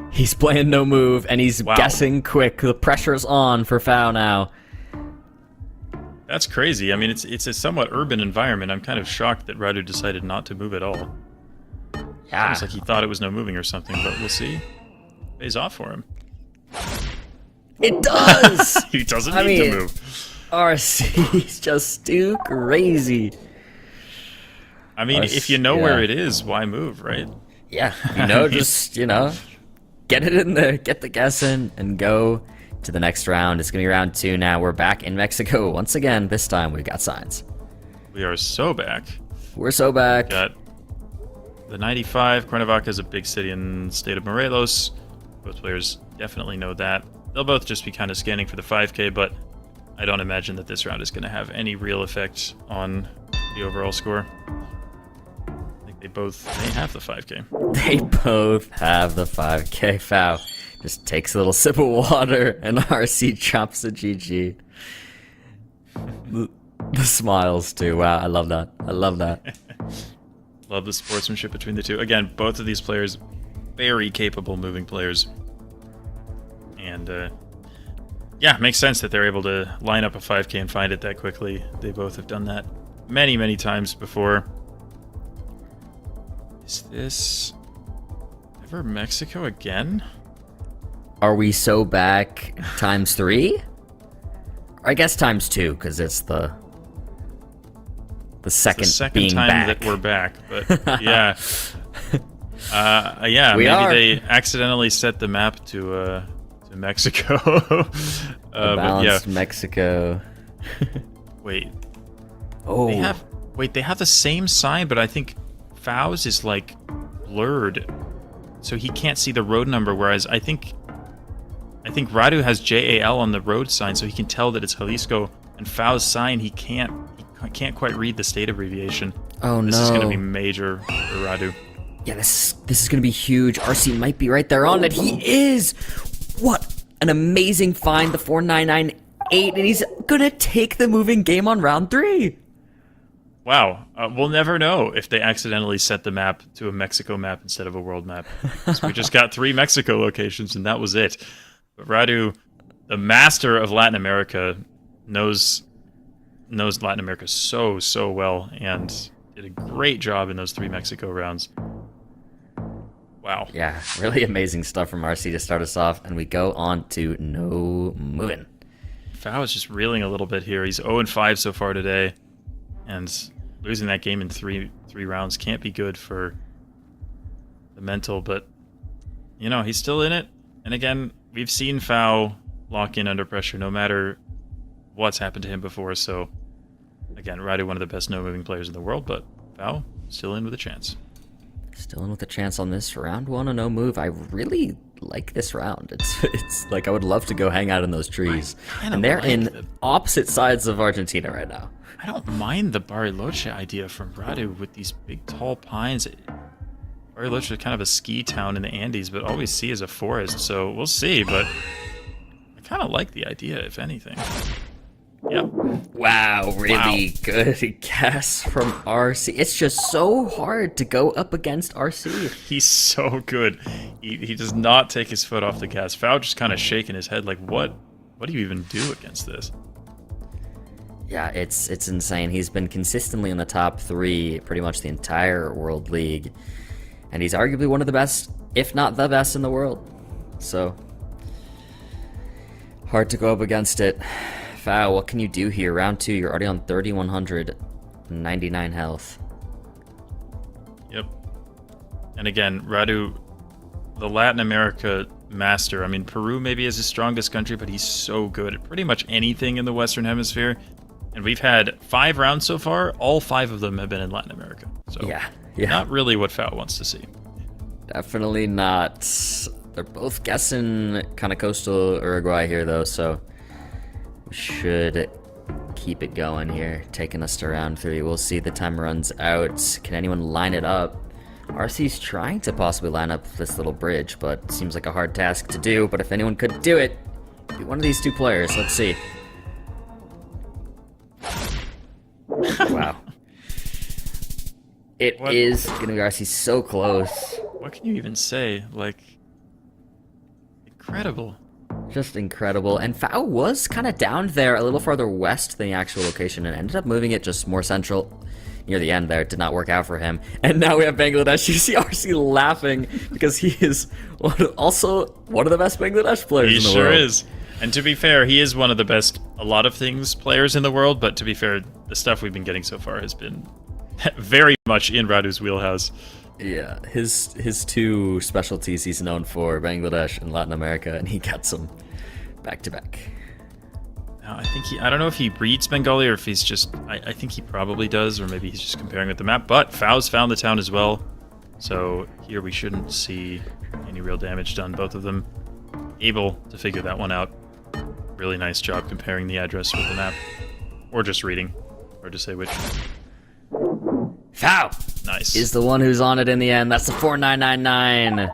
He's playing no move, and he's guessing quick. The pressure's on for FAO now. That's crazy. I mean, it's a somewhat urban environment. I'm kind of shocked that Radu decided not to move at all. Yeah. It's like he thought it was no moving or something, but we'll see. Pays off for him. It does! He doesn't need to move. RC's just too crazy. I mean, if you know where it is, why move, right? Yeah, just, get it in there, get the guess in, and go to the next round. It's going to be round 2 now. We're back in Mexico once again. This time we've got signs. We are so back. We're so back. Got the 95. Cuernavaca is a big city in the state of Morelos. Both players definitely know that. They'll both just be kind of scanning for the 5K, but I don't imagine that this round is going to have any real effect on the overall score. They both may have the 5K. They both have the 5K. FAO just takes a little sip of water, and RC chops a GG. The smiles, too. Wow, I love that. I love that. Love the sportsmanship between the two. Again, both of these players, very capable moving players. And, yeah, makes sense that they're able to line up a 5K and find it that quickly. They both have done that many, many times before. Is this ever Mexico again? Are we so back times 3? Or I guess times 2, because it's the second being time back. That we're back, but yeah. Yeah, maybe they accidentally set the map to Mexico. Balanced but yeah. Mexico. Wait. Oh. They have the same sign, but I think FAO's is like blurred, so he can't see the road number, whereas I think Radu has JAL on the road sign, so he can tell that it's Jalisco, and FAO's sign he can't quite read the state abbreviation. Oh no. This is gonna be major for Radu. Yeah, this is gonna be huge. RC might be right there on it. He is! What an amazing find, the 4998, and he's gonna take the moving game on round 3. Wow, we'll never know if they accidentally set the map to a Mexico map instead of a world map. So we just got 3 Mexico locations, and that was it. But Radu, the master of Latin America, knows Latin America so well, and did a great job in those 3 Mexico rounds. Wow. Yeah, really amazing stuff from RC to start us off, and we go on to no moving. FAO is just reeling a little bit here. He's 0-5 so far today, and losing that game in three rounds can't be good for the mental, but, he's still in it. And again, we've seen FAO lock in under pressure no matter what's happened to him before, so, again, Radu, one of the best no-moving players in the world, but FAO still in with a chance. Still in with a chance on this round 1 and no move. I really like this round. It's like I would love to go hang out in those trees. And they're in opposite sides of Argentina right now. I don't mind the Bariloche idea from Radu with these big tall pines. Bariloche is kind of a ski town in the Andes, but all we see is a forest, so we'll see, but I kind of like the idea, if anything. Yep. Wow, really good guess from RC. It's just so hard to go up against RC. He's so good. He does not take his foot off the gas. Fao just kind of shaking his head like, what do you even do against this? Yeah, it's insane. He's been consistently in the top 3 pretty much the entire World League. And he's arguably one of the best, if not the best in the world. So, hard to go up against it. Fao, what can you do here? Round 2, you're already on 3,199 health. Yep. And again, Radu, the Latin America master. I mean, Peru maybe is his strongest country, but he's so good at pretty much anything in the Western Hemisphere. And we've had 5 rounds so far. All 5 of them have been in Latin America. So Yeah. not really what Fao wants to see. Definitely not. They're both guessing kind of coastal Uruguay here, though, so we should keep it going here, taking us to round 3. We'll see. The time runs out. Can anyone line it up? RC's trying to possibly line up this little bridge, but it seems like a hard task to do. But if anyone could do it, it'd be one of these 2 players. Let's see. Wow. It is going to be RC so close. What can you even say? Like, incredible. Just incredible. And Fao was kind of down there a little farther west than the actual location and ended up moving it just more central near the end there. It did not work out for him. And now we have Bangladesh. You see RC laughing because he is also one of the best Bangladesh players in the world. He sure is. And to be fair, he is one of the best a lot of things players in the world, but to be fair, the stuff we've been getting so far has been very much in Radu's wheelhouse. Yeah, his 2 specialties he's known for, Bangladesh and Latin America, and he gets them back to back. Now, I don't know if he reads Bengali or if he's just, I think he probably does, or maybe he's just comparing with the map, but Fao's found the town as well, so here we shouldn't see any real damage done. Both of them able to figure that one out. Really nice job comparing the address with the map, or just reading, or to say which. Fao Nice. is the one who's on it in the end. That's the 4999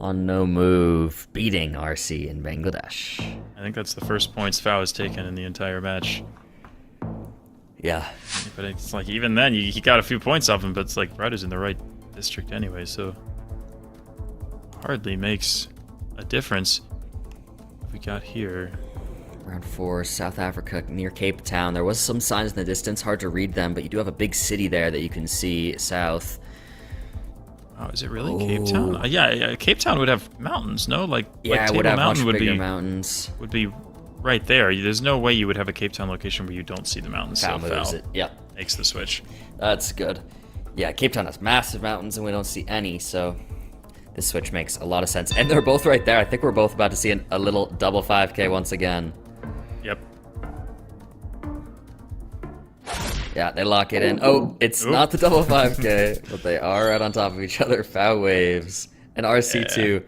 on no move, beating RC in Bangladesh. I think that's the first points Fao has taken in the entire match. Yeah. But it's like, even then, he got a few points off him, but it's like, Radu's in the right district anyway, so hardly makes a difference. What we got here? Round 4, South Africa, near Cape Town. There was some signs in the distance, hard to read them, but you do have a big city there that you can see south. Oh, is it really Cape Town? Yeah, Cape Town would have mountains, no? Like Yeah, it would Table have Mountain much bigger mountains. would be right there. There's no way you would have a Cape Town location where you don't see the mountains. Fao So moves Fao it. Yep. makes the switch. That's good. Yeah, Cape Town has massive mountains and we don't see any, so this switch makes a lot of sense. And they're both right there. I think we're both about to see a little double 5K once again. Yep. Yeah, they lock it in. Oh, it's not the double 5K, but they are right on top of each other. Fao waves. And RC2.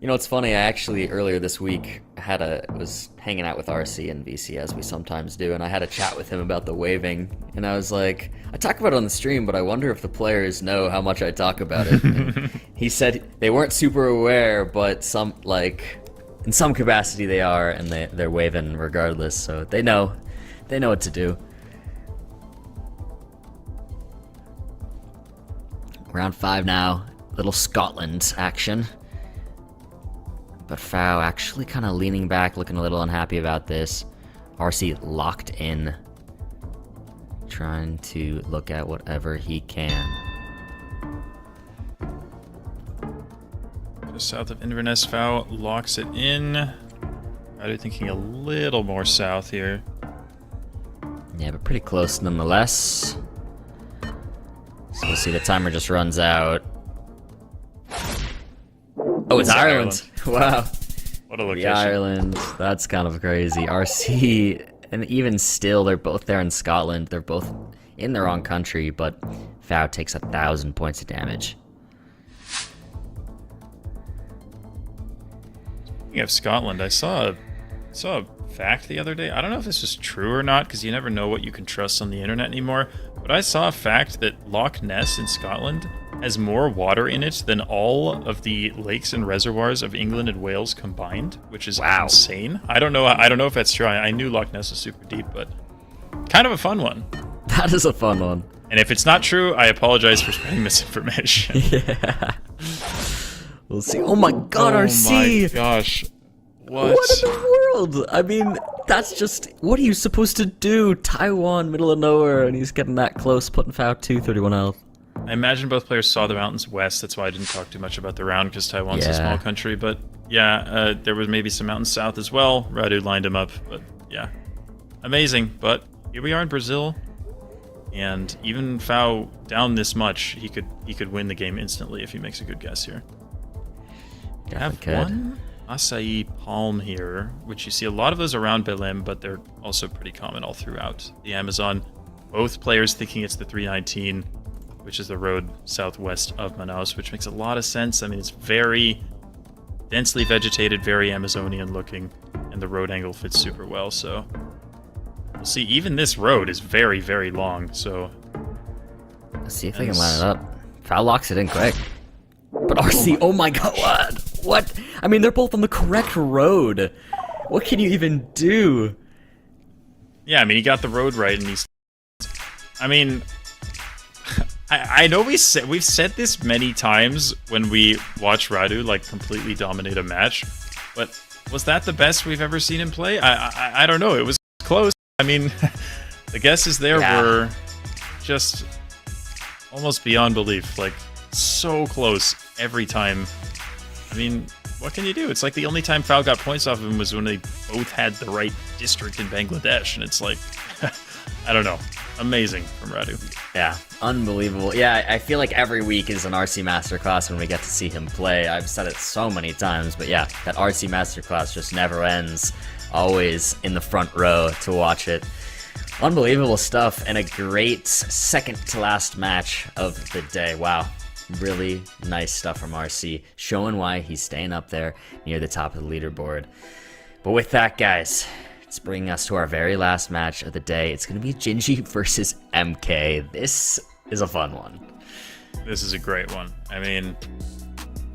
You know, it's funny, I actually, earlier this week, was hanging out with RC and VC, as we sometimes do, and I had a chat with him about the waving, and I was like, I talk about it on the stream, but I wonder if the players know how much I talk about it. And he said they weren't super aware, but in some capacity they are, and they're waving regardless, so they know what to do. Round 5 now, little Scotland action. But Fao actually kind of leaning back, looking a little unhappy about this. RC locked in, trying to look at whatever he can. South of Inverness, Fao locks it in. I'm thinking a little more south here. Yeah, but pretty close nonetheless. So we'll see, the timer just runs out. Oh, it's Ireland. Wow. What a location. The Ireland. That's kind of crazy. RC, and even still, they're both there in Scotland. They're both in their own country, but Fao takes 1,000 points of damage. Speaking of Scotland, I saw a fact the other day. I don't know if this is true or not, because you never know what you can trust on the internet anymore. But I saw a fact that Loch Ness in Scotland has more water in it than all of the lakes and reservoirs of England and Wales combined, which is insane. I don't know if that's true. I knew Loch Ness was super deep, but kind of a fun one. That is a fun one. And if it's not true, I apologize for spreading misinformation. Yeah. We'll see. Oh my god, RC! Oh my gosh. What in the world? I mean, that's just... What are you supposed to do? Taiwan, middle of nowhere, and he's getting that close, putting Fao 231 health. I imagine both players saw the mountains west. That's why I didn't talk too much about the round, because Taiwan's a small country. But yeah, there was maybe some mountains south as well. Radu lined him up, but yeah. Amazing. But here we are in Brazil, and even Fao down this much, he could win the game instantly if he makes a good guess here. I have one acai palm here, which you see a lot of those around Belém, but they're also pretty common all throughout the Amazon. Both players thinking it's the 319, which is the road southwest of Manaus, which makes a lot of sense. I mean, it's very densely vegetated, very Amazonian looking, and the road angle fits super well, so we'll see. Even this road is very, very long, so let's see if they can line it up. Fao locks it in quick. But RC, oh my god, what? I mean, they're both on the correct road. What can you even do? Yeah, I mean, he got the road right, and he's... I mean, I know we've said this many times when we watch Radu, like, completely dominate a match, but was that the best we've ever seen him play? I don't know, it was close. I mean, the guesses there were just almost beyond belief, like, so close every time. I mean, what can you do? It's like the only time Fao got points off of him was when they both had the right district in Bangladesh, and it's like, I don't know. Amazing from Radu. Yeah, unbelievable. Yeah, I feel like every week is an RC Masterclass when we get to see him play. I've said it so many times, but yeah, that RC Masterclass just never ends. Always in the front row to watch it. Unbelievable stuff, and a great second to last match of the day. Wow. Really nice stuff from RC, showing why he's staying up there near the top of the leaderboard. But with that, guys, it's bringing us to our very last match of the day. It's going to be Gingi versus MK. This is a fun one. This is a great one. I mean,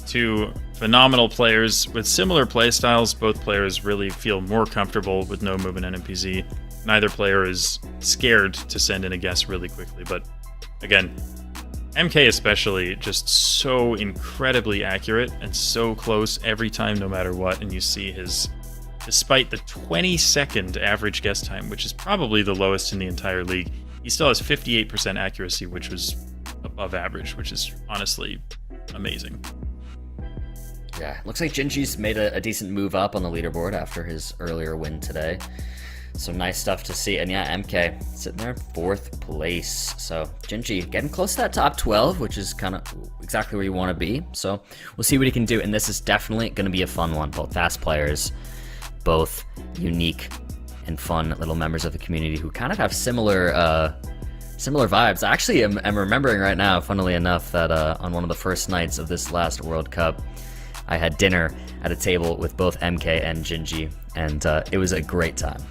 two phenomenal players with similar playstyles. Both players really feel more comfortable with no movement and NPZ. Neither player is scared to send in a guess really quickly, but again, MK especially, just so incredibly accurate and so close every time, no matter what. And you see his, despite the 20-second average guess time, which is probably the lowest in the entire league, he still has 58% accuracy, which was above average, which is honestly amazing. Yeah, looks like Gingi's made a decent move up on the leaderboard after his earlier win today. So nice stuff to see. And yeah, MK sitting there in 4th place. So Gingi getting close to that top 12, which is kind of exactly where you want to be. So we'll see what he can do. And this is definitely going to be a fun one. Both fast players, both unique and fun little members of the community who kind of have similar vibes. I actually am remembering right now, funnily enough, that on one of the first nights of this last World Cup, I had dinner at a table with both MK and Gingi, and it was a great time.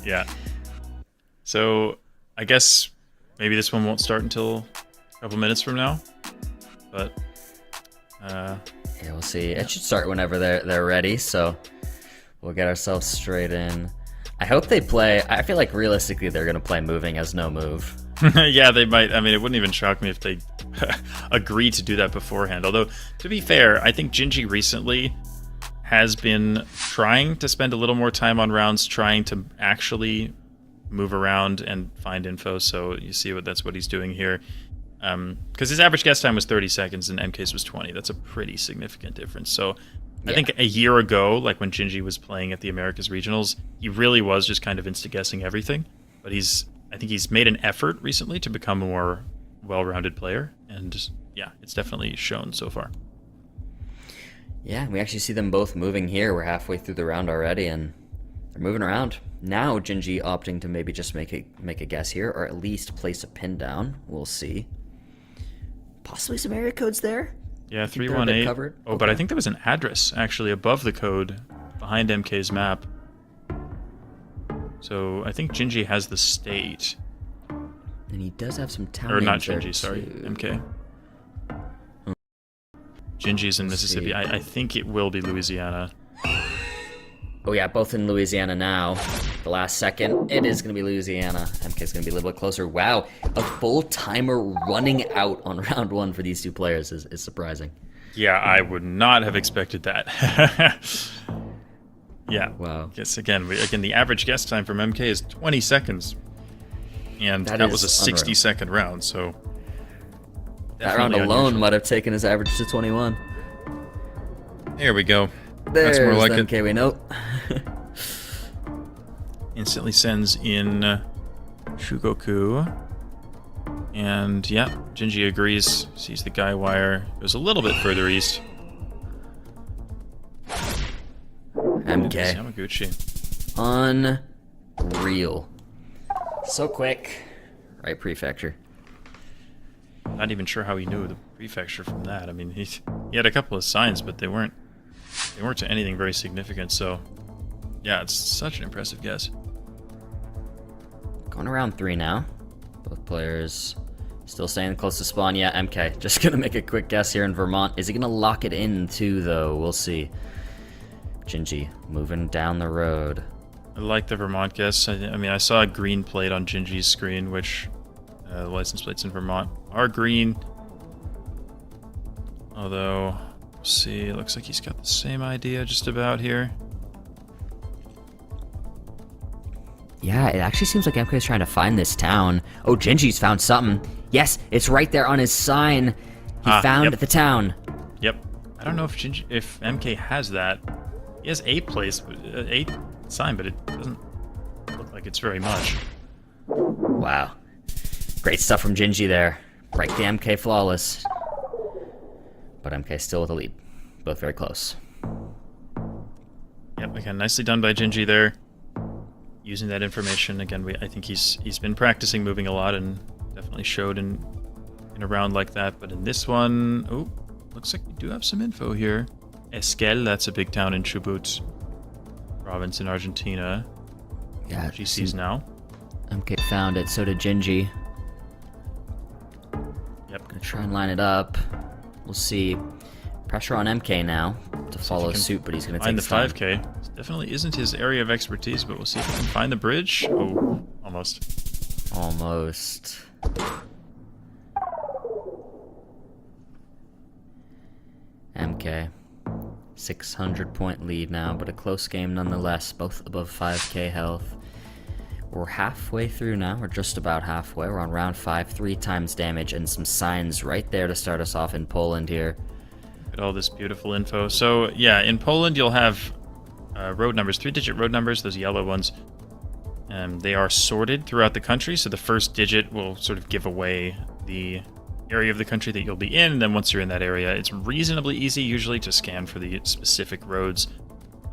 Yeah. So I guess maybe this one won't start until a couple minutes from now. But yeah, we'll see. It should start whenever they're ready, so we'll get ourselves straight in. I hope they play. I feel like realistically they're gonna play moving as no move. Yeah, they might. I mean, it wouldn't even shock me if they agree to do that beforehand. Although, to be fair, I think Gingi recently has been trying to spend a little more time on rounds, trying to actually move around and find info. So you see that's what he's doing here. Because his average guess time was 30 seconds and MK's was 20. That's a pretty significant difference. So yeah. I think a year ago, like when Gingi was playing at the Americas Regionals, he really was just kind of insta-guessing everything. But I think he's made an effort recently to become a more well-rounded player. And yeah, it's definitely shown so far. Yeah, we actually see them both moving here. We're halfway through the round already, and They're moving around. Now Gingi opting to maybe just make a guess here, or at least place a pin down. We'll see. Possibly some area codes there? Yeah, They're a bit 318. covered. Oh, but I think there was an address actually above the code behind MK's map. So I think Gingi has the state. And he does have some town Or not names there, Gingi, sorry. too. MK. Gingi's in Let's Mississippi. see. I think it will be Louisiana. Oh yeah, both in Louisiana now. The last second, it is going to be Louisiana. MK's going to be a little bit closer. Wow, a full timer running out on round 1 for these two players is surprising. Yeah, I would not have expected that. Yeah. Wow. Yes, again, the average guess time from MK is 20 seconds. And that was a is unreal. 60-second round, so... That round definitely alone unusual. might have taken his average to 21. There we go. There's That's more like the it. MK we know. Instantly sends in Shugoku. And yeah, Gingi agrees. Sees the guy wire. Goes a little bit further east. MK. Yamaguchi. Unreal. So quick. Right prefecture. Not even sure how he knew the prefecture from that. I mean, he had a couple of signs, but they weren't to anything very significant. So, yeah, it's such an impressive guess. Going around 3 now. Both players still staying close to spawn. Yeah, MK. Just gonna make a quick guess here in Vermont. Is he gonna lock it in too, though? We'll see. Gingi moving down the road. I like the Vermont guess. I mean, I saw a green plate on Gingi's screen, which the license plates in Vermont are green. Although, we'll see, it looks like he's got the same idea just about here. Yeah, it actually seems like MK is trying to find this town. Oh, Gingi's found something. Yes, it's right there on his sign. He found yep. the town. Yep. I don't know if if MK has that. He has a place, a sign, but it doesn't look like it's very much. Wow. Great stuff from Gingi there. Break the MK flawless. But MK still with the lead. Both very close. Yep, again, nicely done by Gingi there. Using that information. Again, I think he's been practicing moving a lot and definitely showed in a round like that. But in this one, oh, looks like we do have some info here. Esquel, that's a big town in Chubut province in Argentina. Yeah, GC's now. MK found it, so did Gingi. Yep. Gonna try and line it up. We'll see. Pressure on MK now to follow can suit, but he's gonna take Find the his time. 5K. This definitely isn't his area of expertise, but we'll see if we can find the bridge. Oh, almost. Almost. MK. 600-point lead now, but a close game nonetheless. Both above 5k health. We're halfway through now. We're just about halfway. We're on round 5. 3 times damage and some signs right there to start us off in Poland here. Look at all this beautiful info. So, yeah, in Poland you'll have road numbers, 3-digit road numbers, those yellow ones. They are sorted throughout the country, so the first digit will sort of give away the area of the country that you'll be in, and then once you're in that area, it's reasonably easy usually to scan for the specific roads.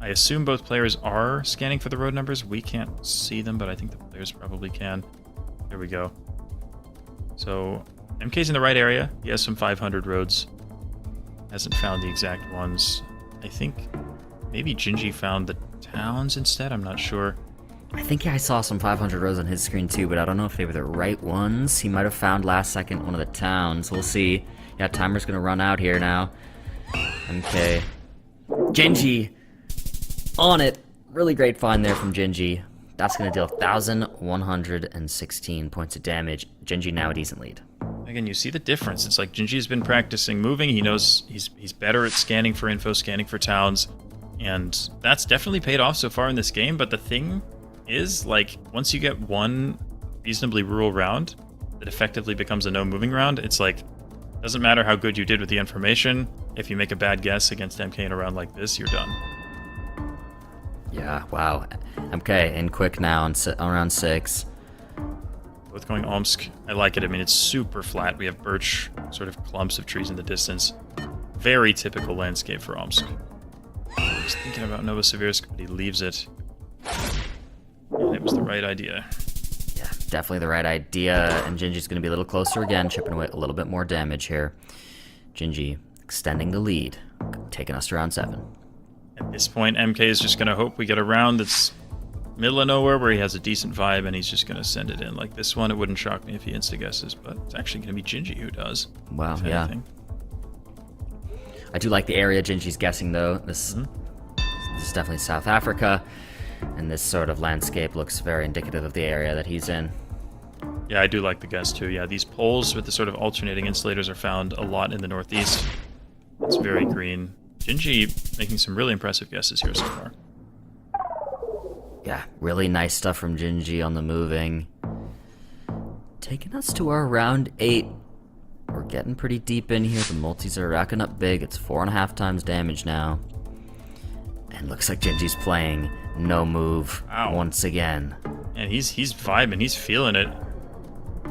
I assume both players are scanning for the road numbers. We can't see them, but I think the players probably can. There we go. So, MK's in the right area. He has some 500 roads. Hasn't found the exact ones. I think maybe Gingi found the towns instead. I'm not sure. I think I saw some 500 rows on his screen too, but I don't know if they were the right ones. He might have found last second one of the towns. We'll see. Yeah, timer's gonna run out here now. MK. Gingi! On it! Really great find there from Gingi. That's gonna deal 1,116 points of damage. Gingi now a decent lead. Again, you see the difference. It's like Gingi's been practicing moving. He knows he's better at scanning for info, scanning for towns. And that's definitely paid off so far in this game. But the thing is, like, once you get one reasonably rural round that effectively becomes a no-moving round, it's like, doesn't matter how good you did with the information. If you make a bad guess against MK in a round like this, you're done. Yeah, wow. MK in quick now on round 6. Both going Omsk. I like it. I mean, it's super flat. We have birch, sort of clumps of trees in the distance. Very typical landscape for Omsk. He's thinking about Novosibirsk, but he leaves it. it was the right idea. Yeah, definitely the right idea. And Gingi's going to be a little closer again, chipping away a little bit more damage here. Gingi extending the lead, taking us to round 7. At this point, MK is just going to hope we get a round that's middle of nowhere where he has a decent vibe and he's just going to send it in. Like this one, it wouldn't shock me if he insta-guesses, but it's actually going to be Gingi who does. Wow, if yeah. anything. I do like the area Gingi's guessing, though. This is definitely South Africa, and this sort of landscape looks very indicative of the area that he's in. Yeah, I do like the guess too. Yeah, these poles with the sort of alternating insulators are found a lot in the northeast. It's very green. Gingi making some really impressive guesses here so far. Yeah, really nice stuff from Gingi on the moving. Taking us to our round 8. We're getting pretty deep in here. The multis are racking up big. It's 4.5 times damage now. And looks like Gingi's playing no move once again. And he's vibing. He's feeling it. I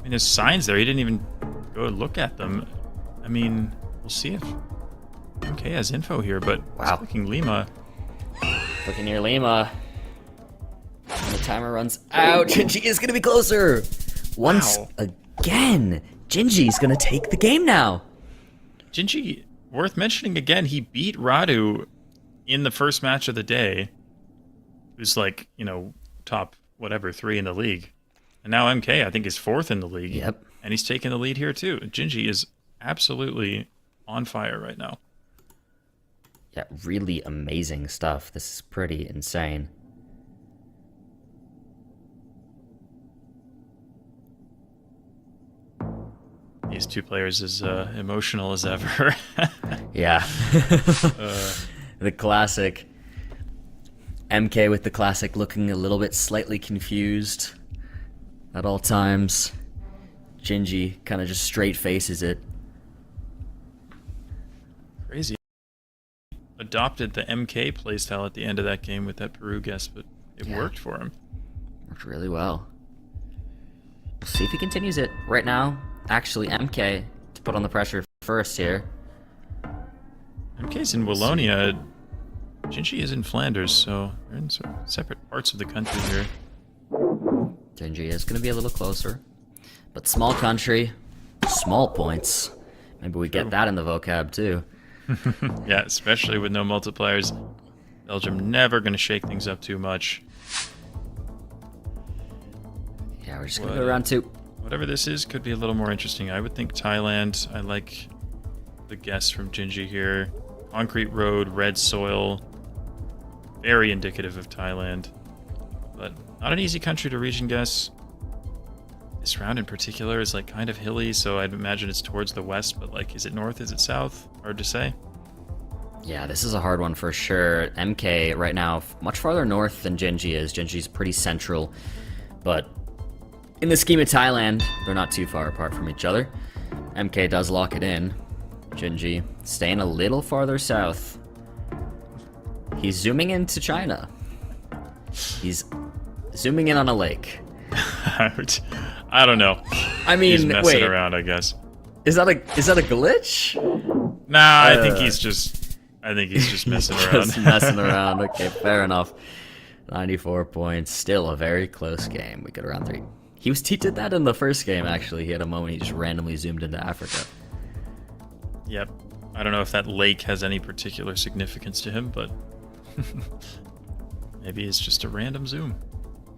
mean, there's signs there. He didn't even go look at them. I mean, we'll see if MK has info here, but wow. Clicking Lima. Looking near Lima. And the timer runs out. Gingi is going to be closer. Once again. Gingi's going to take the game now. Gingi, worth mentioning again, he beat Radu in the first match of the day. Who's like, you know, top, whatever, 3 in the league. And now MK, I think, is 4th in the league. Yep. And he's taking the lead here, too. Gingi is absolutely on fire right now. Yeah, really amazing stuff. This is pretty insane. These two players as emotional as ever. Yeah. The classic. MK with the classic looking a little bit slightly confused at all times. Gingi kind of just straight faces it. Crazy. Adopted the MK playstyle at the end of that game with that Peru guess, but it worked for him. Worked really well. We'll see if he continues it. Right now, actually MK to put on the pressure first here. MK's in Wallonia. Gingi is in Flanders, so they're in sort of separate parts of the country here. Gingi is going to be a little closer. But small country, small points. Maybe we get that in the vocab too. Yeah, especially with no multipliers. Belgium never going to shake things up too much. Yeah, we're just going to go round 2. Whatever this is could be a little more interesting. I would think Thailand. I like the guess from Gingi here. Concrete road, red soil. Very indicative of Thailand. But not an easy country to region guess. This round in particular is like kind of hilly, so I'd imagine it's towards the west, but like, is it north, is it south? Hard to say. Yeah, this is a hard one for sure. MK right now much farther north than Gingi is. Gingi's pretty central, but in the scheme of Thailand, they're not too far apart from each other. MK does lock it in. Gingi staying a little farther south. He's zooming into China. He's zooming in on a lake. I don't know. I mean, he's messing around, I guess. Is that a glitch? Nah, I think he's just messing around. Just messing around. Okay, fair enough. 94 points. Still a very close game. We go to round 3. He did that in the first game, actually. He had a moment he just randomly zoomed into Africa. Yep. I don't know if that lake has any particular significance to him, but maybe it's just a random zoom.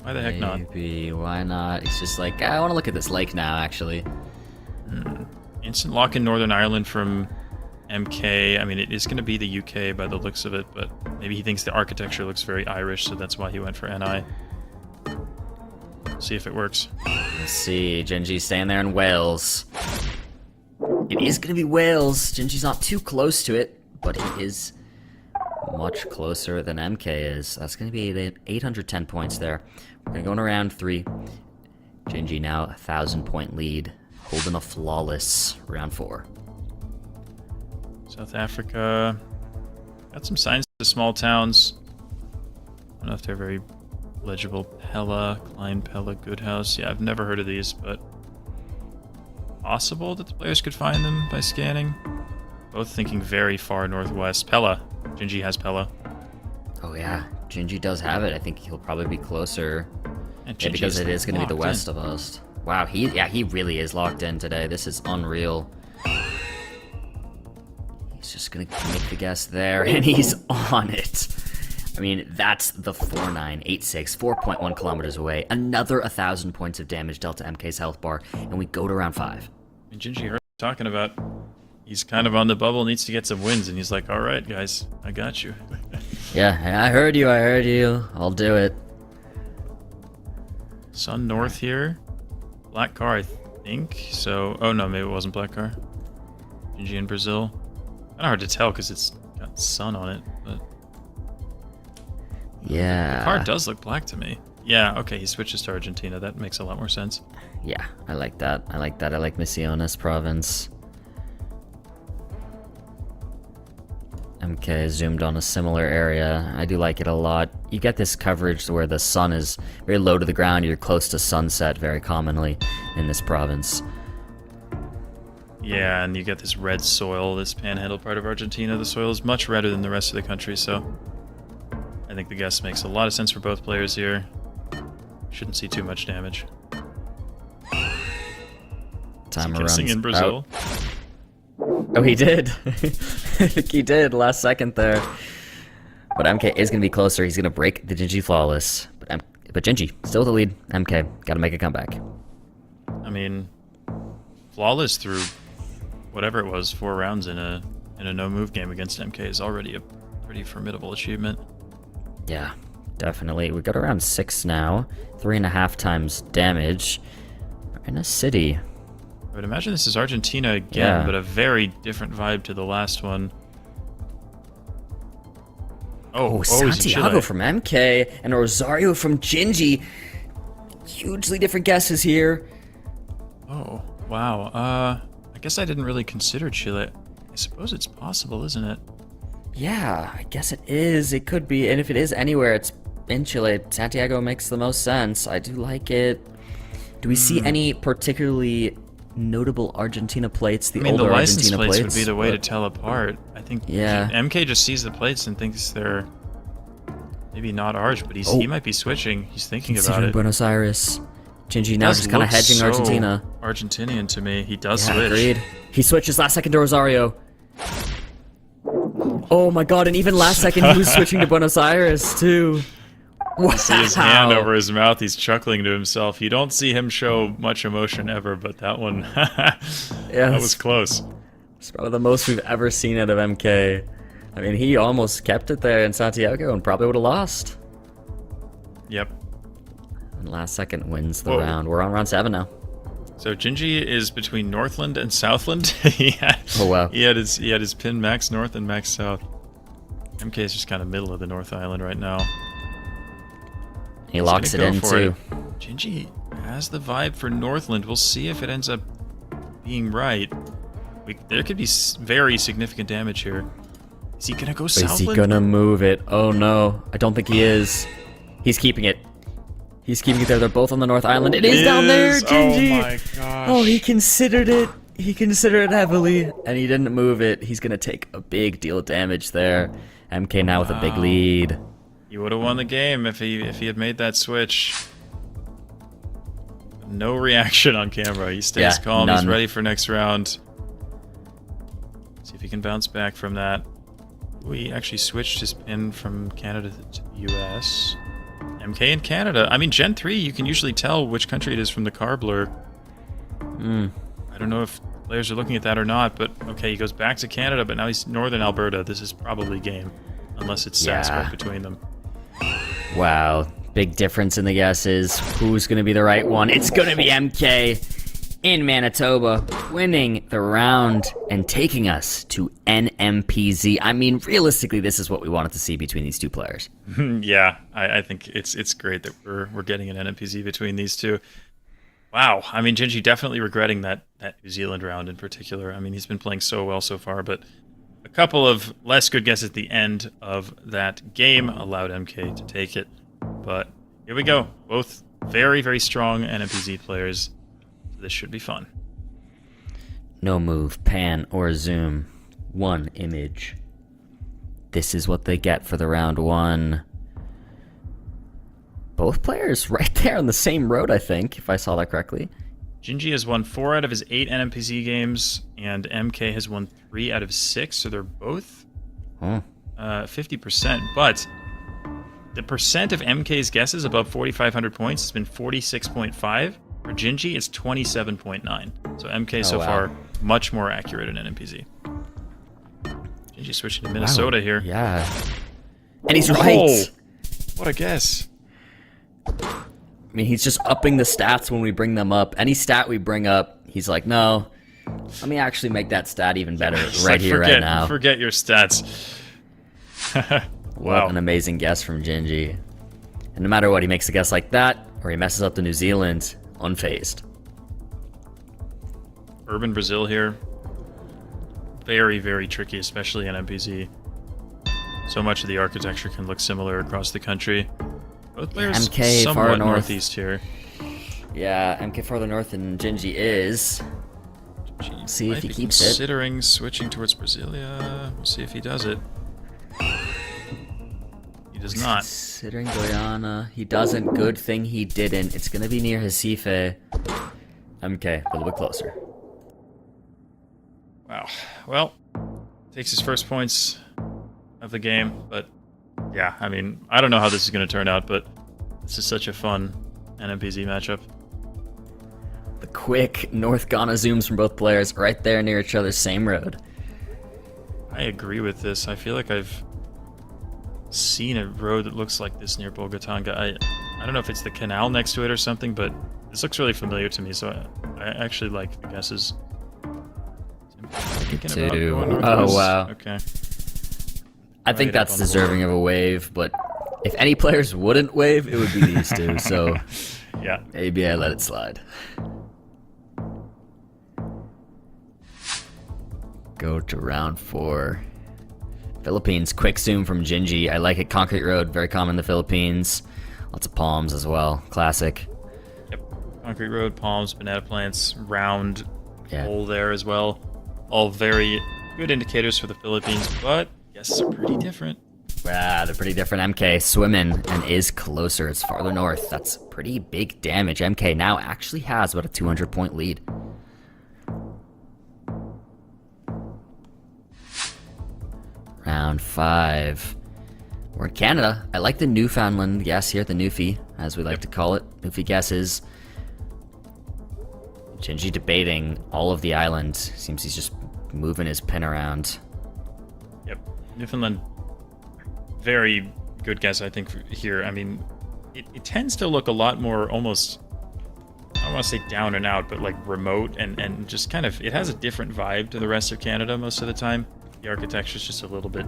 Why the heck not? Maybe, why not? He's just like, I want to look at this lake now, actually. Instant lock in Northern Ireland from MK. I mean, it is going to be the UK by the looks of it, but maybe he thinks the architecture looks very Irish, so that's why he went for NI. See if it works. Let's see. Gingi's staying there in Wales. It is going to be Wales. Gingi's not too close to it, but he is much closer than MK is. That's going to be 810 points there. We're going to go in round 3. Gingi now 1,000-point lead, holding a flawless round 4. South Africa. Got some signs of small towns. I don't know if they're very legible. Pella, Klein Pella, Goodhouse. Yeah, I've never heard of these, but possible that the players could find them by scanning. Both thinking very far northwest. Pella. Gingi has Pella. Oh yeah, Gingi does have it. I think he'll probably be closer. And Yeah, because Gingi's it is going to be the locked west in. of us. Wow, he really is locked in today. This is unreal. He's just going to make the guess there, and he's on it. I mean, that's the 4986, 4.1 kilometers away. Another 1,000 points of damage dealt to MK's health bar, and we go to round 5. And Gingi heard talking about he's kind of on the bubble, needs to get some wins, and he's like, all right, guys, I got you. Yeah, I heard you. I'll do it. Sun north here. Black car, I think. So, oh no, maybe it wasn't black car. Gingi in Brazil. Kind of hard to tell because it's got sun on it, but Yeah. the car does look black to me. Yeah, okay, he switches to Argentina. That makes a lot more sense. Yeah, I like that. I like Misiones province. MK zoomed on a similar area. I do like it a lot. You get this coverage where the sun is very low to the ground. You're close to sunset very commonly in this province. Yeah, and you get this red soil, this panhandle part of Argentina. The soil is much redder than the rest of the country, so I think the guess makes a lot of sense for both players here. Shouldn't see too much damage. Time Guessing runs in Brazil. out. Oh, he did. I think he did last second there. But MK is going to be closer. He's going to break the Gingi flawless. But Gingi, still the lead. MK, got to make a comeback. I mean, flawless through whatever it was, 4 rounds in a no-move game against MK is already a pretty formidable achievement. Yeah, definitely. We got around 6 now. 3.5 times damage. We're in a city. I would imagine this is Argentina again, Yeah. but a very different vibe to the last one. Oh, he's in Santiago Chile. from MK and Rosario from Gingi. Hugely different guesses here. Oh, wow. I guess I didn't really consider Chile. I suppose it's possible, isn't it? Yeah, I guess it is. It could be. And if it is anywhere, it's in Chile. Santiago makes the most sense. I do like it. Do we see any particularly notable Argentina plates? The I mean, the older license Argentina plates plates would be the way to but- tell apart. I think Yeah. MK just sees the plates and thinks they're maybe not ours, but he might be switching. He's thinking about Considering it. Buenos Aires. Gingi now Does just kind of look hedging so Argentina. Argentinian to me. He does Yeah, switch. agreed. He switches last second to Rosario. Oh my god, and even last second he was switching to Buenos Aires too. Wow. See his hand over his mouth. He's chuckling to himself. You don't see him show much emotion ever, but that one, that was close. It's probably the most we've ever seen out of MK. I mean, he almost kept it there in Santiago and probably would have lost. Yep. And last second wins the Whoa. round. We're on round 7 now. So Gingi is between Northland and Southland. Oh, wow. He had his pin max north and max south. MK is just kind of middle of the North Island right now. He locks it in too. Gingi has the vibe for Northland. We'll see if it ends up being right. There could be very significant damage here. Is he gonna go Southland? Is he gonna move it? Oh no, I don't think he is. He's keeping it. He's keeping it there. They're both on the North Island. It is down there, Gingi. Oh my gosh. Oh, he considered it. He considered it heavily, and he didn't move it. He's gonna take a big deal of damage there. MK now with a big lead. He would have won the game if he had made that switch. No reaction on camera. He stays calm. He's none. ready for next round. See if he can bounce back from that. We actually switched his pin from Canada to the US. MK in Canada. I mean, Gen 3, you can usually tell which country it is from the car blur. I don't know if players are looking at that or not, but okay, he goes back to Canada, but now he's Northern Alberta. This is probably game, unless it's stats right between them. Wow, big difference in the guesses. Who's gonna be the right one? It's gonna be MK in Manitoba, winning the round and taking us to NMPZ. I mean, realistically, this is what we wanted to see between these two players. Yeah, I think it's great that we're getting an NMPZ between these two. Wow, I mean, Gingi definitely regretting that New Zealand round in particular. I mean, he's been playing so well so far, but a couple of less good guesses at the end of that game allowed MK to take it. But here we go. Both very, very strong NMPZ players. So this should be fun. No move, pan, or zoom. One image. This is what they get for the round 1. both players right there on the same road, I think, if I saw that correctly. Gingi has won 4 out of his 8 NMPC games, and MK has won 3 out of 6, so they're both 50%. But the percent of MK's guesses above 4,500 points has been 46.5. For Gingi, it's 27.9. So MK so far much more accurate in NMPC. Gingi switching to Minnesota here. Yeah. And he's right. What a guess. I mean, he's just upping the stats when we bring them up. Any stat we bring up, he's like, no, let me actually make that stat even better right here, right now. Forget your stats. Wow. What an amazing guess from Gingi. And no matter what, he makes a guess like that, or he messes up the New Zealand, unfazed. Urban Brazil here. Very, very tricky, especially in MPC. So much of the architecture can look similar across the country. Both players MK somewhat far north. northeast here. Yeah, MK farther north than Gingi is. See if he keeps it. Considering switching towards Brasilia. We'll see if he does it. He does not. Considering Guyana, he doesn't. Good thing he didn't. It's gonna be near Recife. MK, a little bit closer. Wow. Well, takes his first points of the game, but yeah, I mean, I don't know how this is going to turn out, but this is such a fun NMPZ matchup. The quick North Ghana zooms from both players right there near each other, same road. I agree with this. I feel like I've seen a road that looks like this near Bogatanga. I don't know if it's the canal next to it or something, but this looks really familiar to me, so I actually like the guesses. Oh, wow. Okay. I think that's deserving of a wave, but if any players wouldn't wave, it would be these two, so yeah, maybe I let it slide. Go to round 4. Philippines, quick zoom from Gingi. I like it. Concrete road, very common in the Philippines. Lots of palms as well. Classic. Yep. Concrete road, palms, banana plants, round hole there as well. All very good indicators for the Philippines, but guesses are pretty different. They're pretty different. MK swimming and is closer. It's farther north. That's pretty big damage. MK now actually has about a 200-point lead. Round 5. We're in Canada. I like the Newfoundland guess here, the Newfie, as we like to call it. Newfie guesses. Gingi debating all of the island. Seems he's just moving his pin around. Yep. Newfoundland, very good guess, I think, here. I mean, it tends to look a lot more almost, I don't want to say down and out, but like remote and just kind of, it has a different vibe to the rest of Canada most of the time. The architecture is just a little bit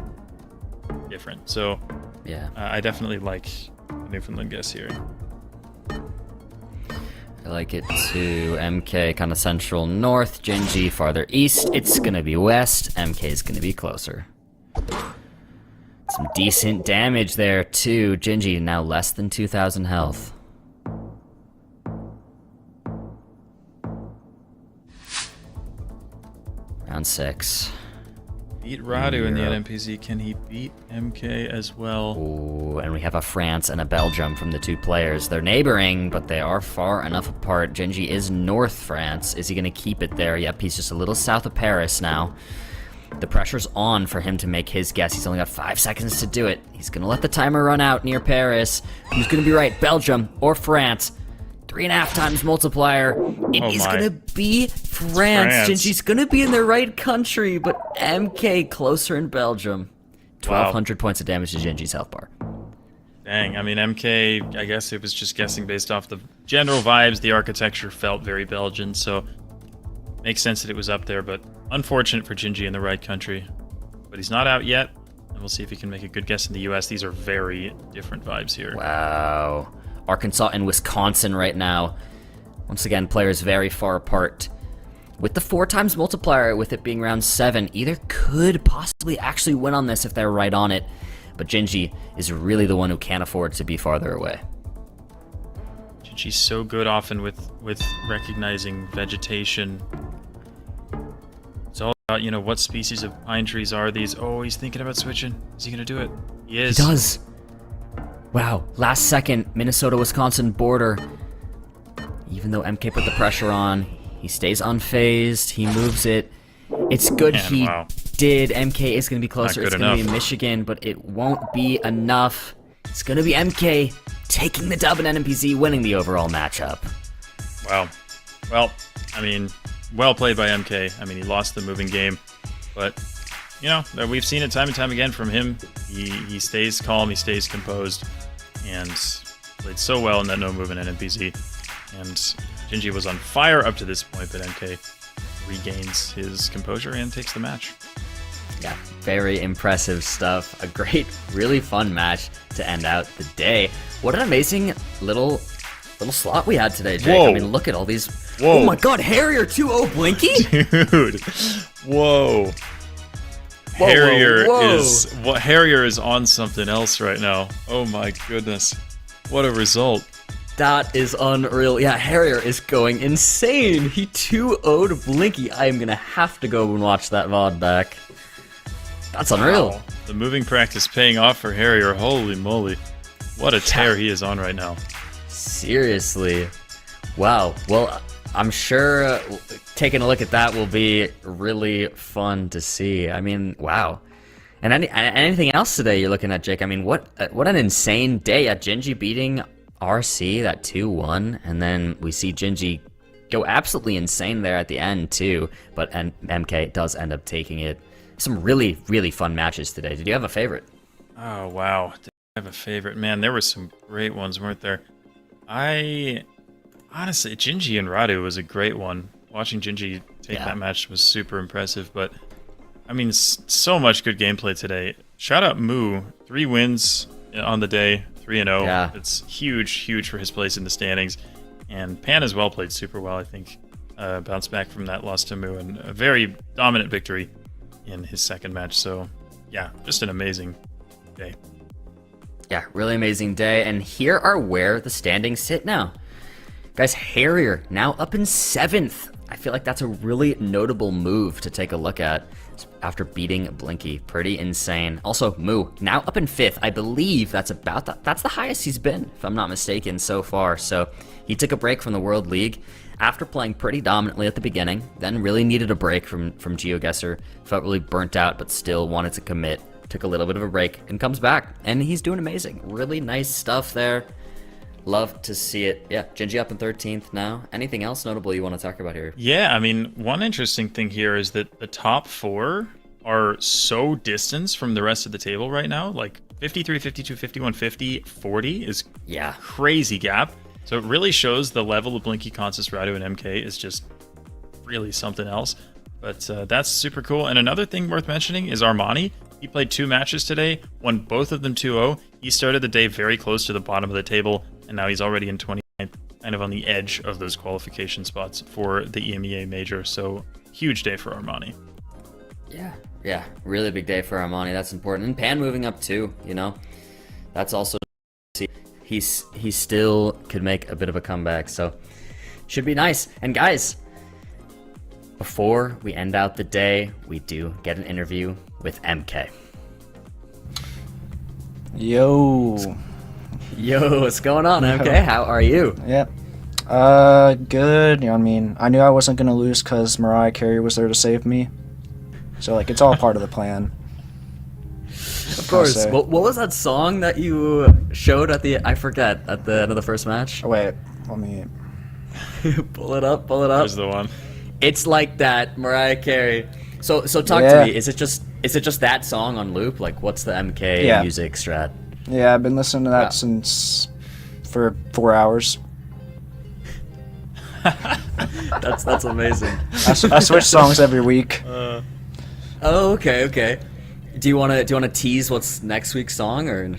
different. So, yeah, I definitely like the Newfoundland guess here. I like it too. MK kind of central north, Gingi farther east. It's gonna be west. MK is gonna be closer. Some decent damage there too. Gingi now less than 2,000 health. Round 6. Beat Radu in the NMPZ. Can he beat MK as well? Ooh, and we have a France and a Belgium from the two players. They're neighboring, but they are far enough apart. Gingi is North France. Is he going to keep it there? Yep, he's just a little south of Paris now. The pressure's on for him to make his guess. He's only got 5 seconds to do it. He's going to let the timer run out near Paris. Who's going to be right? Belgium or France? 3.5 times multiplier. It is going to be France. Gingi's going to be in the right country, but MK closer in Belgium. 1,200 points of damage to Gingi's health bar. Dang, I mean, MK, I guess it was just guessing based off the general vibes. The architecture felt very Belgian, so makes sense that it was up there, but unfortunate for Gingi in the right country. But he's not out yet, and we'll see if he can make a good guess in the US. These are very different vibes here. Wow. Arkansas and Wisconsin right now. Once again, players very far apart. With the 4 times multiplier, with it being round 7, either could possibly actually win on this if they're right on it. But Gingi is really the one who can't afford to be farther away. Gingi's so good often with recognizing vegetation. It's all about, you know, what species of pine trees are these. Oh, he's thinking about switching. Is he going to do it? He is. He does. Wow, last second, Minnesota-Wisconsin border. Even though MK put the pressure on, he stays unfazed, he moves it. It's good Man, he wow. did. MK is going to be closer. It's good going to be enough. Michigan, but it won't be enough. It's going to be MK taking the dub and NMPZ winning the overall matchup. Wow. Well, I mean, well played by MK. I mean, he lost the moving game, but you know, we've seen it time and time again from him. He stays calm, he stays composed, and played so well in that no movement NMPZ. And Gingi was on fire up to this point, but MK regains his composure and takes the match. Yeah, very impressive stuff. A great, really fun match to end out the day. What an amazing little slot we had today, Jake. Whoa. I mean, look at all these. Whoa. Oh my god, Harrier 2-0 Blinky? Dude, whoa. Whoa, Harrier whoa. Harrier is on something else right now. Oh my goodness. What a result. That is unreal. Yeah, Harrier is going insane. He 2-0'd Blinky. I am going to have to go and watch that VOD back. That's unreal. Wow. The moving practice paying off for Harrier. Holy moly. What a tear he is on right now. Seriously. Wow. Well, I'm sure taking a look at that will be really fun to see. I mean, wow. And anything else today you're looking at, Jake? I mean, what an insane day at Gingi beating RC, that 2-1, and then we see Gingi go absolutely insane there at the end too, but MK does end up taking it. Some really, really fun matches today. Did you have a favorite? Oh, wow. Did I have a favorite? Man, there were some great ones, weren't there? Honestly, Gingi and Radu was a great one. Watching Gingi take that match was super impressive, but I mean, so much good gameplay today. Shout out Moo, 3 wins on the day, 3-0. Yeah. It's huge for his place in the standings. And Pan as well played super well, I think. Bounced back from that loss to Moo, and a very dominant victory in his second match. So, yeah, just an amazing day. Yeah, really amazing day. And here are where the standings sit now. Guys, Harrier now up in 7th. I feel like that's a really notable move to take a look at after beating Blinky. Pretty insane. Also, Moo now up in 5th. I believe that's that's the highest he's been, if I'm not mistaken, so far. So he took a break from the World League after playing pretty dominantly at the beginning, then really needed a break from GeoGuessr. Felt really burnt out, but still wanted to commit. Took a little bit of a break and comes back, and he's doing amazing. Really nice stuff there. Love to see it. Yeah, Gingi up in 13th now. Anything else notable you want to talk about here? Yeah, I mean, one interesting thing here is that the top 4 are so distanced from the rest of the table right now. Like 53, 52, 51, 50, 40 is crazy gap. So it really shows the level of Blinky, Consus, Radu, and MK is just really something else. But that's super cool. And another thing worth mentioning is Armani. He played 2 matches today, won both of them 2-0. He started the day very close to the bottom of the table, and now he's already in 29th, kind of on the edge of those qualification spots for the EMEA major. So huge day for Armani. Yeah, really big day for Armani. That's important. And Pan moving up too, you know. That's also, he still could make a bit of a comeback, so should be nice. And guys, before we end out the day, we do get an interview with MK. Yo, what's going on, MK? How are you? Yep. Good. You know what I mean? I knew I wasn't gonna lose because Mariah Carey was there to save me. So like, it's all part of the plan. Of course. What was that song that you showed at the end of the first match? Oh, wait, let me pull it up. There's the one. It's like that, Mariah Carey. So talk to me. Is it just that song on loop? Like, what's the MK music strat? Yeah, I've been listening to that for 4 hours. That's amazing. I switch songs every week. Oh, okay. Do you wanna tease what's next week's song or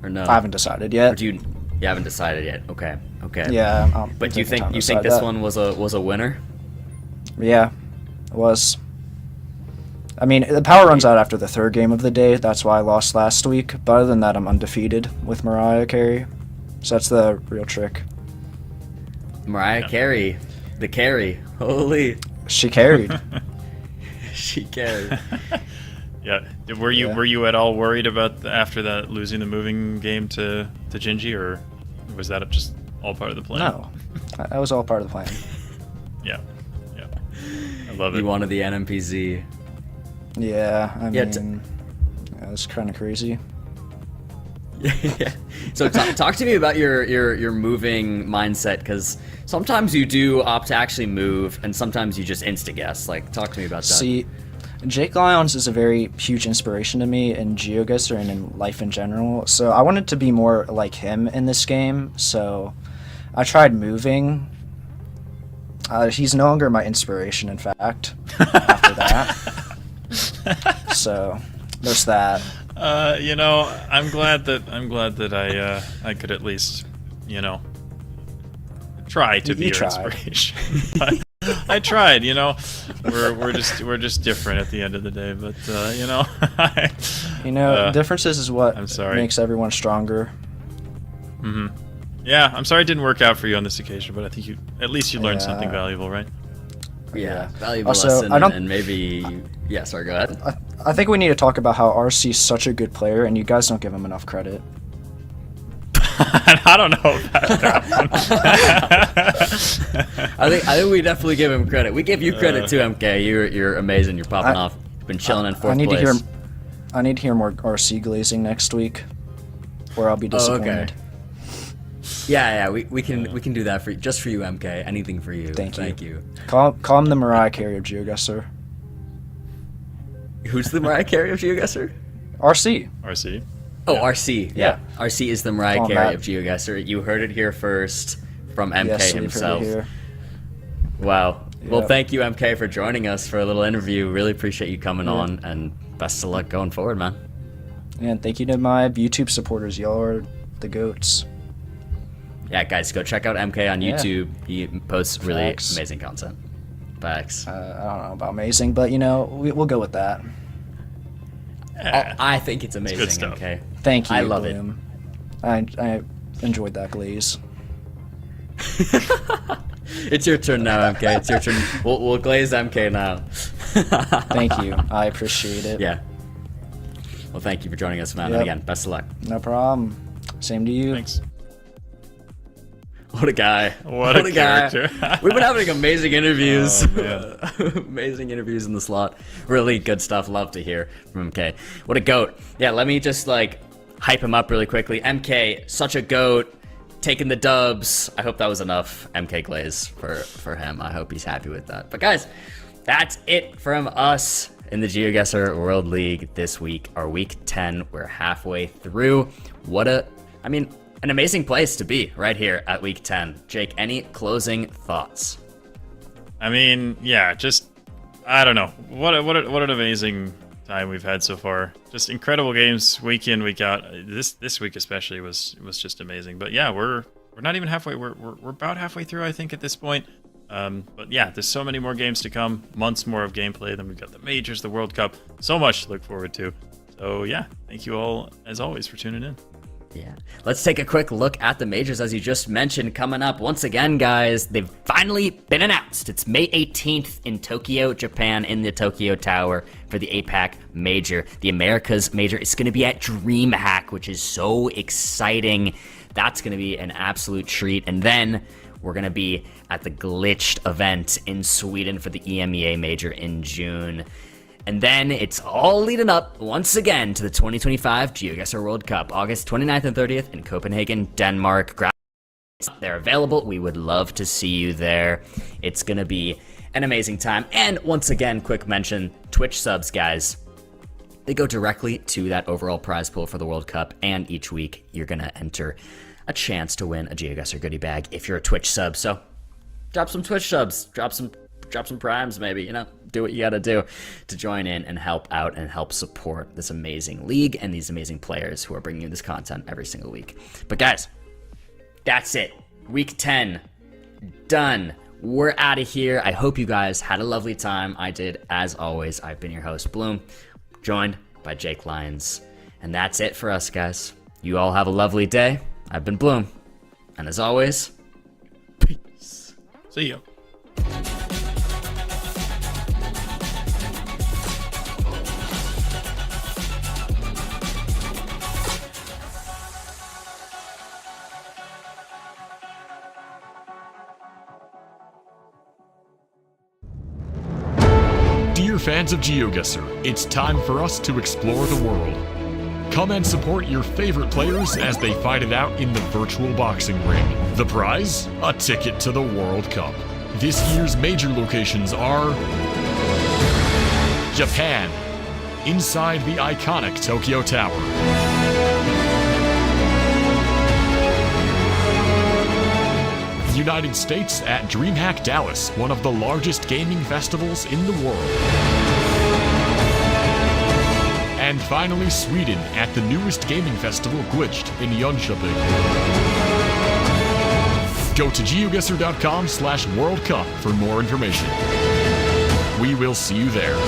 no? I haven't decided yet. Or you haven't decided yet? Okay. Yeah. But do you think this one was a winner? Yeah, it was. I mean, the power runs out after the 3rd game of the day. That's why I lost last week. But other than that, I'm undefeated with Mariah Carey. So that's the real trick. Mariah Carey, the carry. Holy. She carried. She carried. Yeah. Were you at all worried about after that losing the moving game to Gingi, or was that just all part of the plan? No, that was all part of the plan. Yeah. I love it. You wanted the NMPZ. Yeah, I mean, it was kind of crazy. Yeah. So talk to me about your moving mindset, because sometimes you do opt to actually move, and sometimes you just insta guess. Like, talk to me about that. See, Jake Lyons is a very huge inspiration to me in GeoGuessr and in life in general. So I wanted to be more like him in this game. So I tried moving. He's no longer my inspiration, in fact. After that, so there's that. I'm glad that I could at least, try to be your inspiration. But I tried, We're just different at the end of the day, but Differences is what I'm sorry. makes everyone stronger. Yeah, I'm sorry it didn't work out for you on this occasion, but I think at least you learned something valuable, right? Yeah, valuable Also, lesson, I don't- and maybe... Yeah, sorry, go ahead. I think we need to talk about how RC's such a good player, and you guys don't give him enough credit. I don't know about that one. I think we definitely give him credit. We give you credit too, MK. You're amazing. You're popping off. You've been chilling in fourth place. I need to hear more RC glazing next week, or I'll be disappointed. Okay. Yeah, we can do that for you, just for you, MK. Anything for you. Thank you. Call him the Mariah Carey of GeoGuessr. Who's the Mariah Carey of GeoGuessr? RC. RC. Oh, RC. Yeah. RC is the Mariah Call him Carey that. of GeoGuessr. You heard it here first from MK Yes, we've heard it himself. here. Wow. Well, Yep. thank you, MK, for joining us for a little interview. Really appreciate you coming on, and best of luck going forward, man. And thank you to my YouTube supporters. Y'all are the goats. Yeah, guys, go check out MK on Yeah. YouTube. He posts really Facts. amazing content. Facts. I don't know about amazing, but we'll go with that. I think it's amazing, good stuff. MK. Thank you. I love it. William. I enjoyed that glaze. It's your turn now, MK. It's your turn. We'll glaze MK now. Thank you. I appreciate it. Yeah. Well, thank you for joining us, man. Yep. And again, best of luck. No problem. Same to you. Thanks. What a guy. What a guy. character. We've been having amazing interviews. Oh, Amazing interviews in the slot. Really good stuff. Love to hear from MK. What a goat. Yeah, let me just hype him up really quickly. MK, such a goat. Taking the dubs. I hope that was enough MK glaze for him. I hope he's happy with that. But guys, that's it from us in the GeoGuessr World League this week. Our week 10. We're halfway through. An amazing place to be right here at week 10. Jake, any closing thoughts? I don't know. What an amazing time we've had so far. Just incredible games week in, week out. This week especially was just amazing. But yeah, we're not even halfway. We're about halfway through, I think, at this point. But yeah, there's so many more games to come. Months more of gameplay. Then we've got the majors, the World Cup. So much to look forward to. So yeah, thank you all as always for tuning in. Yeah. Let's take a quick look at the majors, as you just mentioned, coming up. Once again, guys, they've finally been announced. It's May 18th in Tokyo, Japan, in the Tokyo Tower for the APAC Major. The Americas Major is going to be at DreamHack, which is so exciting. That's going to be an absolute treat. And then we're going to be at the Glitched event in Sweden for the EMEA Major in June. And then it's all leading up, once again, to the 2025 GeoGuessr World Cup, August 29th and 30th in Copenhagen, Denmark. They're available. We would love to see you there. It's going to be an amazing time. And once again, quick mention, Twitch subs, guys. They go directly to that overall prize pool for the World Cup. And each week, you're going to enter a chance to win a GeoGuessr goodie bag if you're a Twitch sub. So drop some Twitch subs. Drop some primes, maybe, do what you gotta do to join in and help out and help support this amazing league and these amazing players who are bringing you this content every single week. But guys, that's it. Week 10 done. We're out of here. I hope you guys had a lovely time. I did, as always. I've been your host, Bloom, joined by Jake Lyons. And that's it for us, guys. You all have a lovely day. I've been Bloom. And as always, peace. See ya. Dear fans of GeoGuessr, it's time for us to explore the world. Come and support your favorite players as they fight it out in the virtual boxing ring. The prize? A ticket to the World Cup. This year's major locations are Japan, inside the iconic Tokyo Tower. United States at DreamHack Dallas, one of the largest gaming festivals in the world. And finally, Sweden at the newest gaming festival, Glitched, in Jönköping. Go to geoguessr.com/World Cup for more information. We will see you there.